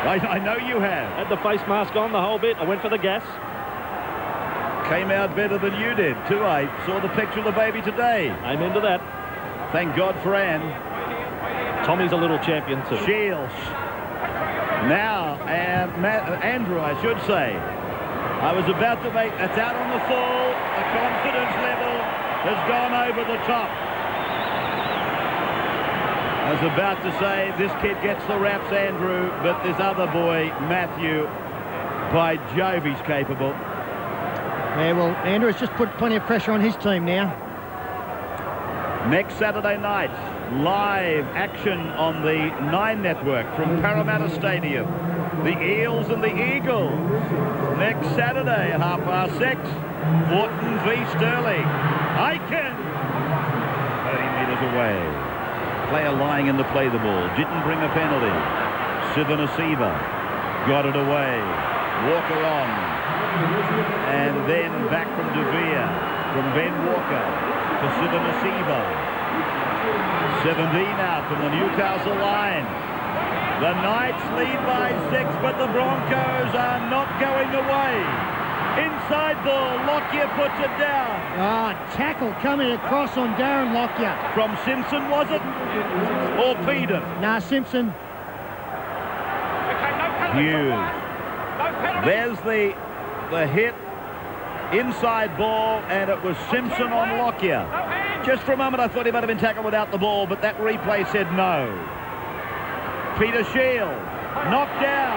I know you have. Had the face mask on the whole bit. I went for the gas. Came out better than you did, too. I saw the picture of the baby today. Amen to that. Thank God for Anne. Tommy's a little champion too. Shields. Now, Andrew, I should say. I was about to make... That's out on the fall. The confidence level has gone over the top. I was about to say, this kid gets the raps, Andrew, but this other boy, Matthew, by Jove, he's capable. Yeah, well, Andrew has just put plenty of pressure on his team now. Next Saturday night, live action on the 9 network from Parramatta Stadium. The Eels and the Eagles. Next Saturday at 6:30. Morton v. Sterling. Aiken. 30 metres away. Player lying in the play the ball. Didn't bring a penalty. Sivanasiva got it away. Walker on. And then back from De Vere. From Ben Walker to Sivanasiva. 17 out from the Newcastle line. The Knights lead by 6, but the Broncos are not going away. Inside ball, Lockyer puts it down. Tackle coming across on Darren Lockyer. From Simpson, was it? Or Peden? Nah, Simpson. Hughes. There's the hit. Inside ball, and it was Simpson on Lockyer. Just for a moment, I thought he might have been tackled without the ball, but that replay said no. Peter Shields, knocked down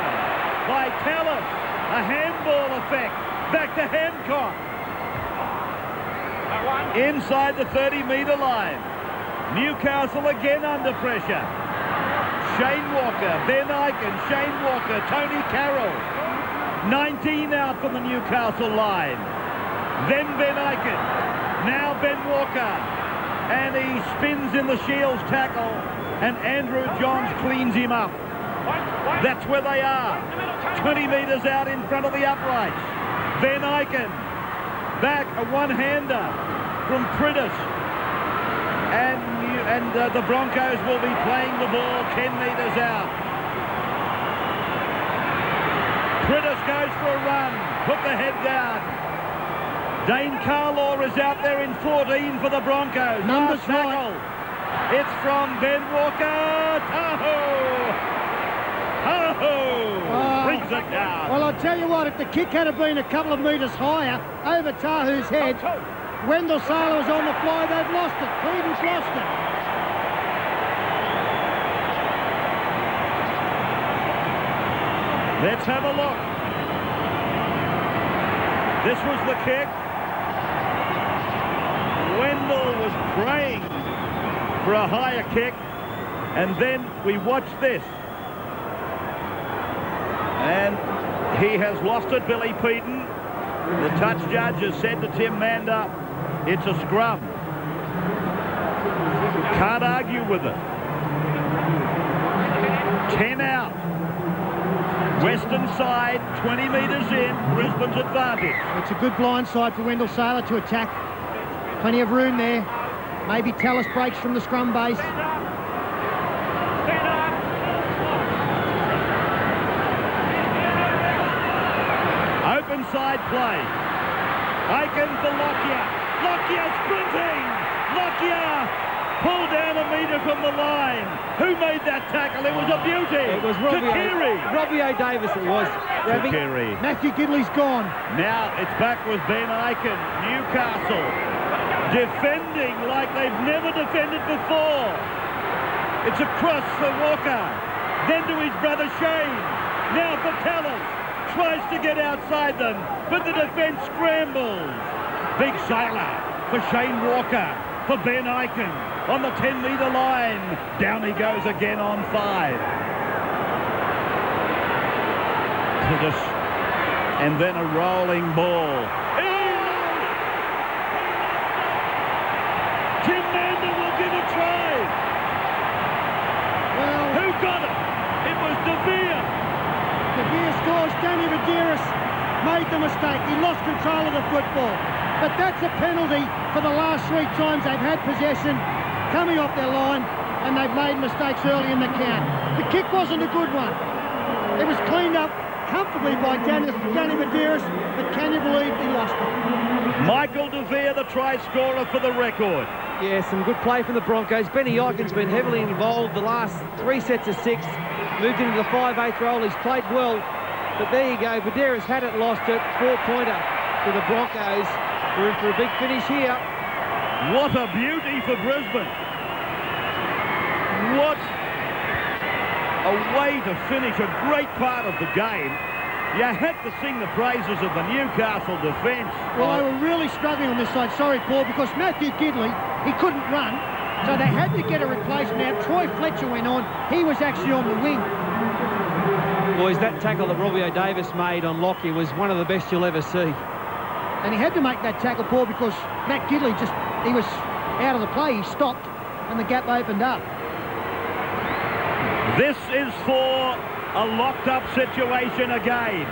by Tallis. A handball effect. Back to Hancock. Inside the 30-metre line. Newcastle again under pressure. Shane Walker, Ben Aiken, Shane Walker, Tony Carroll. 19 out from the Newcastle line. Then Ben Aiken. Now Ben Walker. And he spins in the Shields tackle. And Andrew Johns cleans him up. That's where they are. 20 metres out in front of the uprights. Ben Aiken. Back, a one-hander from Prittis. And the Broncos will be playing the ball 10 metres out. Prittis goes for a run. Put the head down. Dane Carlaw is out there in 14 for the Broncos. Numbers tackle. It's from Ben Walker. Tahu brings it down. Well, I'll tell you what, if the kick had been a couple of metres higher over Tahu's head, Wendell Saylor was on the fly, they've lost it. Peden's lost it. Let's have a look. This was the kick. Wendell was praying for a higher kick, and then we watch this. And he has lost it, Billy Peden. The touch judge has said to Tim Mander, it's a scrum. Can't argue with it. 10 out. Western side, 20 metres in, Brisbane's advantage. It's a good blind side for Wendell Saylor to attack. Plenty of room there. Maybe Tallis breaks from the scrum base. Open side play. Aiken for Lockyer. Lockyer sprinting. Lockyer pulled down a metre from the line. Who made that tackle? It was a beauty. It was Robbie O'Davis. It was. Takiri. Matthew Gidley's gone. Now it's back with Ben Aiken. Newcastle defending like they've never defended before. It's across for Walker. Then to his brother Shane. Now for Tallis. Tries to get outside them, but the defence scrambles. Big Sailor for Shane Walker, for Ben Aiken on the 10-metre line. Down he goes again on 5. And then a rolling ball. Tim Mander will give a try. Well, who got it? It was De Vere. De Vere scores. Danny Medeiros made the mistake. He lost control of the football. But that's a penalty for the last 3 times they've had possession coming off their line, and they've made mistakes early in the count. The kick wasn't a good one. It was cleaned up comfortably by Danny Medeiros, but can you believe he lost it? Michael De Vere, the try scorer for the record. Yeah, some good play from the Broncos. Benny Aiken's been heavily involved the last 3 sets of 6. Moved into the 5/8 role. He's played well. But there you go. Medeiros had it, lost it. 4-pointer for the Broncos. We're in for a big finish here. What a beauty for Brisbane. What a way to finish a great part of the game. You had to sing the praises of the Newcastle defence. Well, they were really struggling on this side. Sorry, Paul, because Matthew Gidley, he couldn't run. So they had to get a replacement out. Troy Fletcher went on. He was actually on the wing. Boys, that tackle that Robbie O'Davis made on Lockyer was one of the best you'll ever see. And he had to make that tackle, Paul, because Matt Gidley he was out of the play. He stopped and the gap opened up. This is for a locked-up situation again.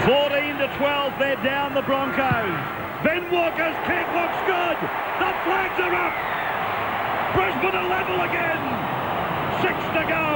14-12, they're down the Broncos. Ben Walker's kick looks good. The flags are up. Brisbane are level again. 6 to go.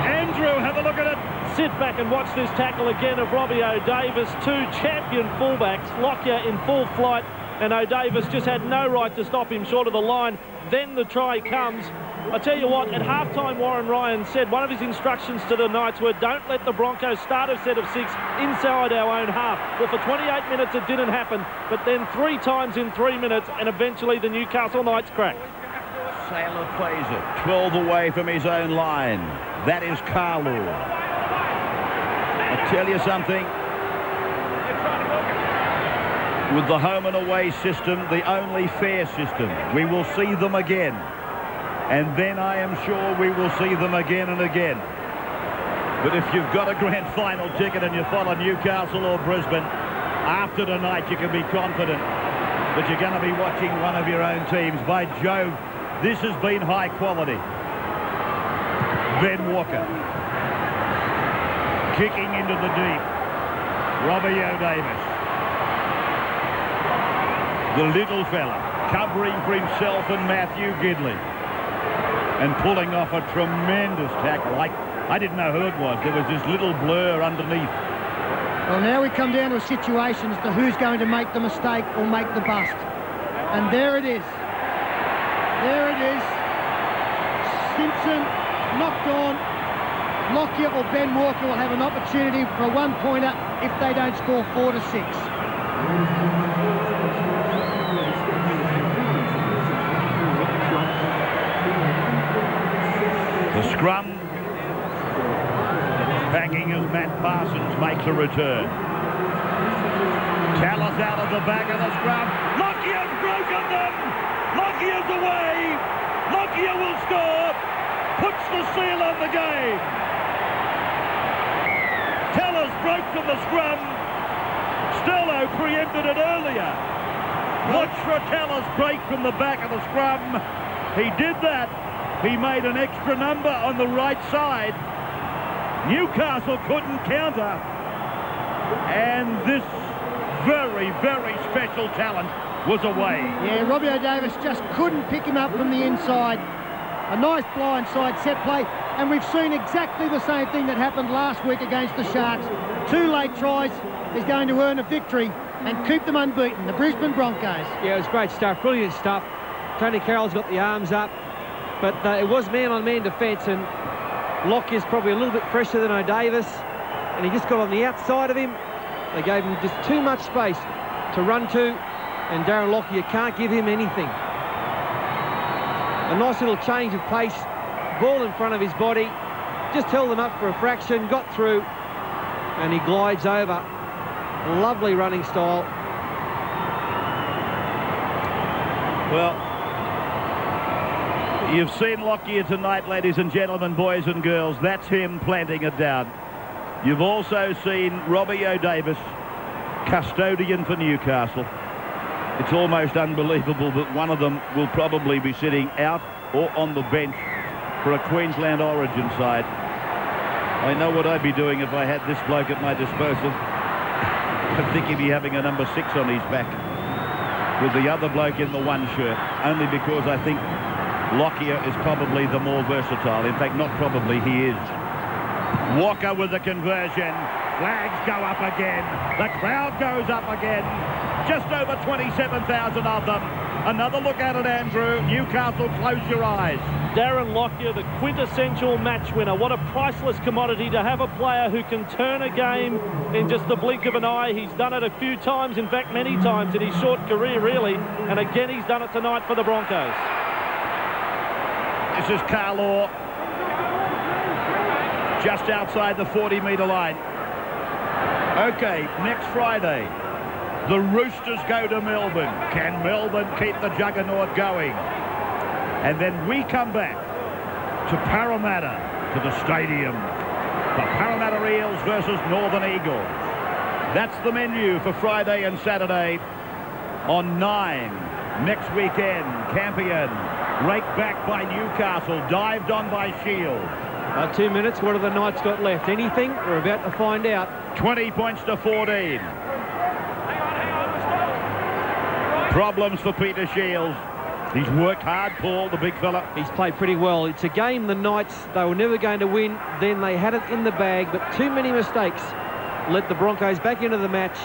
Andrew, have a look at it. Sit back and watch this tackle again of Robbie O'Davis. Two champion fullbacks, Lockyer in full flight, and O'Davis just had no right to stop him short of the line. Then the try comes. I tell you what, at halftime Warren Ryan said one of his instructions to the Knights were don't let the Broncos start a set of 6 inside our own half. Well, for 28 minutes it didn't happen, but then 3 times in 3 minutes, and eventually the Newcastle Knights cracked. Sailor plays it, 12 away from his own line. That is Carlo. I tell you something, with the home and away system, the only fair system, we will see them again. And then I am sure we will see them again and again. But if you've got a grand final ticket and you follow Newcastle or Brisbane, after tonight you can be confident that you're going to be watching one of your own teams. By Jove, this has been high quality. Ben Walker kicking into the deep. Robbie O'Davis. The little fella covering for himself and Matthew Gidley. And pulling off a tremendous tackle. I didn't know who it was. There was this little blur underneath. Well, now we come down to a situation as to who's going to make the mistake or make the bust. And there it is. There it is. Simpson knocked on. Lockyer or Ben Walker will have an opportunity for a one-pointer if they don't score 4 to 6. The scrum packing as Matt Parsons makes a return. Tallis out of the back of the scrum. Lockyer's broken them. Lockyer's away. Lockyer will score. Puts the seal on the game. Tallis broke from the scrum. Stello preempted it earlier. Watch for Tallis break from the back of the scrum. He did that. He made an extra number on the right side. Newcastle couldn't counter. And this very, very special talent was away. Yeah, Robbie O'Davis just couldn't pick him up from the inside. A nice blindside set play. And we've seen exactly the same thing that happened last week against the Sharks. 2 late tries is going to earn a victory and keep them unbeaten, the Brisbane Broncos. Yeah, it was great stuff, brilliant stuff. Tony Carroll's got the arms up. But it was man-on-man defence, and Lockyer's probably a little bit fresher than O'Davis, and he just got on the outside of him. They gave him just too much space to run to, and Darren Lockyer can't give him anything. A nice little change of pace, ball in front of his body, just held them up for a fraction, got through, and he glides over. Lovely running style. Well, you've seen Lockyer tonight, ladies and gentlemen, boys and girls. That's him planting it down. You've also seen Robbie O'Davis, custodian for Newcastle. It's almost unbelievable that one of them will probably be sitting out or on the bench for a Queensland Origin side. I know what I'd be doing if I had this bloke at my disposal. I think he'd be having a number 6 on his back with the other bloke in the 1 shirt, only because I think Lockyer is probably the more versatile. In fact, not probably, he is. Walker with the conversion. Flags go up again. The crowd goes up again. Just over 27,000 of them. Another look at it, Andrew. Newcastle, close your eyes. Darren Lockyer, the quintessential match winner. What a priceless commodity to have a player who can turn a game in just the blink of an eye. He's done it a few times, in fact, many times in his short career, really. And again, he's done it tonight for the Broncos. This is Carlaw, just outside the 40-metre line. Okay, next Friday, the Roosters go to Melbourne. Can Melbourne keep the juggernaut going? And then we come back to Parramatta, to the stadium. The Parramatta Eels versus Northern Eagles. That's the menu for Friday and Saturday on 9. Next weekend, Campion, raked back by Newcastle, dived on by Shields. 2 minutes, what have the Knights got left? Anything? We're about to find out. 20 points to 14. Problems for Peter Shields. He's worked hard, Paul, the big fella. He's played pretty well. It's a game the Knights, they were never going to win. Then they had it in the bag, but too many mistakes led the Broncos back into the match.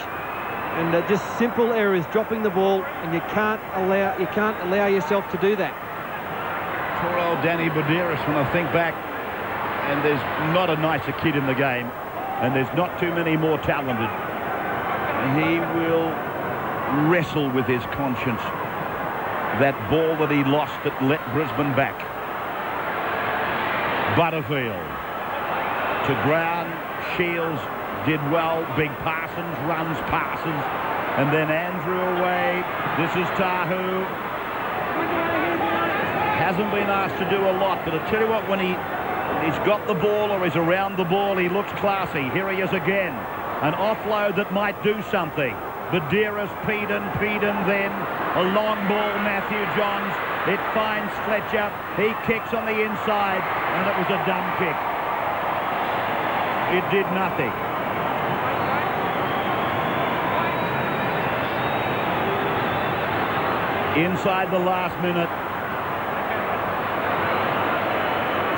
And just simple errors, dropping the ball, and you can't allow yourself to do that. Poor old Danny Buderis, when I think back, and there's not a nicer kid in the game, and there's not too many more talented. He will wrestle with his conscience. That ball that he lost that let Brisbane back. Butterfield to ground. Shields did well. Big Parsons runs, passes, and then Andrew away. This is Tahu. Hasn't been asked to do a lot, but I tell you what, when he's got the ball or he's around the ball, he looks classy. Here he is again. An offload that might do something. Buderis, Peden, then a long ball, Matthew Johns. It finds Fletcher. He kicks on the inside, and it was a dumb kick. It did nothing. Inside the last minute.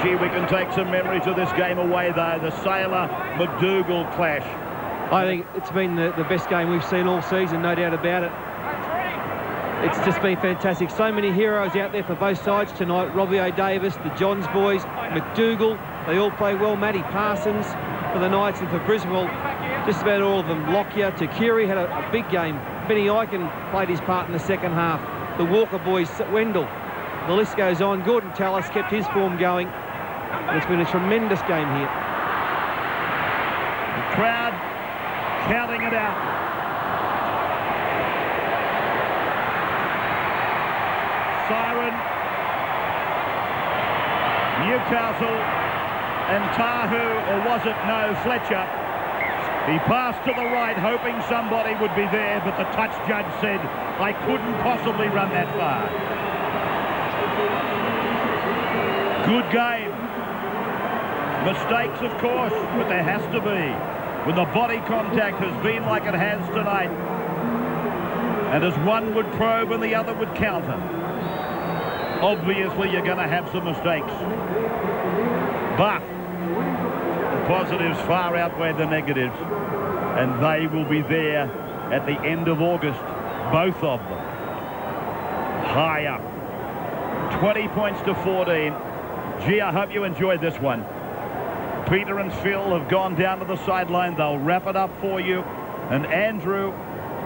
Gee, we can take some memories of this game away, though. The Sailor-McDougall clash. I think it's been the best game we've seen all season, no doubt about it. It's just been fantastic. So many heroes out there for both sides tonight. Robbie O'Davis, the Johns boys, McDougall, they all play well. Matty Parsons for the Knights, and for Brisbane, well, just about all of them. Lockyer, Takiri had a big game. Benny Eichen played his part in the second half. The Walker boys, Wendell. The list goes on. Gordon Tallis kept his form going. And it's been a tremendous game here. The crowd counting it out. Siren. Newcastle and Tahu, or was it no, Fletcher. He passed to the right, hoping somebody would be there, but the touch judge said, I couldn't possibly run that far. Good game. Mistakes, of course, but there has to be. When the body contact has been like it has tonight, and as one would probe and the other would counter, obviously you're going to have some mistakes. But the positives far outweigh the negatives, and they will be there at the end of August, both of them. High up. 20 points to 14. Gee, I hope you enjoyed this one. Peter and Phil have gone down to the sideline. They'll wrap it up for you. And Andrew,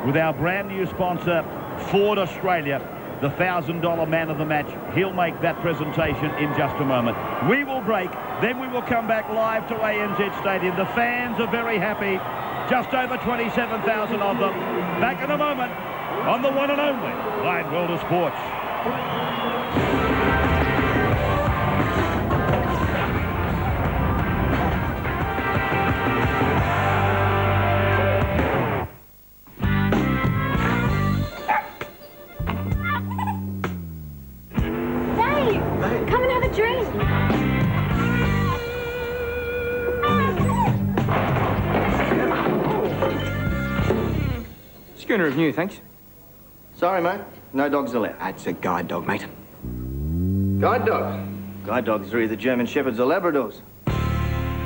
with our brand new sponsor, Ford Australia, the $1,000 man of the match, he'll make that presentation in just a moment. We will break, then we will come back live to ANZ Stadium. The fans are very happy. Just over 27,000 of them. Back in a moment on the one and only Wide World of Sports. Schooner of new, thanks. Sorry, mate. No dogs allowed. That's a guide dog, mate. Guide dog? Guide dogs are either German Shepherds or Labradors.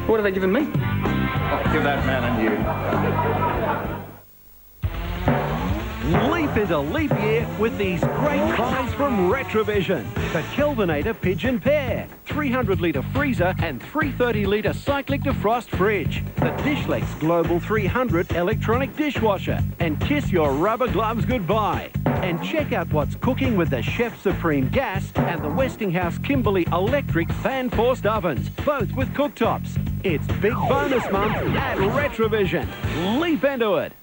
What have they given me? Oh, give that man a new. Leap into leap year with these great buys from Retrovision. The Kelvinator Pigeon Pair, 300-litre freezer and 330-litre cyclic defrost fridge. The Dishlex Global 300 electronic dishwasher. And kiss your rubber gloves goodbye. And check out what's cooking with the Chef Supreme gas and the Westinghouse Kimberley electric fan-forced ovens, both with cooktops. It's Big Bonus Month at Retrovision. Leap into it.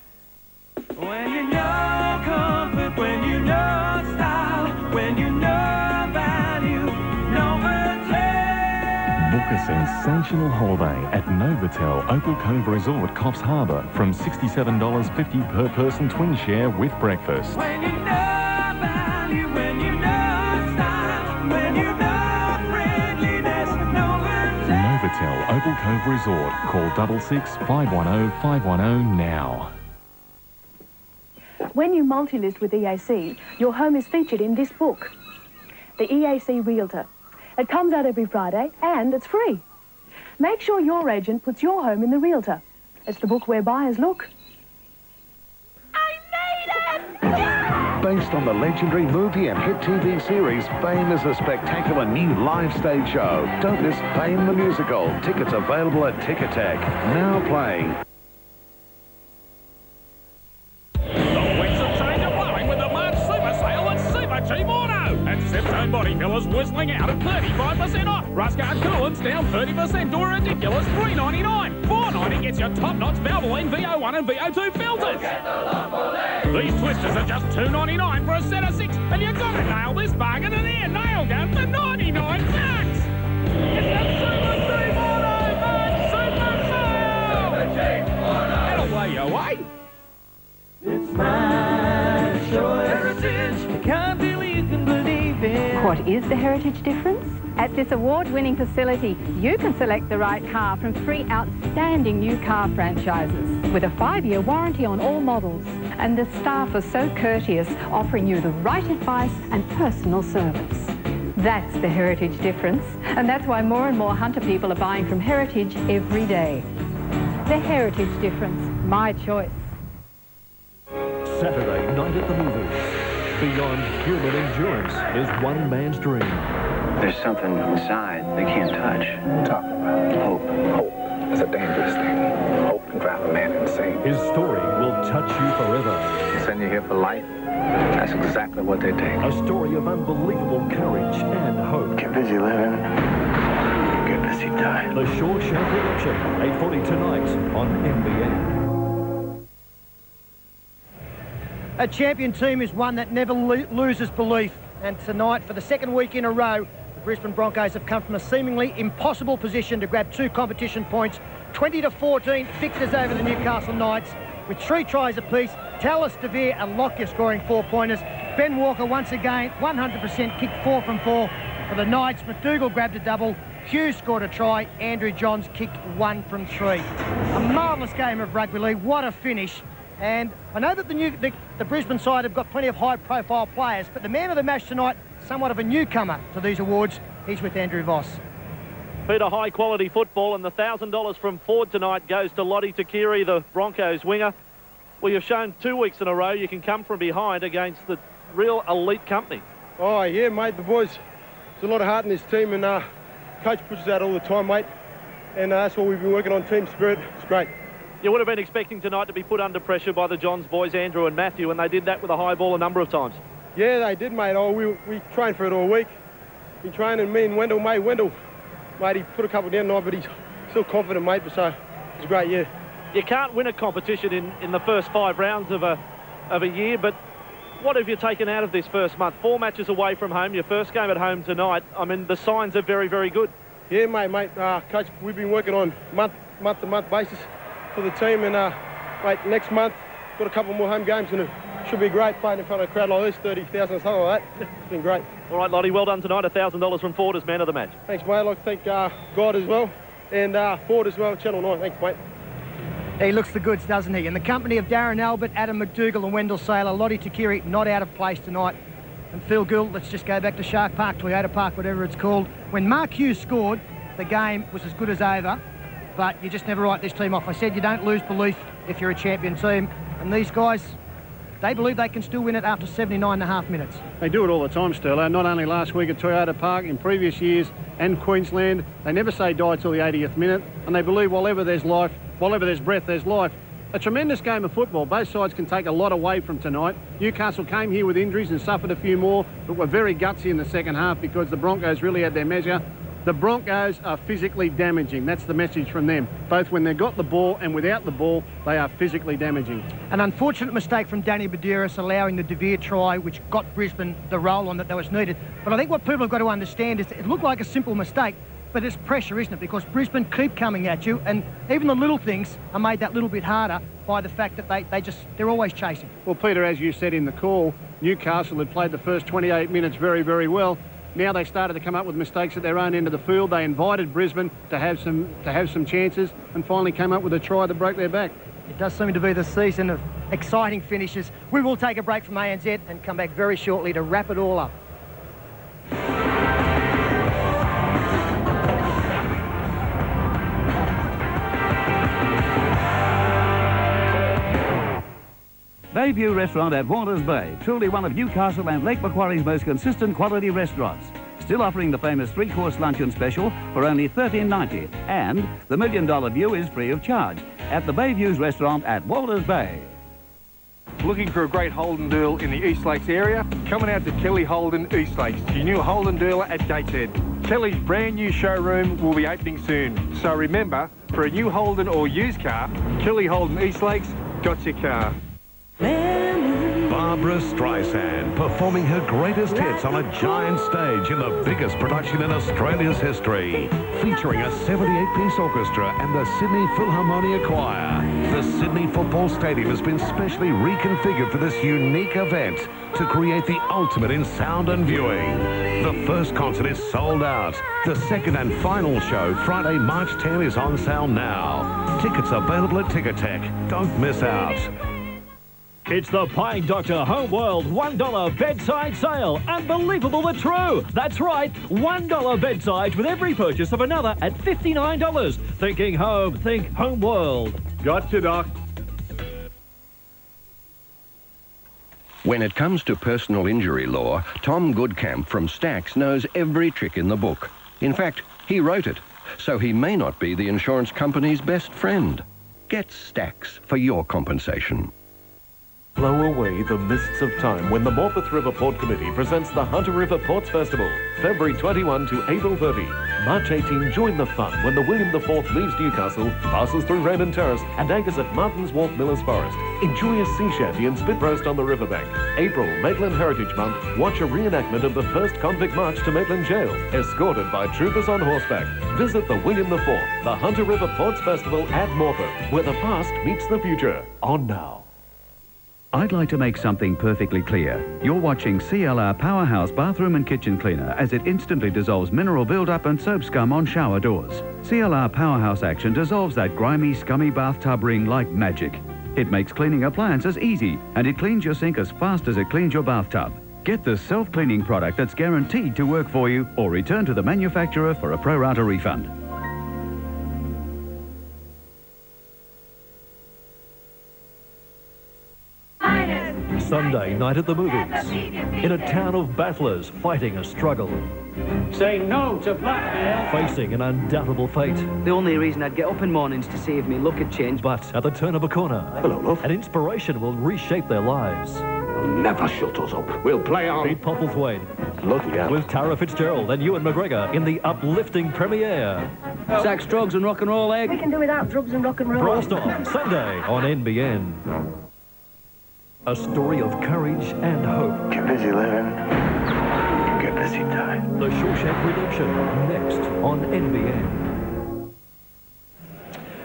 When you know comfort, when you know style, when you know value, no one takes. Book a sensational holiday at Novotel Opal Cove Resort, Coffs Harbour from $67.50 per person twin share with breakfast. When you know value, when you know style, when you know friendliness, Novotel Opal Cove Resort. Call 66-510-510 now. When you multi-list with EAC, your home is featured in this book, The EAC Realtor. It comes out every Friday and it's free. Make sure your agent puts your home in the Realtor. It's the book where buyers look. Based on the legendary movie and hit TV series, Fame is a spectacular new live stage show. Don't miss Fame the Musical. Tickets available at Ticketek. Now playing. The winds of change are blowing with the March Super Sale at Super Cheap Auto. And Zipzone Body Fillers whistling out at 35% off. Rustguard coolants down 30% to a ridiculous $3.99. $4.90 gets your top-notch Valvoline VO1 and VO2 filters. These twisters are just $2.99 for a set of 6, and you've got to nail this bargain and air nail gun for 99 bucks. It's a Super Cheap Auto March Super Sale. Super Cheap Auto. That'll blow you away. It's my choice. Heritage, the kind feeling you can believe in. What is the heritage difference? At this award-winning facility, you can select the right car from 3 outstanding new car franchises with a 5-year warranty on all models. And the staff are so courteous, offering you the right advice and personal service. That's the heritage difference, and that's why more and more Hunter people are buying from Heritage every day. The heritage difference, my choice. Saturday night at the movies. Beyond human endurance is one man's dream. There's something inside they can't touch. Talk about hope. Hope is a dangerous thing. Hope can drive a man insane. His story will touch you forever. Send you here for life. That's exactly what they take. A story of unbelievable courage and hope. Get busy living. Get busy dying. The Shawshank Redemption, 8:40 tonight on NBN. A champion team is one that never loses belief. And tonight, for the second week in a row, the Brisbane Broncos have come from a seemingly impossible position to grab 2 competition points. 20-14 victors over the Newcastle Knights. With 3 tries apiece, Tallis, DeVere and Lockyer scoring 4-pointers. Ben Walker once again, 100% kicked 4 from 4 for the Knights. McDougall grabbed a double. Hughes scored a try. Andrew Johns kicked 1 from 3. A marvellous game of rugby league. What a finish. And I know that the Brisbane side have got plenty of high-profile players, but the man of the match tonight, somewhat of a newcomer to these awards, he's with Andrew Voss. Peter, high-quality football, and the $1,000 from Ford tonight goes to Lottie Takiri, the Broncos winger. Well, you've shown 2 weeks in a row you can come from behind against the real elite company. Oh, yeah, mate, the boys, there's a lot of heart in this team, and coach pushes out all the time, mate, and that's what we've been working on, team spirit. It's great. You would have been expecting tonight to be put under pressure by the Johns boys, Andrew and Matthew, and they did that with a high ball a number of times. Yeah, they did, mate. Oh, we trained for it all week. Been training, me and Wendell, mate. Wendell, mate, he put a couple down tonight, but he's still confident, mate, so it's a great year. You can't win a competition in the first 5 rounds of a year, but what have you taken out of this first month? 4 matches away from home, your first game at home tonight. I mean, the signs are very, very good. Yeah, mate. Coach, we've been working on month-to-month basis for the team, and mate, next month got a couple more home games, and it should be great playing in front of a crowd like this, 30,000 or something like that. It's been great. All right, Lottie, well done tonight. $1,000 from Ford as man of the match. Thanks, mate. I'd like to thank God as well, and Ford as well, Channel 9. Thanks, mate. He looks the goods, doesn't he? In the company of Darren Albert, Adam McDougall and Wendell Saylor, Lottie Takiri not out of place tonight. And Phil Gould, let's just go back to Shark Park, Toyota Park, whatever it's called. When Mark Hughes scored, the game was as good as over. But you just never write this team off. I said you don't lose belief if you're a champion team. And these guys, they believe they can still win it after 79.5 minutes. They do it all the time, Sterlo. Not only last week at Toyota Park, in previous years and Queensland. They never say die till the 80th minute. And they believe wherever there's life, wherever there's breath, there's life. A tremendous game of football. Both sides can take a lot away from tonight. Newcastle came here with injuries and suffered a few more, but were very gutsy in the second half because the Broncos really had their measure. The Broncos are physically damaging. That's the message from them. Both when they've got the ball and without the ball, they are physically damaging. An unfortunate mistake from Danny Badiris allowing the DeVere try, which got Brisbane the roll on that was needed. But I think what people have got to understand is it looked like a simple mistake, but it's pressure, isn't it? Because Brisbane keep coming at you, and even the little things are made that little bit harder by the fact that they're always chasing. Well, Peter, as you said in the call, Newcastle had played the first 28 minutes very, very well. Now they started to come up with mistakes at their own end of the field. They invited Brisbane to have some chances and finally came up with a try that broke their back. It does seem to be the season of exciting finishes. We will take a break from ANZ and come back very shortly to wrap it all up. Bayview Restaurant at Waters Bay, truly one of Newcastle and Lake Macquarie's most consistent quality restaurants. Still offering the famous 3-course luncheon special for only $13.90. And the $1 Million View is free of charge at the Bayview's Restaurant at Waters Bay. Looking for a great Holden deal in the East Lakes area? Coming out to Kelly Holden East Lakes, your new Holden dealer at Gateshead. Kelly's brand new showroom will be opening soon. So remember, for a new Holden or used car, Kelly Holden East Lakes got your car. Barbara Streisand performing her greatest hits on a giant stage in the biggest production in Australia's history, featuring a 78-piece orchestra and the Sydney Philharmonia Choir. The Sydney Football Stadium has been specially reconfigured for this unique event to create the ultimate in sound and viewing. The first concert is sold out. The second and final show, Friday, March 10, is on sale now. Tickets available at Ticketek. Don't miss out. It's the Pine Doctor Homeworld $1 bedside sale. Unbelievable but true. That's right, $1 bedsides with every purchase of another at $59. Thinking home, think Homeworld. Gotcha, Doc. When it comes to personal injury law, Tom Goodcamp from Stax knows every trick in the book. In fact, he wrote it, so he may not be the insurance company's best friend. Get Stax for your compensation. Blow away the mists of time when the Morpeth River Port Committee presents the Hunter River Ports Festival, February 21 to April 30. March 18, join the fun when the William IV leaves Newcastle, passes through Raymond Terrace and anchors at Martins Wharf Millers Forest. Enjoy a sea shanty and spit roast on the riverbank. April, Maitland Heritage Month, watch a reenactment of the first convict march to Maitland Jail, escorted by troopers on horseback. Visit the William IV, the Hunter River Ports Festival at Morpeth, where the past meets the future. On now. I'd like to make something perfectly clear. You're watching CLR Powerhouse Bathroom and Kitchen Cleaner as it instantly dissolves mineral buildup and soap scum on shower doors. CLR Powerhouse Action dissolves that grimy, scummy bathtub ring like magic. It makes cleaning appliances easy, and it cleans your sink as fast as it cleans your bathtub. Get the self-cleaning product that's guaranteed to work for you, or return to the manufacturer for a pro-rata refund. Sunday night at the movies. In a town of battlers fighting a struggle. Saying no to blackmail. Facing an undoubtable fate. The only reason I'd get up in mornings to see if me luck had changed. But at the turn of a corner, hello, love, an inspiration will reshape their lives. Never shut us up. We'll play on. Pete Popplethwaite. Bloody hell. With Tara Fitzgerald and Ewan McGregor in the uplifting premiere. Sex, drugs and rock and roll, egg. We can do without drugs and rock and roll. Blast off Sunday on NBN. A story of courage and hope. Get busy living. Get busy dying. The Shawshank Redemption, next on NBN.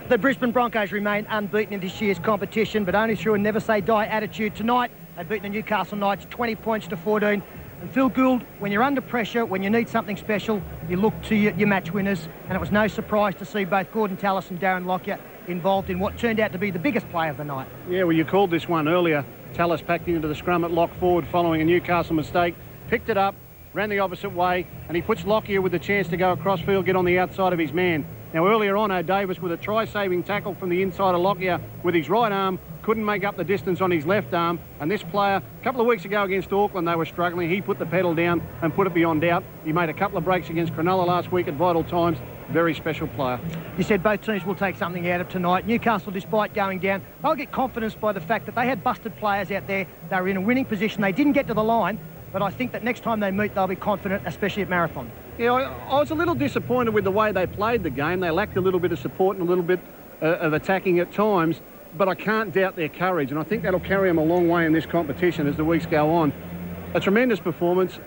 The Brisbane Broncos remain unbeaten in this year's competition, but only through a never-say-die attitude. Tonight, they beat the Newcastle Knights 20 points to 14. And Phil Gould, when you're under pressure, when you need something special, you look to your match winners. And it was no surprise to see both Gordon Tallis and Darren Lockyer involved in what turned out to be the biggest play of the night. Yeah, well, you called this one earlier. Tallis packed into the scrum at lock forward following a Newcastle mistake, picked it up, ran the opposite way, and he puts Lockyer with the chance to go across field, get on the outside of his man. Now, earlier on, O'Davis with a try-saving tackle from the inside of Lockyer with his right arm, couldn't make up the distance on his left arm, and this player, a couple of weeks ago against Auckland, they were struggling. He put the pedal down and put it beyond doubt. He made a couple of breaks against Cronulla last week at vital times. Very special player. You said both teams will take something out of tonight. Newcastle, despite going down, they'll get confidence by the fact that they had busted players out there. They were in a winning position. They didn't get to the line, but I think that next time they meet, they'll be confident, especially at Marathon. Yeah, I was a little disappointed with the way they played the game. They lacked a little bit of support and a little bit of attacking at times, but I can't doubt their courage, and I think that'll carry them a long way in this competition as the weeks go on. A tremendous performance.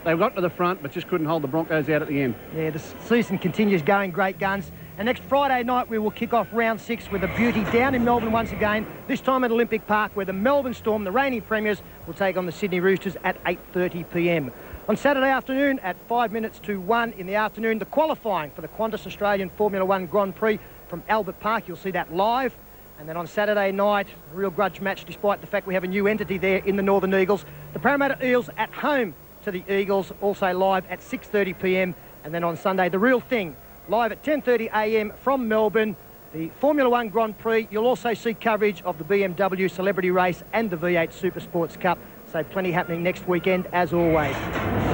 They got to the front, but just couldn't hold the Broncos out at the end. Yeah, the season continues going great guns. And next Friday night, we will kick off round 6 with the Beauty down in Melbourne once again, this time at Olympic Park, where the Melbourne Storm, the reigning premiers, will take on the Sydney Roosters at 8:30 p.m. On Saturday afternoon at 5 minutes to 1 in the afternoon, the qualifying for the Qantas Australian Formula 1 Grand Prix from Albert Park. You'll see that live. And then on Saturday night, a real grudge match, despite the fact we have a new entity there in the Northern Eagles. The Parramatta Eels at home to the Eagles, also live at 6:30 p.m. And then on Sunday, the real thing, live at 10:30 a.m. from Melbourne, the Formula 1 Grand Prix. You'll also see coverage of the BMW Celebrity Race and the V8 Super Sports Cup. So plenty happening next weekend, as always.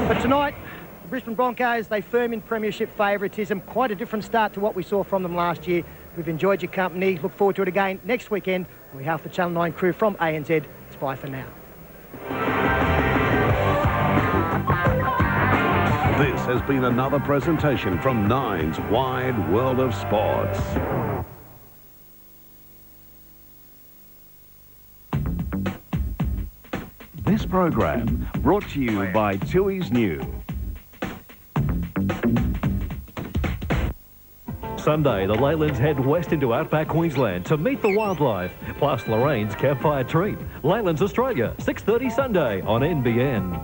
But tonight, the Brisbane Broncos, they firm in premiership favouritism. Quite a different start to what we saw from them last year. We've enjoyed your company. Look forward to it again next weekend. On behalf of the Channel 9 crew from ANZ, it's bye for now. This has been another presentation from Nine's Wide World of Sports. This program brought to you by Tui's New. Sunday, the Leylands head west into outback Queensland to meet the wildlife, plus Lorraine's campfire treat. Leylands Australia, 6:30 Sunday on NBN.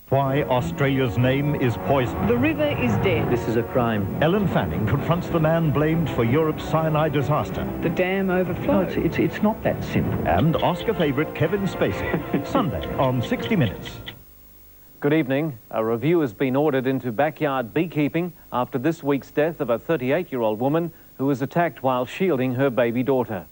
Why Australia's name is poison. The river is dead. This is a crime. Ellen Fanning confronts the man blamed for Europe's cyanide disaster. The dam overflowed. No, it's not that simple. And Oscar favourite Kevin Spacey. Sunday on 60 Minutes. Good evening. A review has been ordered into backyard beekeeping after this week's death of a 38-year-old woman who was attacked while shielding her baby daughter.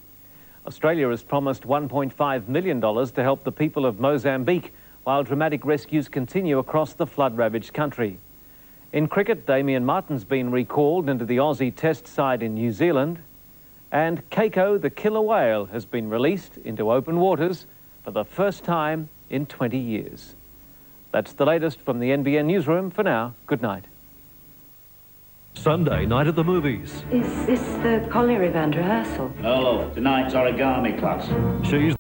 Australia has promised $1.5 million to help the people of Mozambique while dramatic rescues continue across the flood-ravaged country. In cricket, Damien Martin's been recalled into the Aussie Test side in New Zealand, and Keiko, the killer whale, has been released into open waters for the first time in 20 years. That's the latest from the NBN newsroom. For now, good night. Sunday night at the movies. Is this the Colliery Band rehearsal? Hello, tonight's origami class. She's